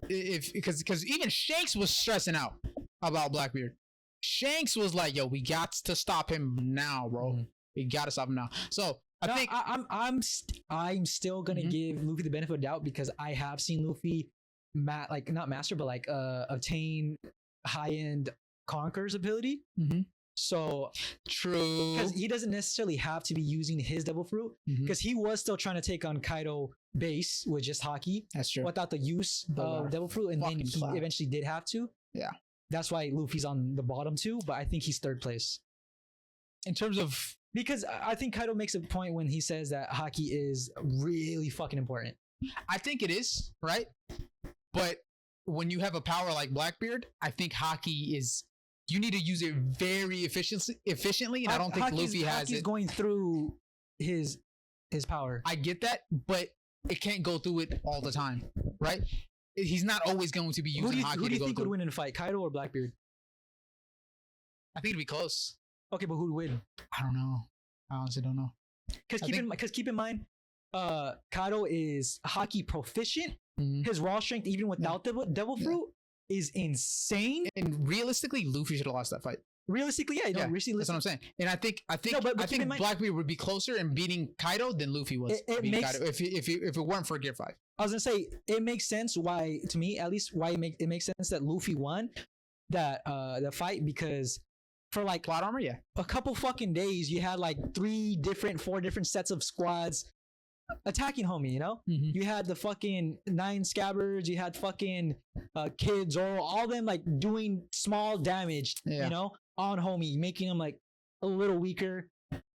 Because even Shanks was stressing out about Blackbeard. Shanks was like, "Yo, we got to stop him now, bro. We got to stop him now." So I think I'm still gonna give Luffy the benefit of doubt because I have seen Luffy, not master, but like obtain high end Conqueror's ability. So true, because he doesn't necessarily have to be using his Devil Fruit because he was still trying to take on Kaido base with just Haki. That's true. Without the use of Devil Fruit, and then he eventually did have to. Yeah. That's why Luffy's on the bottom too, but I think he's 3rd place. In terms of... Because I think Kaido makes a point when he says that Haki is really fucking important. I think it is, right? But when you have a power like Blackbeard, I think Haki is... You need to use it very efficiently, and I don't think Luffy has it. Haki's going through his power. I get that, but it can't go through it all the time, right? He's not always going to be using Haki. Who do you think would win in a fight, Kaido or Blackbeard? I think it'd be close. Okay, but who'd win? I don't know. I honestly don't know. Because keep in mind, Kaido is Haki proficient. His raw strength, even without Devil Fruit, is insane. And realistically, Luffy should have lost that fight. Realistically, yeah, that's what I'm saying. And I think Blackbeard would be closer in beating Kaido than Luffy was beating Kaido if it weren't for Gear 5. I was gonna say it makes sense why, to me at least, why it makes sense that Luffy won that the fight, because for like plot armor, a couple fucking days you had like 4 different sets of squads attacking homie, you know? You had the fucking 9 scabbards, you had fucking Kid Zoro, all them like doing small damage, you know, on homie, making him like a little weaker.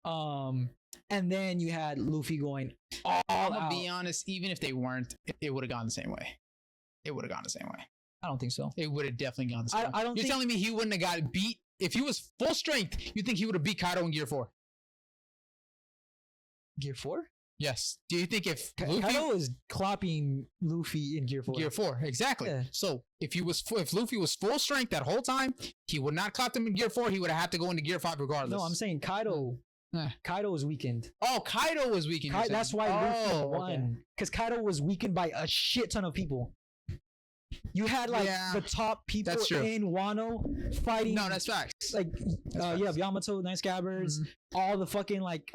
And then you had Luffy going all I'm gonna out. be honest, even if they weren't, it would have gone the same way. It would have gone the same way. I don't think so. It would have definitely gone the same way. I don't You're telling me he wouldn't have got beat if he was full strength? You think he would have beat Kaido in Gear 4? Gear 4? Yes. Do you think if Kaido is clopping Luffy in Gear 4? Gear 4, exactly. Yeah. So if Luffy was full strength that whole time, he would not clop him in Gear 4. He would have had to go into Gear 5 regardless. No, I'm saying Kaido. Kaido was weakened. Oh, Kaido was weakened. That's why Luffy won. Because Kaido was weakened by a shit ton of people. You had like the top people in Wano fighting. No, that's facts. Like you have Yamato, 9 Scabbards, all the fucking like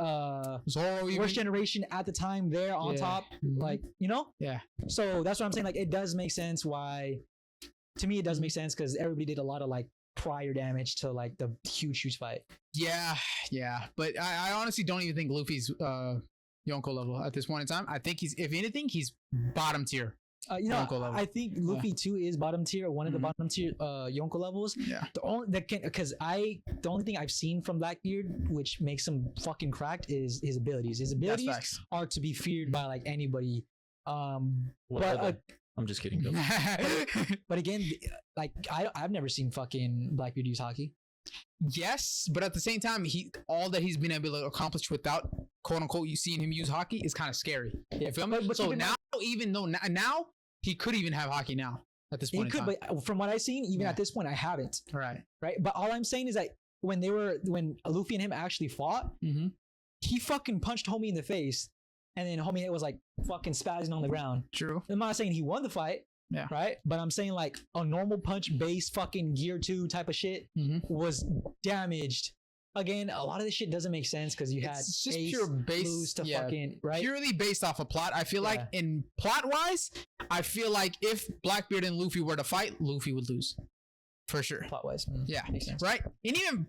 Zoro, worst generation at the time there on top. Like, you know? Yeah. So that's what I'm saying. Like, it does make sense why. To me, it does make sense because everybody did a lot of like prior damage to like the huge fight. Yeah. But I honestly don't even think Luffy's Yonko level at this point in time. I think he's, if anything, he's bottom tier. I think Luffy too is bottom tier, one of the bottom tier Yonko levels. Yeah. The only thing I've seen from Blackbeard which makes him fucking cracked is his abilities. His abilities are to be feared by like anybody. I'm just kidding. But again, like I've never seen fucking Blackbeard use haki. Yes, but at the same time, all that he's been able to accomplish without quote unquote you seeing him use haki is kind of scary. You feel me? But so now, even though now he could even have haki now at this point. He could, but from what I've seen, even at this point, I haven't. Right. But all I'm saying is that when Luffy and him actually fought, he fucking punched homie in the face, and then homie was like fucking spazzing on the ground. True. I'm not saying he won the fight. Yeah. Right. But I'm saying like a normal punch base fucking Gear 2 type of shit was damaged. Again, a lot of this shit doesn't make sense because you had just pure base to fucking purely based off of plot. I feel like in plot wise, I feel like if Blackbeard and Luffy were to fight, Luffy would lose for sure. Plot wise, makes sense. Right. And even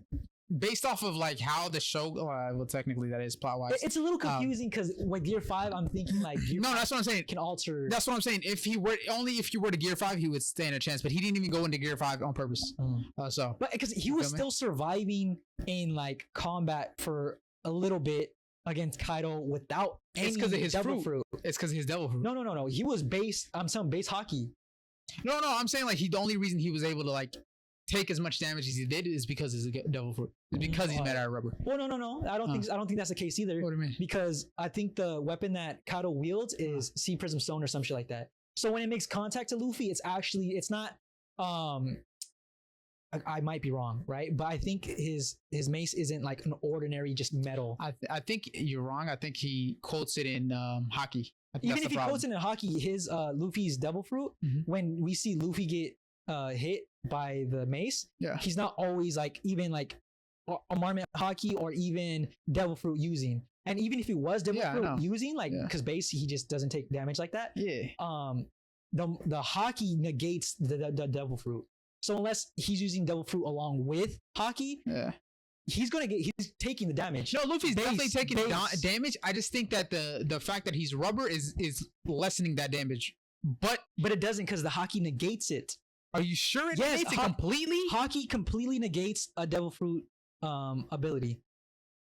based off of like how the show, well, technically that is plot wise. It's a little confusing because with Gear 5, I'm thinking like that's what I'm saying. Can alter. That's what I'm saying. If you were to Gear 5, he would stand a chance, but he didn't even go into Gear 5 on purpose. But because he was still surviving in like combat for a little bit against Kaido without any devil fruit. It's because of his devil fruit. No. He was base. I'm saying base haki. No. I'm saying like the only reason he was able to like take as much damage as he did is because he's a devil fruit. It's because he's made out of rubber. Well, no. I don't think that's the case either. What do you mean? Because I think the weapon that Kaido wields is Sea Prism Stone or some shit like that. So when it makes contact to Luffy, it's not. I might be wrong, right? But I think his mace isn't like an ordinary just metal. I think you're wrong. I think he quotes it in haki. Even if he quotes it in haki, his Luffy's devil fruit. When we see Luffy get hit by the mace, he's not always like even like a marmot haki or even devil fruit using. And even if he was devil fruit using, like because base he just doesn't take damage like that. The haki negates the devil fruit. So unless he's using devil fruit along with haki, he's taking the damage. No, Luffy's definitely taking damage. I just think that the fact that he's rubber is lessening that damage. But it doesn't because the haki negates it. Are you sure it negates it completely? Haki completely negates a devil fruit ability.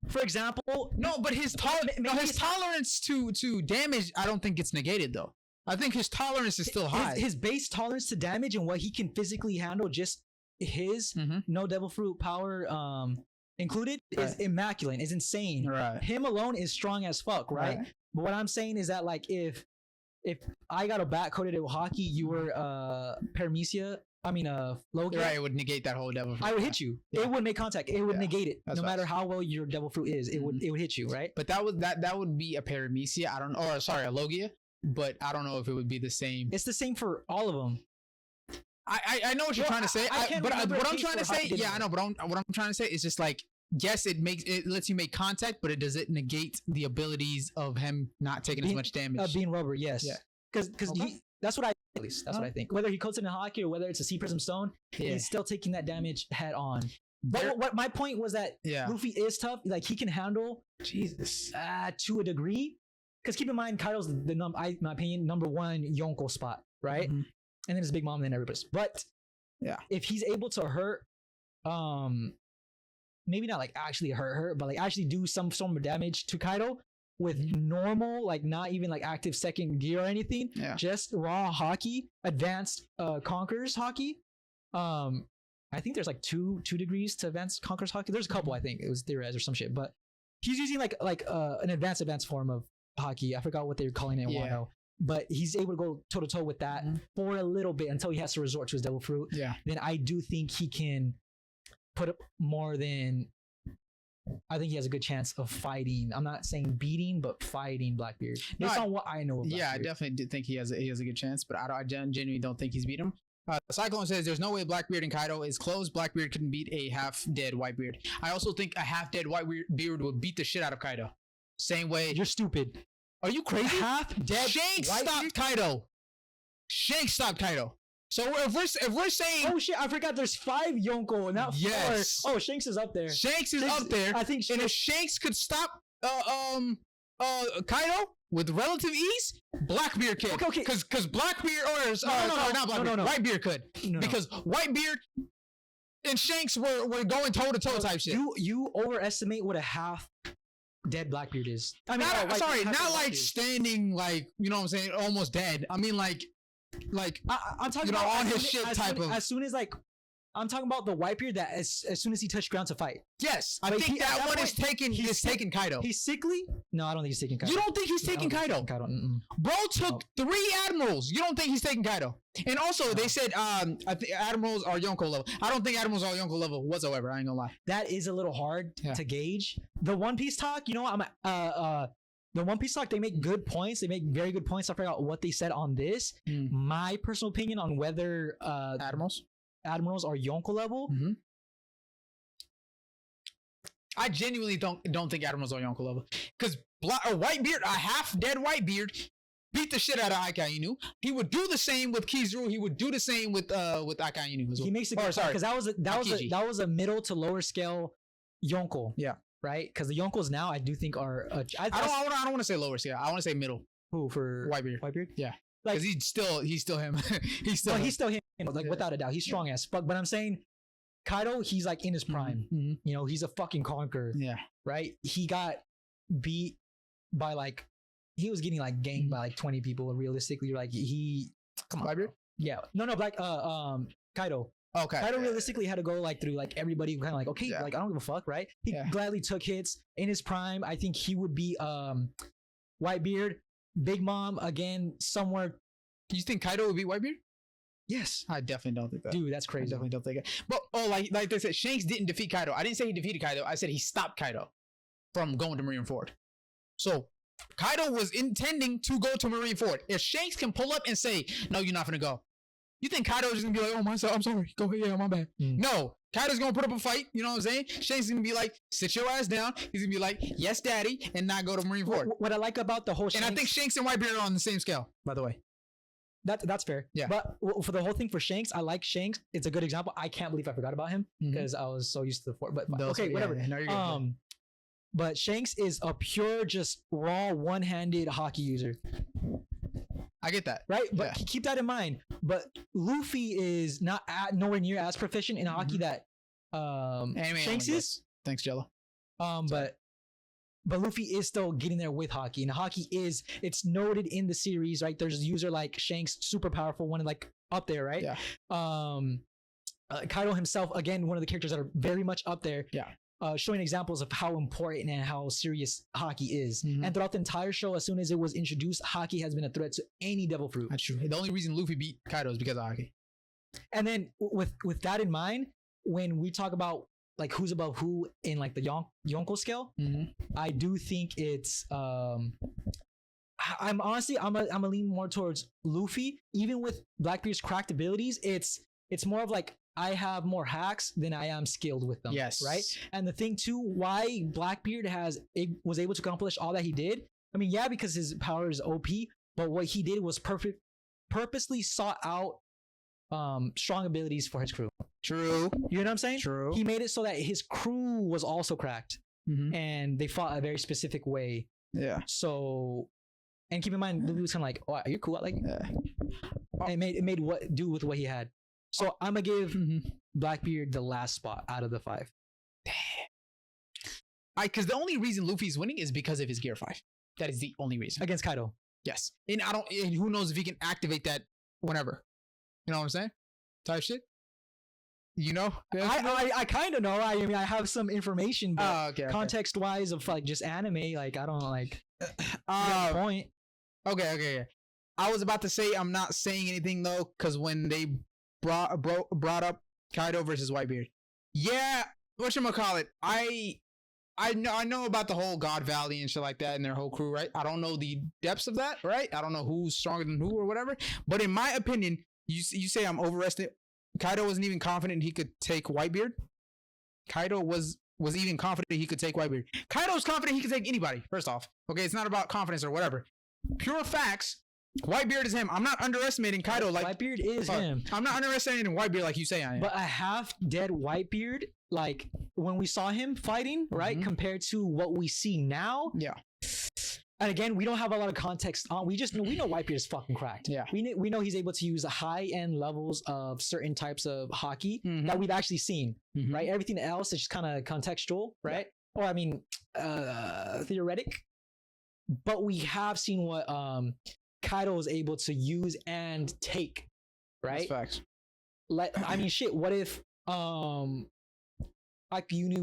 For example, but his tolerance to damage, I don't think it's negated though. I think his tolerance is still high. His base tolerance to damage and what he can physically handle, just his no devil fruit power included, is immaculate. Is insane. Right. Him alone is strong as fuck. Right. But what I'm saying is that like if I got a bat coated with haki, you were Paramecia. I mean, Logia. Right, it would negate that whole devil fruit. I would hit you. Yeah. It would make contact. It would negate it. No matter how well your devil fruit is, it would hit you, right? But that would be a Paramecia. I don't know. Or sorry, a Logia. But I don't know if it would be the same. It's the same for all of them. I know what you're trying to say. But what I'm trying to say, yeah, I know. But what I'm trying to say is just like, yes, it lets you make contact, but it doesn't negate the abilities of him not taking as much damage. Being rubber, yes. Yeah. Because that's what at least that's what I think. Whether he coats it in hockey or whether it's a sea prism stone, he's still taking that damage head on. But what my point was that Luffy is tough. Like he can handle to a degree. Because keep in mind, Kaido's my opinion, number one Yonko spot, right? Mm-hmm. And then his Big Mom, and then everybody's. But if he's able to hurt, maybe not like actually hurt her, but like actually do some form of damage to Kaido with normal, like not even like active second gear or anything, just raw hockey, advanced Conquerors hockey. I think there's like two degrees to advanced Conquerors hockey. There's a couple, I think it was theorized or some shit, but he's using like an advanced form of hockey. I forgot what they were calling it in Wano. But he's able to go toe to toe with that for a little bit until he has to resort to his devil fruit. Yeah. Then I do think he can put up more than. I think he has a good chance of fighting. I'm not saying beating, but fighting Blackbeard. Based on what I know of Blackbeard. I definitely do think he has a good chance, but I genuinely don't think he's beat him. Cyclone says there's no way Blackbeard and Kaido is close. Blackbeard can beat a half-dead Whitebeard. I also think a half-dead Whitebeard would beat the shit out of Kaido. Same way. You're stupid. Are you crazy? Half-dead Shanks stopped Kaido. Shanks stopped Kaido. So if we're saying, oh shit, I forgot there's 5 Yonko, not 4. Oh, Shanks is up there. Shanks is up there. I think, and if Shanks could stop Kaido with relative ease, Blackbeard can. Okay. Because Blackbeard Whitebeard could. Because Whitebeard and Shanks were going toe to toe type shit. You overestimate what a half dead Blackbeard is. I mean, not like standing, like, you know what I'm saying, almost dead. I mean like I'm talking about on his shit type of. As soon as like, I'm talking about the Whitebeard that as soon as he touched ground to fight. Yes, I think that one is taking. He's taking Kaido. He's sickly. No, I don't think he's taking Kaido. You don't think he's taking Kaido? Bro took 3 admirals. You don't think he's taking Kaido? And also, they said I think admirals are Yonko level. I don't think admirals are Yonko level whatsoever. I ain't gonna lie. That is a little hard to gauge. The One Piece talk. You know what? The One Piece talk, they make good points. They make very good points. I forgot what they said on this. My personal opinion on whether admirals are Yonko level. Mm-hmm. I genuinely don't think admirals are Yonko level. Because Whitebeard, a half-dead Whitebeard, beat the shit out of Akainu. He would do the same with Kizaru. He would do the same with Akainu as well. He makes it because that was a middle to lower scale Yonko. Yeah. Right? Because the Yonkos now, I do think are. I don't want to say lower scale. I want to say middle. Who for Whitebeard? Whitebeard? Yeah. Because he's still him. he's still him. Like without a doubt, he's strong as fuck. But I'm saying, Kaido, he's like in his prime. Mm-hmm. You know, he's a fucking conqueror. Yeah. Right. He got beat by he was getting like ganked by like 20 people. Realistically, like come on. Whitebeard? Yeah. No. Kaido. Okay. Kaido realistically had to go like through like everybody kind of like, okay, like I don't give a fuck, right? He gladly took hits in his prime. I think he would be Whitebeard, Big Mom again somewhere. You think Kaido would be Whitebeard? Yes. I definitely don't think that. Dude, that's crazy. I definitely don't think it. But like they said, Shanks didn't defeat Kaido. I didn't say he defeated Kaido. I said he stopped Kaido from going to Marineford. So Kaido was intending to go to Marineford. If Shanks can pull up and say, no, you're not gonna go. You think Kaido's just gonna be like, oh, I'm sorry. Go ahead, yeah, my bad. No, Kaido's gonna put up a fight. You know what I'm saying? Shanks is gonna be like, sit your ass down. He's gonna be like, yes, daddy, and not go to Marineford. What I like about the whole Shanks, and I think Shanks and Whitebeard are on the same scale, by the way. That's fair. Yeah. But for the whole thing for Shanks, I like Shanks. It's a good example. I can't believe I forgot about him because I was so used to the fort. But okay, whatever. No, you're good. But Shanks is a pure, just raw, one-handed hockey user. I get that. Right? But keep that in mind. But Luffy is nowhere near as proficient in hockey that Shanks is. Thanks, Jello. But Luffy is still getting there with hockey. And hockey it's noted in the series, right? There's a user like Shanks, super powerful, one like up there, right? Yeah. Kaido himself, again, one of the characters that are very much up there. Yeah. Showing examples of how important and how serious hockey is. Mm-hmm. And throughout the entire show, as soon as it was introduced, hockey has been a threat to any devil fruit. That's true. The only reason Luffy beat Kaido is because of hockey. And then with that in mind, when we talk about like who's above who in like the Yonko scale, I do think it's I'm gonna lean more towards Luffy. Even with Blackbeard's cracked abilities, it's It's more of like I have more hacks than I am skilled with them. Yes. Right. And the thing too, why Blackbeard was able to accomplish all that he did. I mean, yeah, because his power is OP, but what he did was purposely sought out strong abilities for his crew. True. You know what I'm saying? True. He made it so that his crew was also cracked, and they fought a very specific way. Yeah. So, and keep in mind, Luffy was kind of like, "Oh, you're cool." Like, it made what do with what he had. So I'm gonna give Blackbeard the last spot out of the 5. Because the only reason Luffy's winning is because of his Gear 5. That is the only reason. Against Kaido. Yes. And who knows if he can activate that whenever. You know what I'm saying? Type shit. You know? I kind of know. I mean, I have some information, but okay. Context wise of like just anime, like I don't like point. Okay. I was about to say I'm not saying anything though, because when they brought up Kaido versus Whitebeard, yeah, whatchamacallit, I know about the whole God Valley and shit like that and their whole crew, right? I don't know the depths of that, right? I don't know who's stronger than who or whatever. But in my opinion, you say I'm overestimating. Kaido wasn't even confident he could take Whitebeard. Kaido was even confident he could take Whitebeard. Kaido's confident he could take anybody, first off. Okay, it's not about confidence or whatever. Pure facts. Whitebeard is him. I'm not underestimating Kaido. Like Whitebeard is him. I'm not underestimating Whitebeard like you say I am. But a half dead Whitebeard, like when we saw him fighting, right, compared to what we see now. Yeah. And again, we don't have a lot of context on. We know Whitebeard is fucking cracked. Yeah. We know he's able to use high end levels of certain types of hockey that we've actually seen. Right. Everything else is just kind of contextual, right? Yeah. Or I mean, theoretic. But we have seen what Kaido is able to use and take, right? That's facts. I mean, shit. What if Akiyunu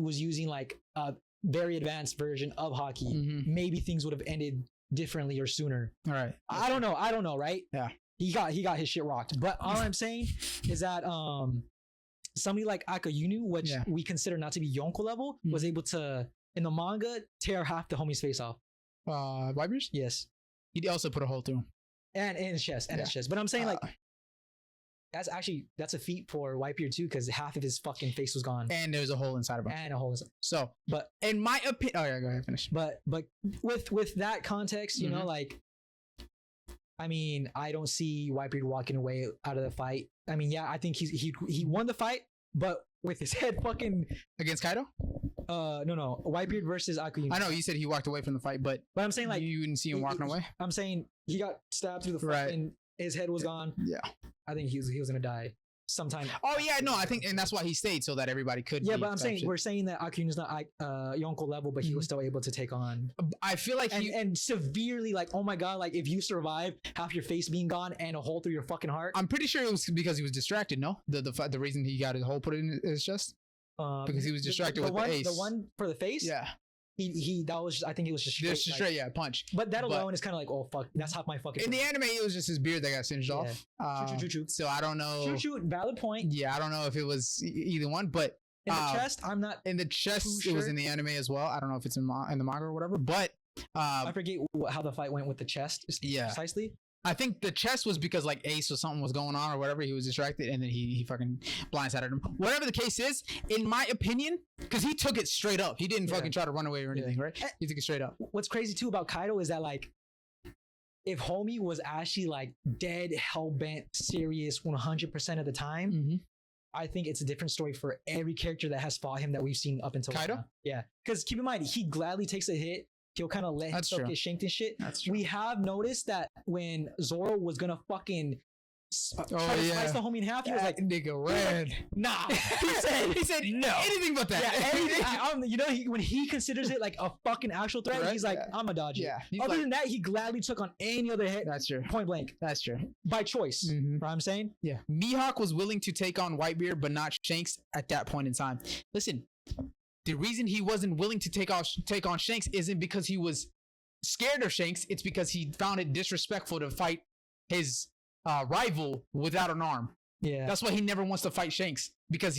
was using like a very advanced version of hockey? Maybe things would have ended differently or sooner. All right. I don't know, right? Yeah. He got his shit rocked. But all I'm saying is that somebody like Akiyunu, which we consider not to be Yonko level, was able to in the manga tear half the homie's face off. Whitebeard? Yes. He also put a hole through him. And in his chest. But I'm saying like that's a feat for Whitebeard too, because half of his fucking face was gone. And there's a hole inside of him. And a hole inside. So, but in my opinion, oh yeah, go ahead, finish. But with that context, you know, like, I mean, I don't see Whitebeard walking away out of the fight. I mean, yeah, I think he won the fight, but with his head fucking against Kaido. No, Whitebeard versus Akiyunu. I know you said he walked away from the fight, but I'm saying like you didn't see him walking away. I'm saying he got stabbed through the front and his head was gone. Yeah, I think he was gonna die sometime. Oh yeah, no, I think, and that's why he stayed so that everybody could. Yeah, but I'm saying we're saying that Akiyunu's not Yonko level, but he was still able to take on. I feel like and severely like, oh my god, like if you survive half your face being gone and a hole through your fucking heart. I'm pretty sure it was because he was distracted. No, the reason he got his hole put in his chest. Because he was distracted with the ace. The one for the face. Yeah. That was I think it was just straight, yeah, punch. But that alone is kind of like, oh fuck, that's half my fucking. In the anime, it was just his beard that got singed off. True. So I don't know. True. Valid point. Yeah, I don't know if it was either one, but in the chest, I'm not. In the chest, it was in the anime as well. I don't know if it's in the manga or whatever, but I forget how the fight went with the chest. Yeah, precisely. I think the chest was because like Ace or something was going on or whatever. He was distracted and then he fucking blindsided him. Whatever the case is, in my opinion, because he took it straight up. He didn't fucking try to run away or anything, right? He took it straight up. What's crazy too about Kaido is that like, if homie was actually like dead, hell-bent, serious 100% of the time, I think it's a different story for every character that has fought him that we've seen up until Kaido. Now. Yeah, because keep in mind, he gladly takes a hit. He'll kind of let himself get shanked and shit. That's true. We have noticed that when Zoro was gonna fucking try to slice the homie in half, he was like, nigga red. Nah. he said no. Anything but that. Yeah, anything. When he considers it like a fucking actual threat, he's like, I'm a dodge it. Yeah. Other than that, he gladly took on any other hit. That's true. Point blank. That's true. By choice. You know what I'm saying? Yeah. Mihawk was willing to take on Whitebeard, but not Shanks at that point in time. Listen. The reason he wasn't willing to take on Shanks isn't because he was scared of Shanks. It's because he found it disrespectful to fight his rival without an arm. Yeah, that's why he never wants to fight Shanks, because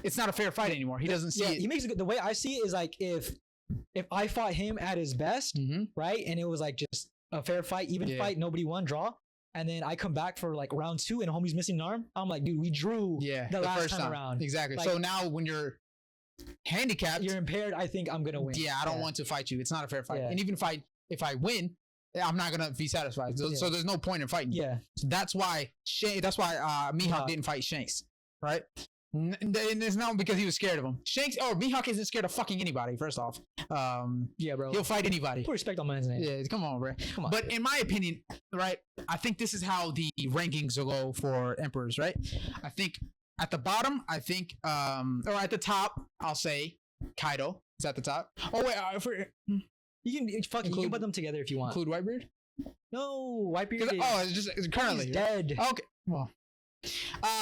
it's not a fair fight anymore. He doesn't see it. He makes it good. The way I see it is like if I fought him at his best, right, and it was like just a fair fight, even fight, nobody won, draw. and then I come back for like round 2 and homie's missing an arm. I'm like, dude, we drew the last first time around. Exactly. Like, so now when you're handicapped, you're impaired, I think I'm gonna win. Yeah, I don't want to fight you. It's not a fair fight. Yeah. And even if I win, I'm not gonna be satisfied. So there's no point in fighting. Yeah. So that's why Mihawk didn't fight Shanks, right? And it's not because he was scared of him. Mihawk isn't scared of fucking anybody. First off, yeah, bro, he'll fight anybody. Put respect on man's name. Yeah, come on, bro. Come on. But in my opinion, right, I think this is how the rankings will go for emperors, right? I think at the bottom, or at the top, I'll say Kaido is at the top. Oh wait, you can put them together if you want. Include Whitebeard? No, Whitebeard. It's currently dead. Okay, well.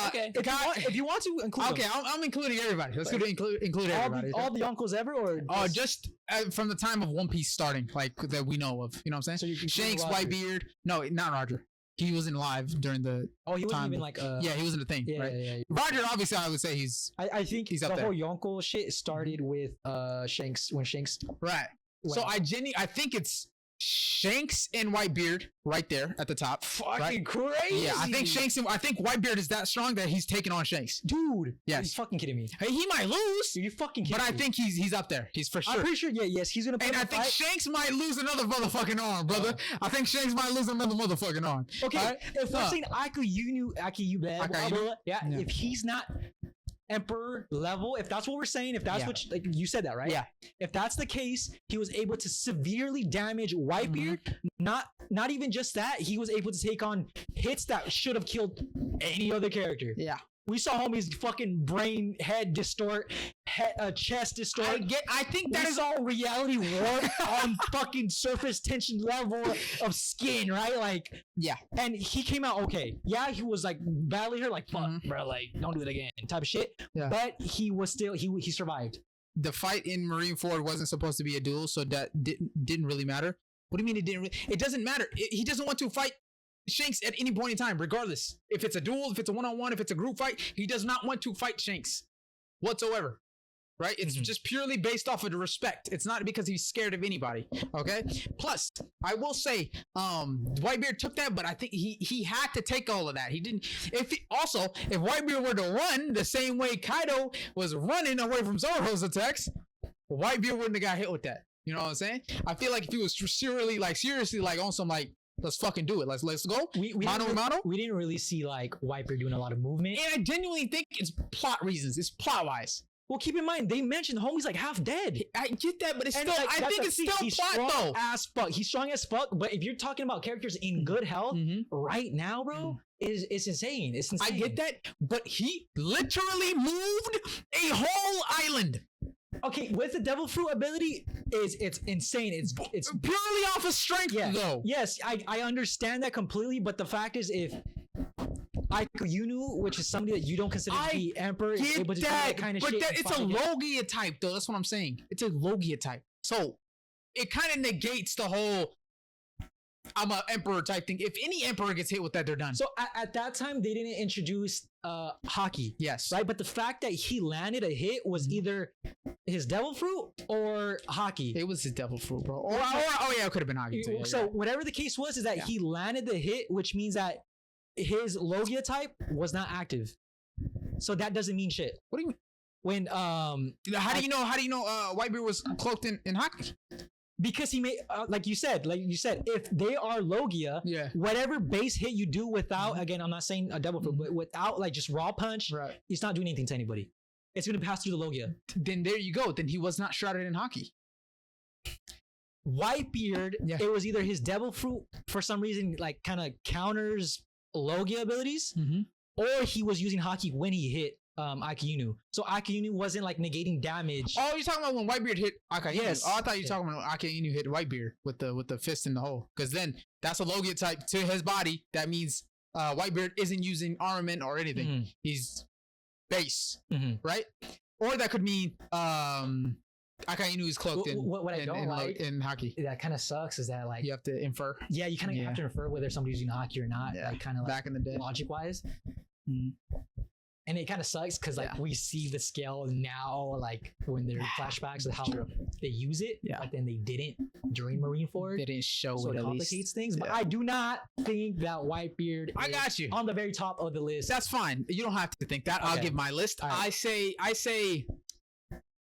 Okay. If you want to include okay, I'm including everybody. Let's go to include everybody. All the Yonkos ever, or just from the time of One Piece starting, like that we know of. You know what I'm saying? So you Shanks, Whitebeard. No, not Roger. He wasn't alive during the. Oh, he wasn't even like. Yeah, he wasn't a thing. Yeah, right? yeah. Roger, obviously, I would say he's. I think he's the up there. whole Yonko shit started with Shanks when Shanks. Right. So I think it's Shanks and Whitebeard right there at the top. Fucking crazy. Yeah, I think Whitebeard is that strong that he's taking on Shanks. Dude. Yes. You fucking kidding me. Hey, he might lose. You fucking kidding me. But I think he's up there. He's for sure. I'm pretty sure, yes, he's gonna And I think Shanks might lose another motherfucking arm, brother. I think Shanks might lose another motherfucking arm. Okay, right? If we're saying Akainu, if he's not Emperor level, if that's what we're saying, if that's what you said that, right? Yeah. If that's the case, he was able to severely damage Whitebeard. Not even just that, he was able to take on hits that should have killed any other character. Yeah. We saw homie's fucking brain, head distort, chest distort. I think that is all reality warp on fucking surface tension level of skin, right? Like, yeah. And he came out okay. Yeah, he was like badly hurt, like fuck, bro, like don't do it again, type of shit. Yeah. But he was still he survived. The fight in Marineford wasn't supposed to be a duel, so that didn't really matter. What do you mean it didn't? It doesn't matter. He doesn't want to fight Shanks at any point in time, regardless. If it's a duel, if it's a one-on-one, if it's a group fight, he does not want to fight Shanks whatsoever. Right? It's just purely based off of the respect. It's not because he's scared of anybody. Okay? Plus, I will say, Whitebeard took that, but I think he had to take all of that. He didn't. If Whitebeard were to run the same way Kaido was running away from Zoro's attacks, Whitebeard wouldn't have got hit with that. You know what I'm saying? I feel like if he was seriously on some like, let's fucking do it. Let's go. Mano. We didn't really see like Whitebeard doing a lot of movement. And I genuinely think it's plot reasons. It's plot wise. Well, keep in mind, they mentioned the homie's like half dead. I get that, but it's still, like, I think it's still plot though. He's strong as fuck, but if you're talking about characters in good health right now, bro, it's insane. It's insane. I get that, but he literally moved a whole island. Okay, with the devil fruit ability, it's insane. It's purely off of strength, though. Yes, I understand that completely, but the fact is, if Akainu, which is somebody that you don't consider to be emperor, is able to do that kind of shit. But it's a Logia type, though. That's what I'm saying. It's a Logia type. So it kind of negates the whole I'm an emperor type thing. If any emperor gets hit with that, they're done. So at that time, they didn't introduce hockey. Yes. Right? But the fact that he landed a hit was either his devil fruit or hockey. It was his devil fruit, bro. It could have been hockey too. So whatever the case was, is that he landed the hit, which means that his Logia type was not active. So that doesn't mean shit. What do you mean? When how do you know Whitebeard was cloaked in hockey? Because he made like you said, if they are Logia, whatever base hit you do without, again, I'm not saying a double fruit, but without like just raw punch, he's not doing anything to anybody. It's gonna pass through the Logia. Then there you go. Then he was not shrouded in hockey. Whitebeard, it was either his devil fruit for some reason like kind of counters Logia abilities, or he was using hockey when he hit Akainu. So Akainu wasn't like negating damage. Oh, you're talking about when Whitebeard hit Akainu? Yes. Oh, I thought you were talking about Akainu hit Whitebeard with the fist in the hole. Because then that's a Logia type to his body. That means Whitebeard isn't using armament or anything. He's base, right? Or that could mean Akainu is cloaked in hockey. That kind of sucks. Is that like you have to infer? Yeah, you kind of have to infer whether somebody's using hockey or not. Yeah. Like kind of back in the day, logic wise. And it kind of sucks because like we see the scale now, like when there are flashbacks of how they use it, but then they didn't during Marineford. They didn't show so it. It complicates things. But I do not think that Whitebeard I got you on the very top of the list. That's fine. You don't have to think that. Okay. I'll give my list. Right. I say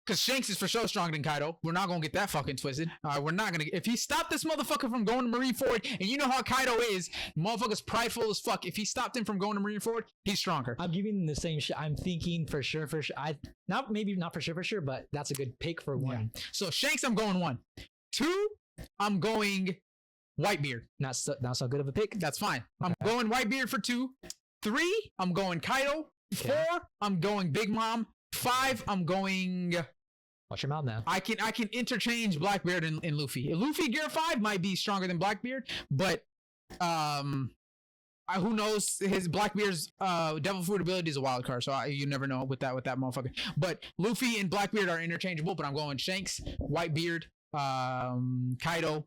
because Shanks is for sure stronger than Kaido. We're not gonna get that fucking twisted. All right, we're not gonna. If he stopped this motherfucker from going to Marineford, and you know how Kaido is, motherfucker's prideful as fuck. If he stopped him from going to Marineford, he's stronger. I'm giving him the same shit. I'm thinking for sure. Maybe not for sure, but that's a good pick for one. Yeah. So Shanks, I'm going 1. 2, I'm going Whitebeard. Not so good of a pick. That's fine. I'm going Whitebeard for 2. 3, I'm going Kaido. 4, I'm going Big Mom. 5, I'm going. Watch your mouth now. I can interchange Blackbeard and Luffy. Luffy Gear 5 might be stronger than Blackbeard, but who knows? His Blackbeard's Devil Fruit ability is a wild card, so you never know with that motherfucker. But Luffy and Blackbeard are interchangeable. But I'm going Shanks, Whitebeard, Kaido,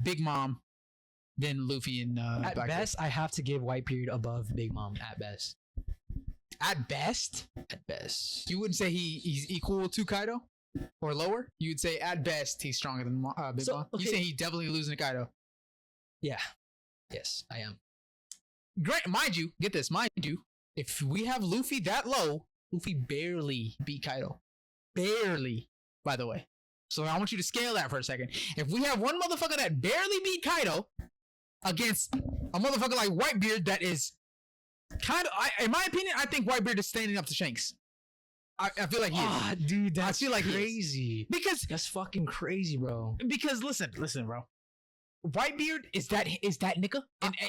Big Mom, then Luffy and at Blackbeard. Best, I have to give Whitebeard above Big Mom. At best. At best? At best. You wouldn't say he's equal to Kaido? Or lower? You'd say at best he's stronger than Big Mom? Okay. You say he's definitely losing to Kaido? Yeah. Yes, I am. Great. Mind you, get this. Mind you, if we have Luffy that low, Luffy barely beat Kaido. Barely, by the way. So I want you to scale that for a second. If we have one motherfucker that barely beat Kaido against a motherfucker like Whitebeard that is kind of, in my opinion, I think Whitebeard is standing up to Shanks. I feel like he is. Dude, that's I feel like crazy. Because that's fucking crazy, bro. Because listen, bro. Whitebeard is that nigga.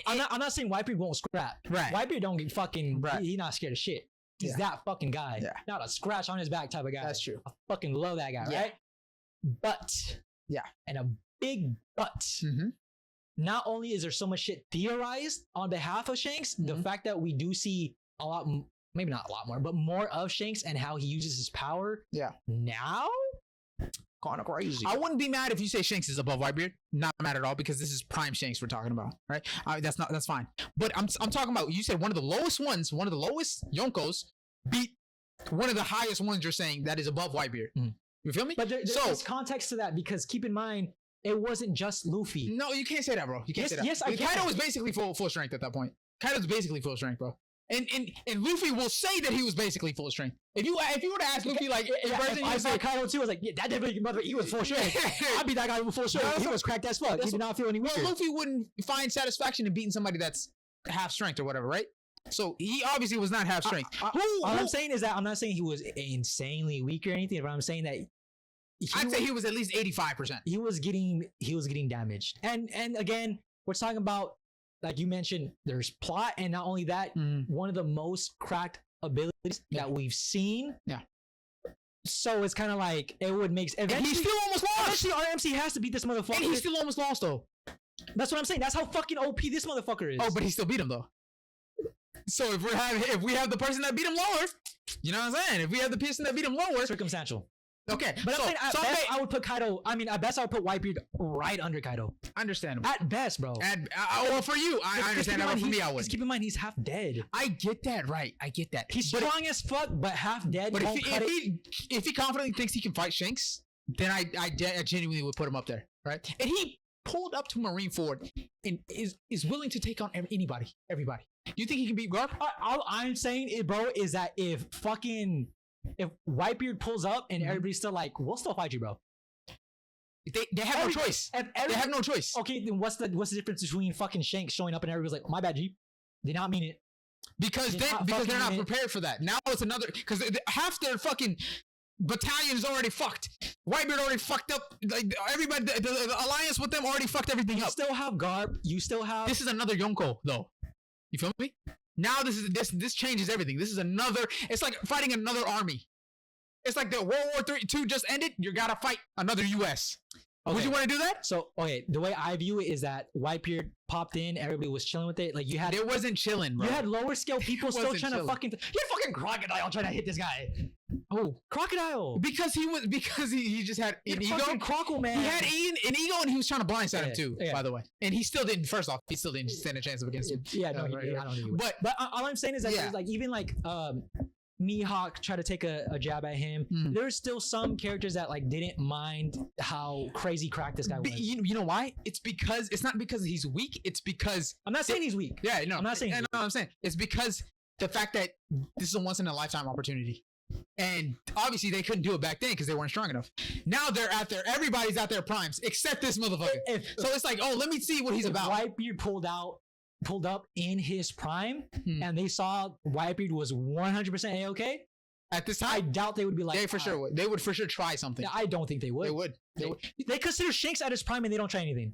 I'm not saying Whitebeard won't scrap. Right. Whitebeard don't get fucking. He's not scared of shit. He's that fucking guy. Yeah. Not a scratch on his back type of guy. That's true. I fucking love that guy. Right. But and a big but. Mm-hmm. Not only is there so much shit theorized on behalf of Shanks, the fact that we do see a lot, maybe not a lot more, but more of Shanks and how he uses his power. Yeah. Now, kind of crazy. I wouldn't be mad if you say Shanks is above Whitebeard. Not mad at all because this is prime Shanks we're talking about, right? That's fine. But I'm talking about, you said one of the lowest Yonkos beat one of the highest ones. You're saying that is above Whitebeard. You feel me? But there's context to that because keep in mind, it wasn't just Luffy. No, you can't say that, bro. You can't say that. Yes, I can. Kaido was basically full strength at that point. Kaido's basically full strength, bro. And Luffy will say that he was basically full strength. If you were to ask Luffy like in person, if I saw Kaido too, I was like, that definitely he was full strength. I'd be that guy with full strength. He was cracked as fuck. He did not feel any weird. Well, Luffy wouldn't find satisfaction in beating somebody that's half strength or whatever, right? So he obviously was not half strength. All I'm saying is that I'm not saying he was insanely weak or anything, but I'm saying that I'd say he was at least 85%. He was getting damaged. And again, we're talking about, like you mentioned, there's plot, and not only that, one of the most cracked abilities that we've seen. Yeah. So it's kind of like it would make eventually. He still almost lost. Eventually, RMC has to beat this motherfucker. And he still almost lost though. That's what I'm saying. That's how fucking OP this motherfucker is. Oh, but he still beat him though. So if we have the person that beat him lower, you know what I'm saying? If we have the person that beat him lower, circumstantial. Okay, but I'm saying at best I would put Kaido. I mean, at best I would put Whitebeard right under Kaido. Understandable. At best, bro. Well, for you, I understand that. For me, I would. Keep in mind, he's half dead. I get that, right? I get that. He's strong as fuck, but half dead. But if he confidently thinks he can fight Shanks, then I genuinely would put him up there, right? And he pulled up to Marineford and is willing to take on everybody. Do you think he can beat Garp? All I'm saying, bro, is that if Whitebeard pulls up and everybody's still like, we'll still fight you, bro. They have no choice. They have no choice. Okay, then what's the difference between fucking Shanks showing up and everybody's like, my bad, G. Did not mean it. Because they're not prepared for that. Now it's another, because half their fucking battalion is already fucked. Whitebeard already fucked up. Like everybody, the alliance with them already fucked everything up. You still have Garp. You still have. This is another Yonko though. You feel me? Now this changes everything. This is another. It's like fighting another army. It's like the World War II just ended. You gotta fight another U.S. Okay. Would you want to do that? So okay, the way I view it is that Whitebeard popped in, everybody was chilling with it. Like you had, it wasn't chilling, bro. You had lower scale people still trying to fucking. You're fucking Crocodile trying to hit this guy. Oh, Crocodile! Because he just had an ego. Crockle, man. He had an ego, and he was trying to blindside him too. Yeah. By the way, and he still didn't. First off, he still didn't stand a chance against him. Yeah, no, I don't know. But all I'm saying is that like even like Mihawk tried to take a jab at him. There's still some characters that like didn't mind how crazy cracked this guy was. You know why? It's not because he's weak. It's because I'm not saying he's weak. Yeah, no, I'm not saying. No, I'm saying it's because the fact that this is a once in a lifetime opportunity. And obviously they couldn't do it back then because they weren't strong enough. Now they're out there. Everybody's out there primes except this motherfucker. So it's like, oh, let me see what he's about. Whitebeard pulled up in his prime, and they saw Whitebeard was 100% A-okay. At this time, I doubt they would be like. They for sure would. They would for sure try something. I don't think they would. They would. They consider Shanks at his prime, and they don't try anything.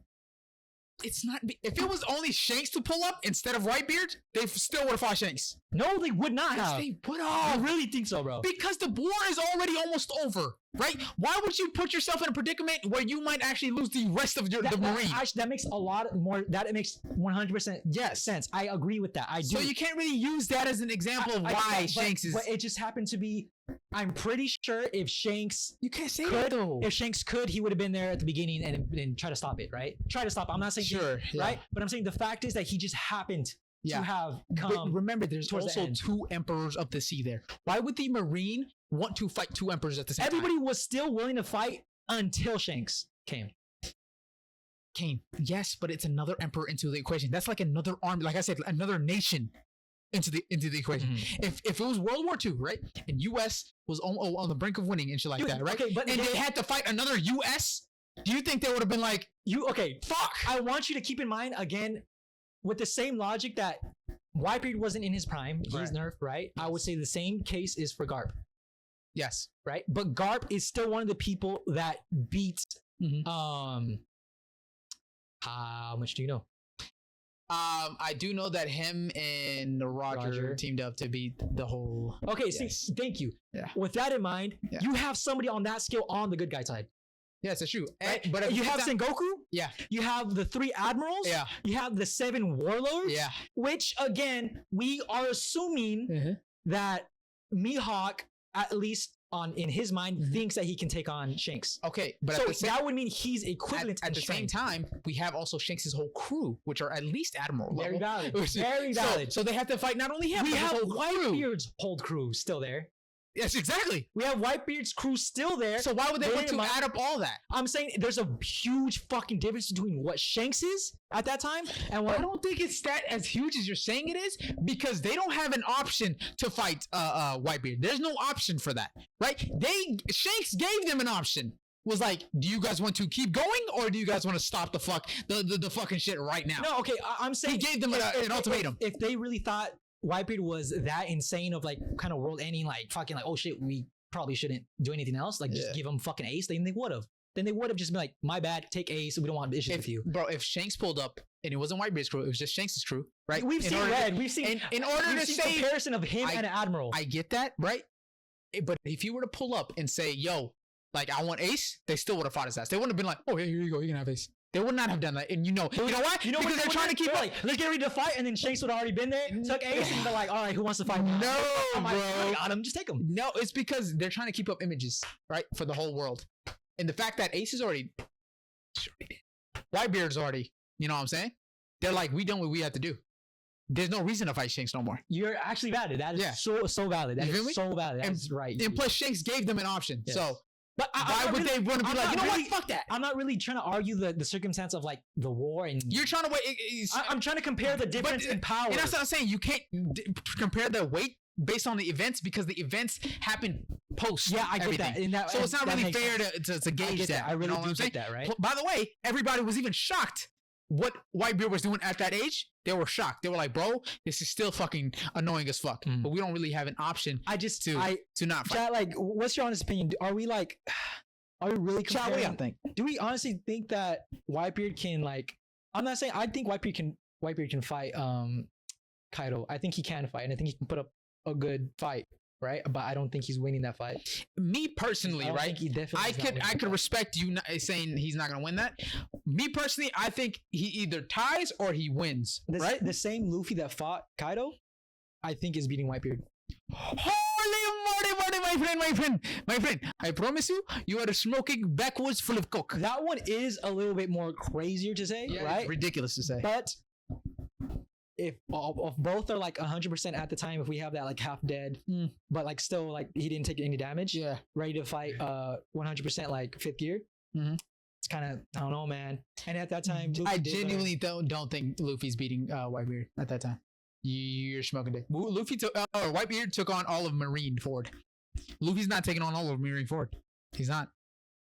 It's not. If it was only Shanks to pull up instead of Whitebeard, they still would have fought Shanks. No, they would not have. They would have. I really think so, bro. Because the war is already almost over, right? Why would you put yourself in a predicament where you might actually lose the rest of the Marine? That makes a lot more. That makes 100% sense. I agree with that. I do. So you can't really use that as an example of why Shanks is. But it just happened to be. I'm pretty sure if Shanks, you can't say that though. If Shanks could, he would have been there at the beginning and try to stop it, right? Try to stop. I'm not saying sure, right, but I'm saying the fact is that he just happened to have come. But remember, there's also two emperors of the sea there. Why would the Marine want to fight two emperors at the same time? Everybody was still willing to fight until Shanks came. Yes, but it's another emperor into the equation. That's like another army. Like I said, another nation into the equation. If it was World War II, right, and U.S. was on the brink of winning and shit like that, right? Okay, but and they had to fight another U.S. Do you think they would have been like, fuck? I want you to keep in mind again, with the same logic that Whitebeard wasn't in his prime, he's nerfed, right? I would say the same case is for Garp. Yes, right. But Garp is still one of the people that beats. How much do you know? I do know that him and Roger teamed up to beat the whole. Okay, see, thank you. Yeah. With that in mind, you have somebody on that scale on the good guy side. Yes, it's true. Right? But you have Sengoku. Yeah. You have the 3 admirals. Yeah. You have the 7 warlords. Yeah. Which again, we are assuming that Mihawk, at least in his mind, thinks that he can take on Shanks. Okay, but so that would mean he's equivalent. At the same time, we have also Shanks' whole crew, which are at least admiral level. Very valid. Very valid. So they have to fight not only him, we but have his whole Whitebeard's whole crew still there. Yes, exactly. We have Whitebeard's crew still there. So why would they want to add up all that? I'm saying there's a huge fucking difference between what Shanks is at that time and what. I don't think it's that as huge as you're saying it is, because they don't have an option to fight Whitebeard. There's no option for that, right? Shanks gave them an option. Was like, do you guys want to keep going or do you guys want to stop the fucking shit right now? No, okay. I'm saying he gave them an ultimatum. If they really thought Whitebeard was that insane of like kind of world ending, like fucking like, oh shit, we probably shouldn't do anything else, like just give him fucking Ace, then they would have just been like, my bad, take Ace, we don't want issues with you. Bro, if Shanks pulled up and it wasn't Whitebeard's crew, it was just Shanks' crew, right? We've seen in order to say comparison of him and an admiral. I get that, right? But if you were to pull up and say, yo, like I want Ace, they still would have fought his ass. They wouldn't have been like, oh, here you go, you can have Ace. They would not have done that. And you know why? Because they're trying to keep like, let's get ready to fight, and then Shanks would have already been there, took Ace, and they're like, all right, who wants to fight? No, bro. I got him, just take him. No, it's because they're trying to keep up images, right? For the whole world. And the fact that Ace is already Whitebeard's already, you know what I'm saying? They're like, we done what we have to do. There's no reason to fight Shanks no more. You're actually valid. That is so valid. That is so valid. That's right. And plus Shanks gave them an option. Yes. So but why would they want to be like, you know what? Fuck that. I'm not really trying to argue the circumstance of like the war and you're trying to wait. I'm trying to compare the difference in power. And that's what I'm saying. You can't compare the weight based on the events because the events happen post. Yeah, I get that. So it's not really fair to gauge that. I really do get that, right? By the way, everybody was even shocked what Whitebeard was doing at that age. They were shocked. They were like, bro, this is still fucking annoying as fuck. But we don't really have an option to not fight. Chat, like, what's your honest opinion? Are we really comparing? Chat, what do you think? Do we honestly think that Whitebeard can, like, I'm not saying I think Whitebeard can fight Kaido. I think he can fight, and I think he can put up a good fight, right? But I don't think he's winning that fight. Me personally, right? I could respect you saying he's not gonna win that. Me personally, I think he either ties or he wins. Right? The same Luffy that fought Kaido, I think is beating Whitebeard. Holy moly, my friend! I promise you are smoking backwards full of coke. That one is a little bit more crazier to say, right? Ridiculous to say, but if both are like 100% at the time, if we have that like half dead, but like still like he didn't take any damage, ready to fight 100% like fifth gear. It's kind of, I don't know, man. And at that time, I genuinely don't think Luffy's beating Whitebeard at that time. You're smoking dick. Luffy took Whitebeard took on all of Marineford. Luffy's not taking on all of Marineford. He's not.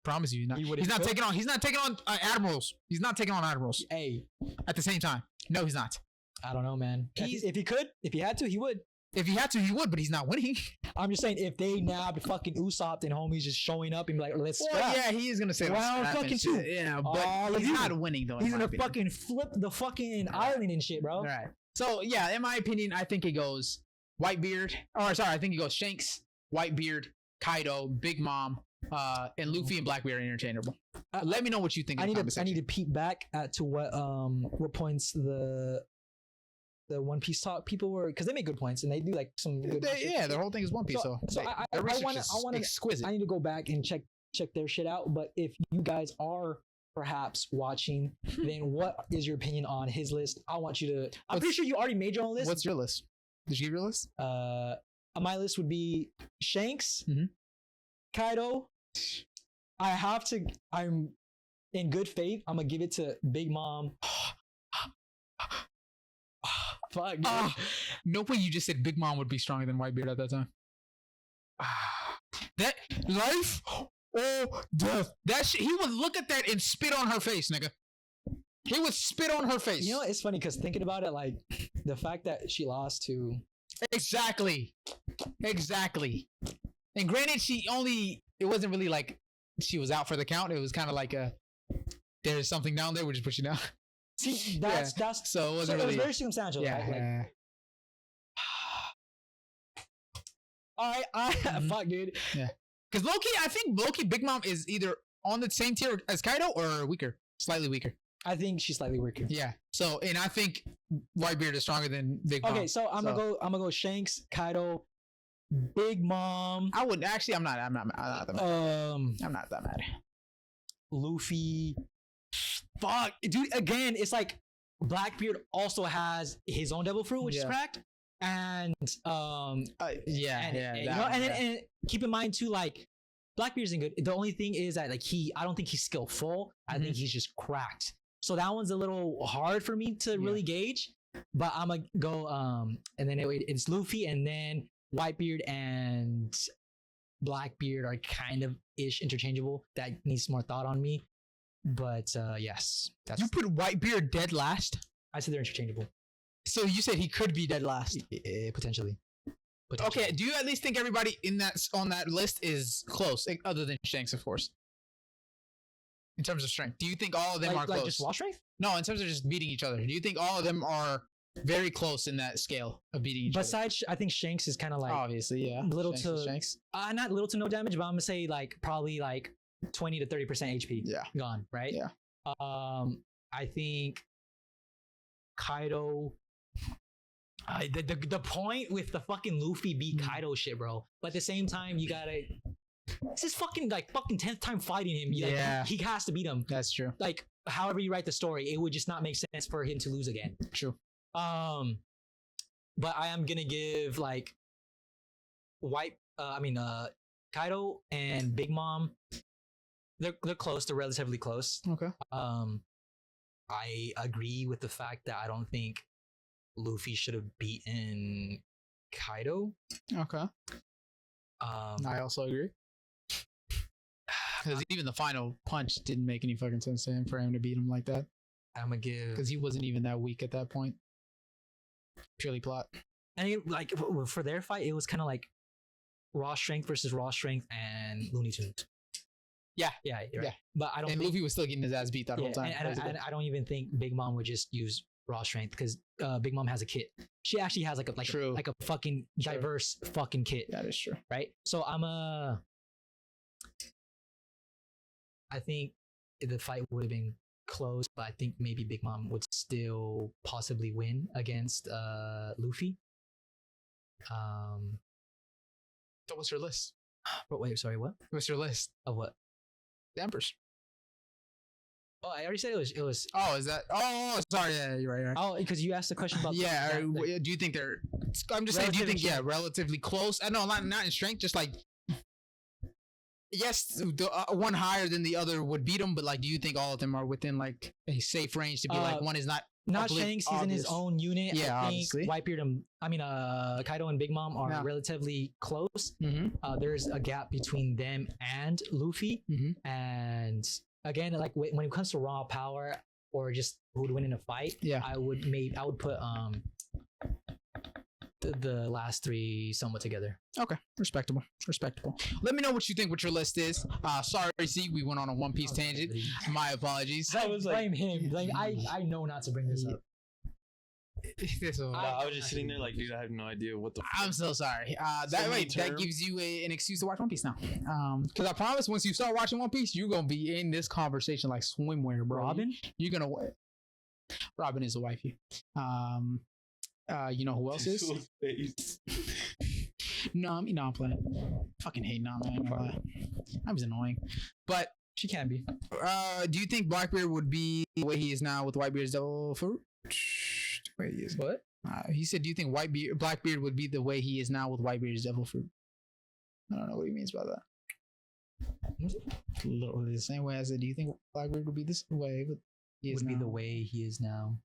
Promise you, he's not. He's not taking on. He's not taking on admirals. He's not taking on admirals. Hey, at the same time, no, he's not. I don't know, man. If he could, if he had to, he would. If he had to, he would, but he's not winning. I'm just saying, if they nabbed fucking Usopp and homies just showing up and be like, let's scrap. Yeah, he is gonna say round fucking two. Yeah, but he's not winning though. He's gonna fucking flip the fucking island and shit, bro. All right. So yeah, in my opinion, I think it goes Whitebeard. I think it goes Shanks, Whitebeard, Kaido, Big Mom, and Luffy and Blackbeard are interchangeable. Let me know what you think. I need to peek back to what points the One Piece talk people were, because they make good points and they do like some good their whole thing is One Piece. So I want exquisite. I need to go back and check their shit out. But if you guys are perhaps watching, then what is your opinion on his list? I want you to. I'm pretty sure you already made your own list. What's your list? Did you give your list? My list would be Shanks, Kaido. I'm in good faith. I'm gonna give it to Big Mom. Fuck, no way you just said Big Mom would be stronger than Whitebeard at that time. That life or death. That shit, he would look at that and spit on her face, nigga. He would spit on her face. You know, it's funny because thinking about it, like the fact that she lost to. Exactly. And granted, it wasn't really like she was out for the count. It was kind of like there's something down there, we'll just push you down. See, that's so it wasn't really. It was very circumstantial. Yeah. Right? Like, all right, fuck, dude. Yeah. Because I think Loki Big Mom is either on the same tier as Kaido or weaker, slightly weaker. I think she's slightly weaker. Yeah. So, and I think Whitebeard is stronger than Big Mom. Okay, so I'm gonna go Shanks, Kaido, Big Mom. I would actually. I'm not that mad. I'm not that mad. Luffy. Fuck, dude. Again, it's like Blackbeard also has his own devil fruit, which is cracked, and and keep in mind too, like Blackbeard isn't good. The only thing is that like I don't think he's skillful. I think he's just cracked. So that one's a little hard for me to really gauge. But I'm gonna go and then it's Luffy, and then Whitebeard and Blackbeard are kind of interchangeable. That needs more thought on me. But yes, you put Whitebeard dead last. I said they're interchangeable. So you said he could be dead last, potentially. Okay, do you at least think everybody on that list is close, other than Shanks, of course? In terms of strength, do you think all of them are close? Like just raw strength? No, in terms of just beating each other. Do you think all of them are very close in that scale of beating each other? Besides, I think Shanks is kind of like obviously, yeah, Shanks. Not little to no damage, but I'm gonna say like probably like 20 to 30% HP gone, right? Yeah. I think Kaido. The point with the fucking Luffy beat Kaido shit, bro. But at the same time, you gotta. This is fucking 10th time fighting him. Like, he has to beat him. That's true. Like however you write the story, it would just not make sense for him to lose again. True. But I am gonna give like Kaido and Big Mom. They're close. They're relatively close. Okay. I agree with the fact that I don't think Luffy should have beaten Kaido. Okay. I also agree. Because even the final punch didn't make any fucking sense to him for him to beat him like that. I'm gonna give because he wasn't even that weak at that point. Purely plot. And like for their fight, it was kind of like raw strength versus raw strength and Looney Tunes. Yeah, you're right. But I don't. And Luffy was still getting his ass beat that whole time. And I don't even think Big Mom would just use raw strength because Big Mom has a kit. She actually has like a fucking diverse fucking kit. That is true. Right. So I think the fight would have been close, but I think maybe Big Mom would still possibly win against Luffy. So what's your list? But wait, sorry, what? What's your list of what? The Emperors. Oh, I already said it was. Oh, is that? Oh, sorry. Yeah, you're right. Oh, because you asked the question about. Yeah. Do you think they're? I'm just saying. Do you think relatively close? I know not in strength. Just like. Yes, the one higher than the other would beat them, but like, do you think all of them are within like a safe range to be like one is not Shanks? He's in his own unit. Yeah, I think obviously. Whitebeard and Kaido and Big Mom are relatively close. Mm-hmm. There's a gap between them and Luffy, and again, like when it comes to raw power or just who would win in a fight, I would put the last three somewhat together. Okay, respectable. Let me know what you think what your list is. Sorry, see, we went on a One Piece tangent. My apologies. I was blame him. Like I know not to bring this up. I was just sitting there like, dude, I have no idea what the. I'm so sorry. That gives you an excuse to watch One Piece now. Because I promise, once you start watching One Piece, you're gonna be in this conversation like swimwear, bro. Robin, you're gonna. Robin is the wifey. You know who else is? Nami, no, I'm playing. Fucking hate Nami. Nami's annoying, but she can be. Do you think Blackbeard would be the way he is now with Whitebeard's devil fruit? Where he is? What? He said, "Do you think Blackbeard would be the way he is now with Whitebeard's devil fruit?" I don't know what he means by that. Literally the same way I said, "Do you think Blackbeard would be this way?" But he is be the way he is now.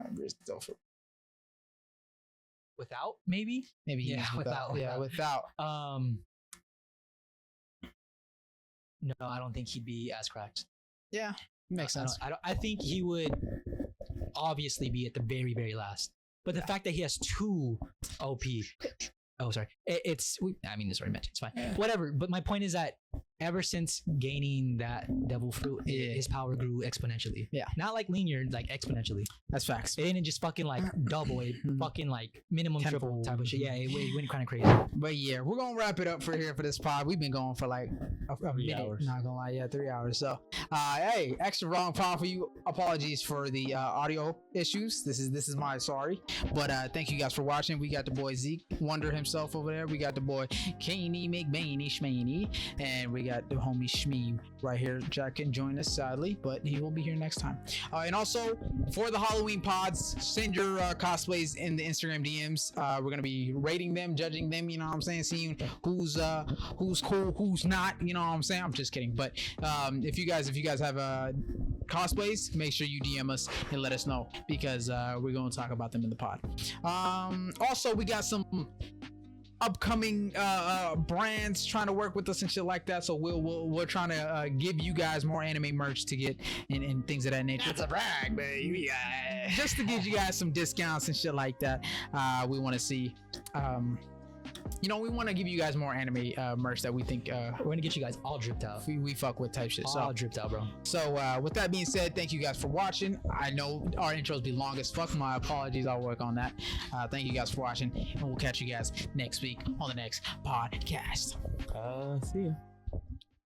Whitebeard's devil fruit. Without maybe without. No, I don't think he'd be as cracked. Yeah, makes sense. I think he would obviously be at the very, very last. But the fact that he has two OP. Oh, sorry. It's. I mean, this already mentioned. It's fine. Yeah. Whatever. But my point is that ever since gaining that devil fruit, his power grew exponentially. Yeah. Not like linear, like exponentially. That's facts. It didn't just fucking like double. It fucking like minimum triple type of shit. Yeah, it went kind of crazy. But yeah, we're gonna wrap it up for this pod. We've been going for like a minute. Hours. Not gonna lie, 3 hours. So, hey, extra wrong pod for you. Apologies for the audio issues. This is my sorry. But thank you guys for watching. We got the boy Zeke Wonder himself over there. We got the boy Kaney McBaney Schmaney, and we got the homie Shmee right here. Jack can join us sadly, but he will be here next time. And also for the Halloween pods, send your cosplays in the Instagram DMs. We're gonna be rating them, judging them. You know what I'm saying? Seeing who's cool, who's not. You know what I'm saying? I'm just kidding. But if you guys have cosplays, make sure you DM us and let us know, because we're gonna talk about them in the pod. Also, we got some upcoming brands trying to work with us and shit like that, so we're trying to give you guys more anime merch to get and things of that nature. That's a brag, baby. Just to give you guys some discounts and shit like that. We want to see we want to give you guys more anime merch that we think we're gonna get you guys all dripped out. We fuck with type shit. All dripped out, bro. So with that being said, thank you guys for watching. I know our intros be long as fuck. My apologies. I'll work on that. Thank you guys for watching, and we'll catch you guys next week on the next podcast. See ya.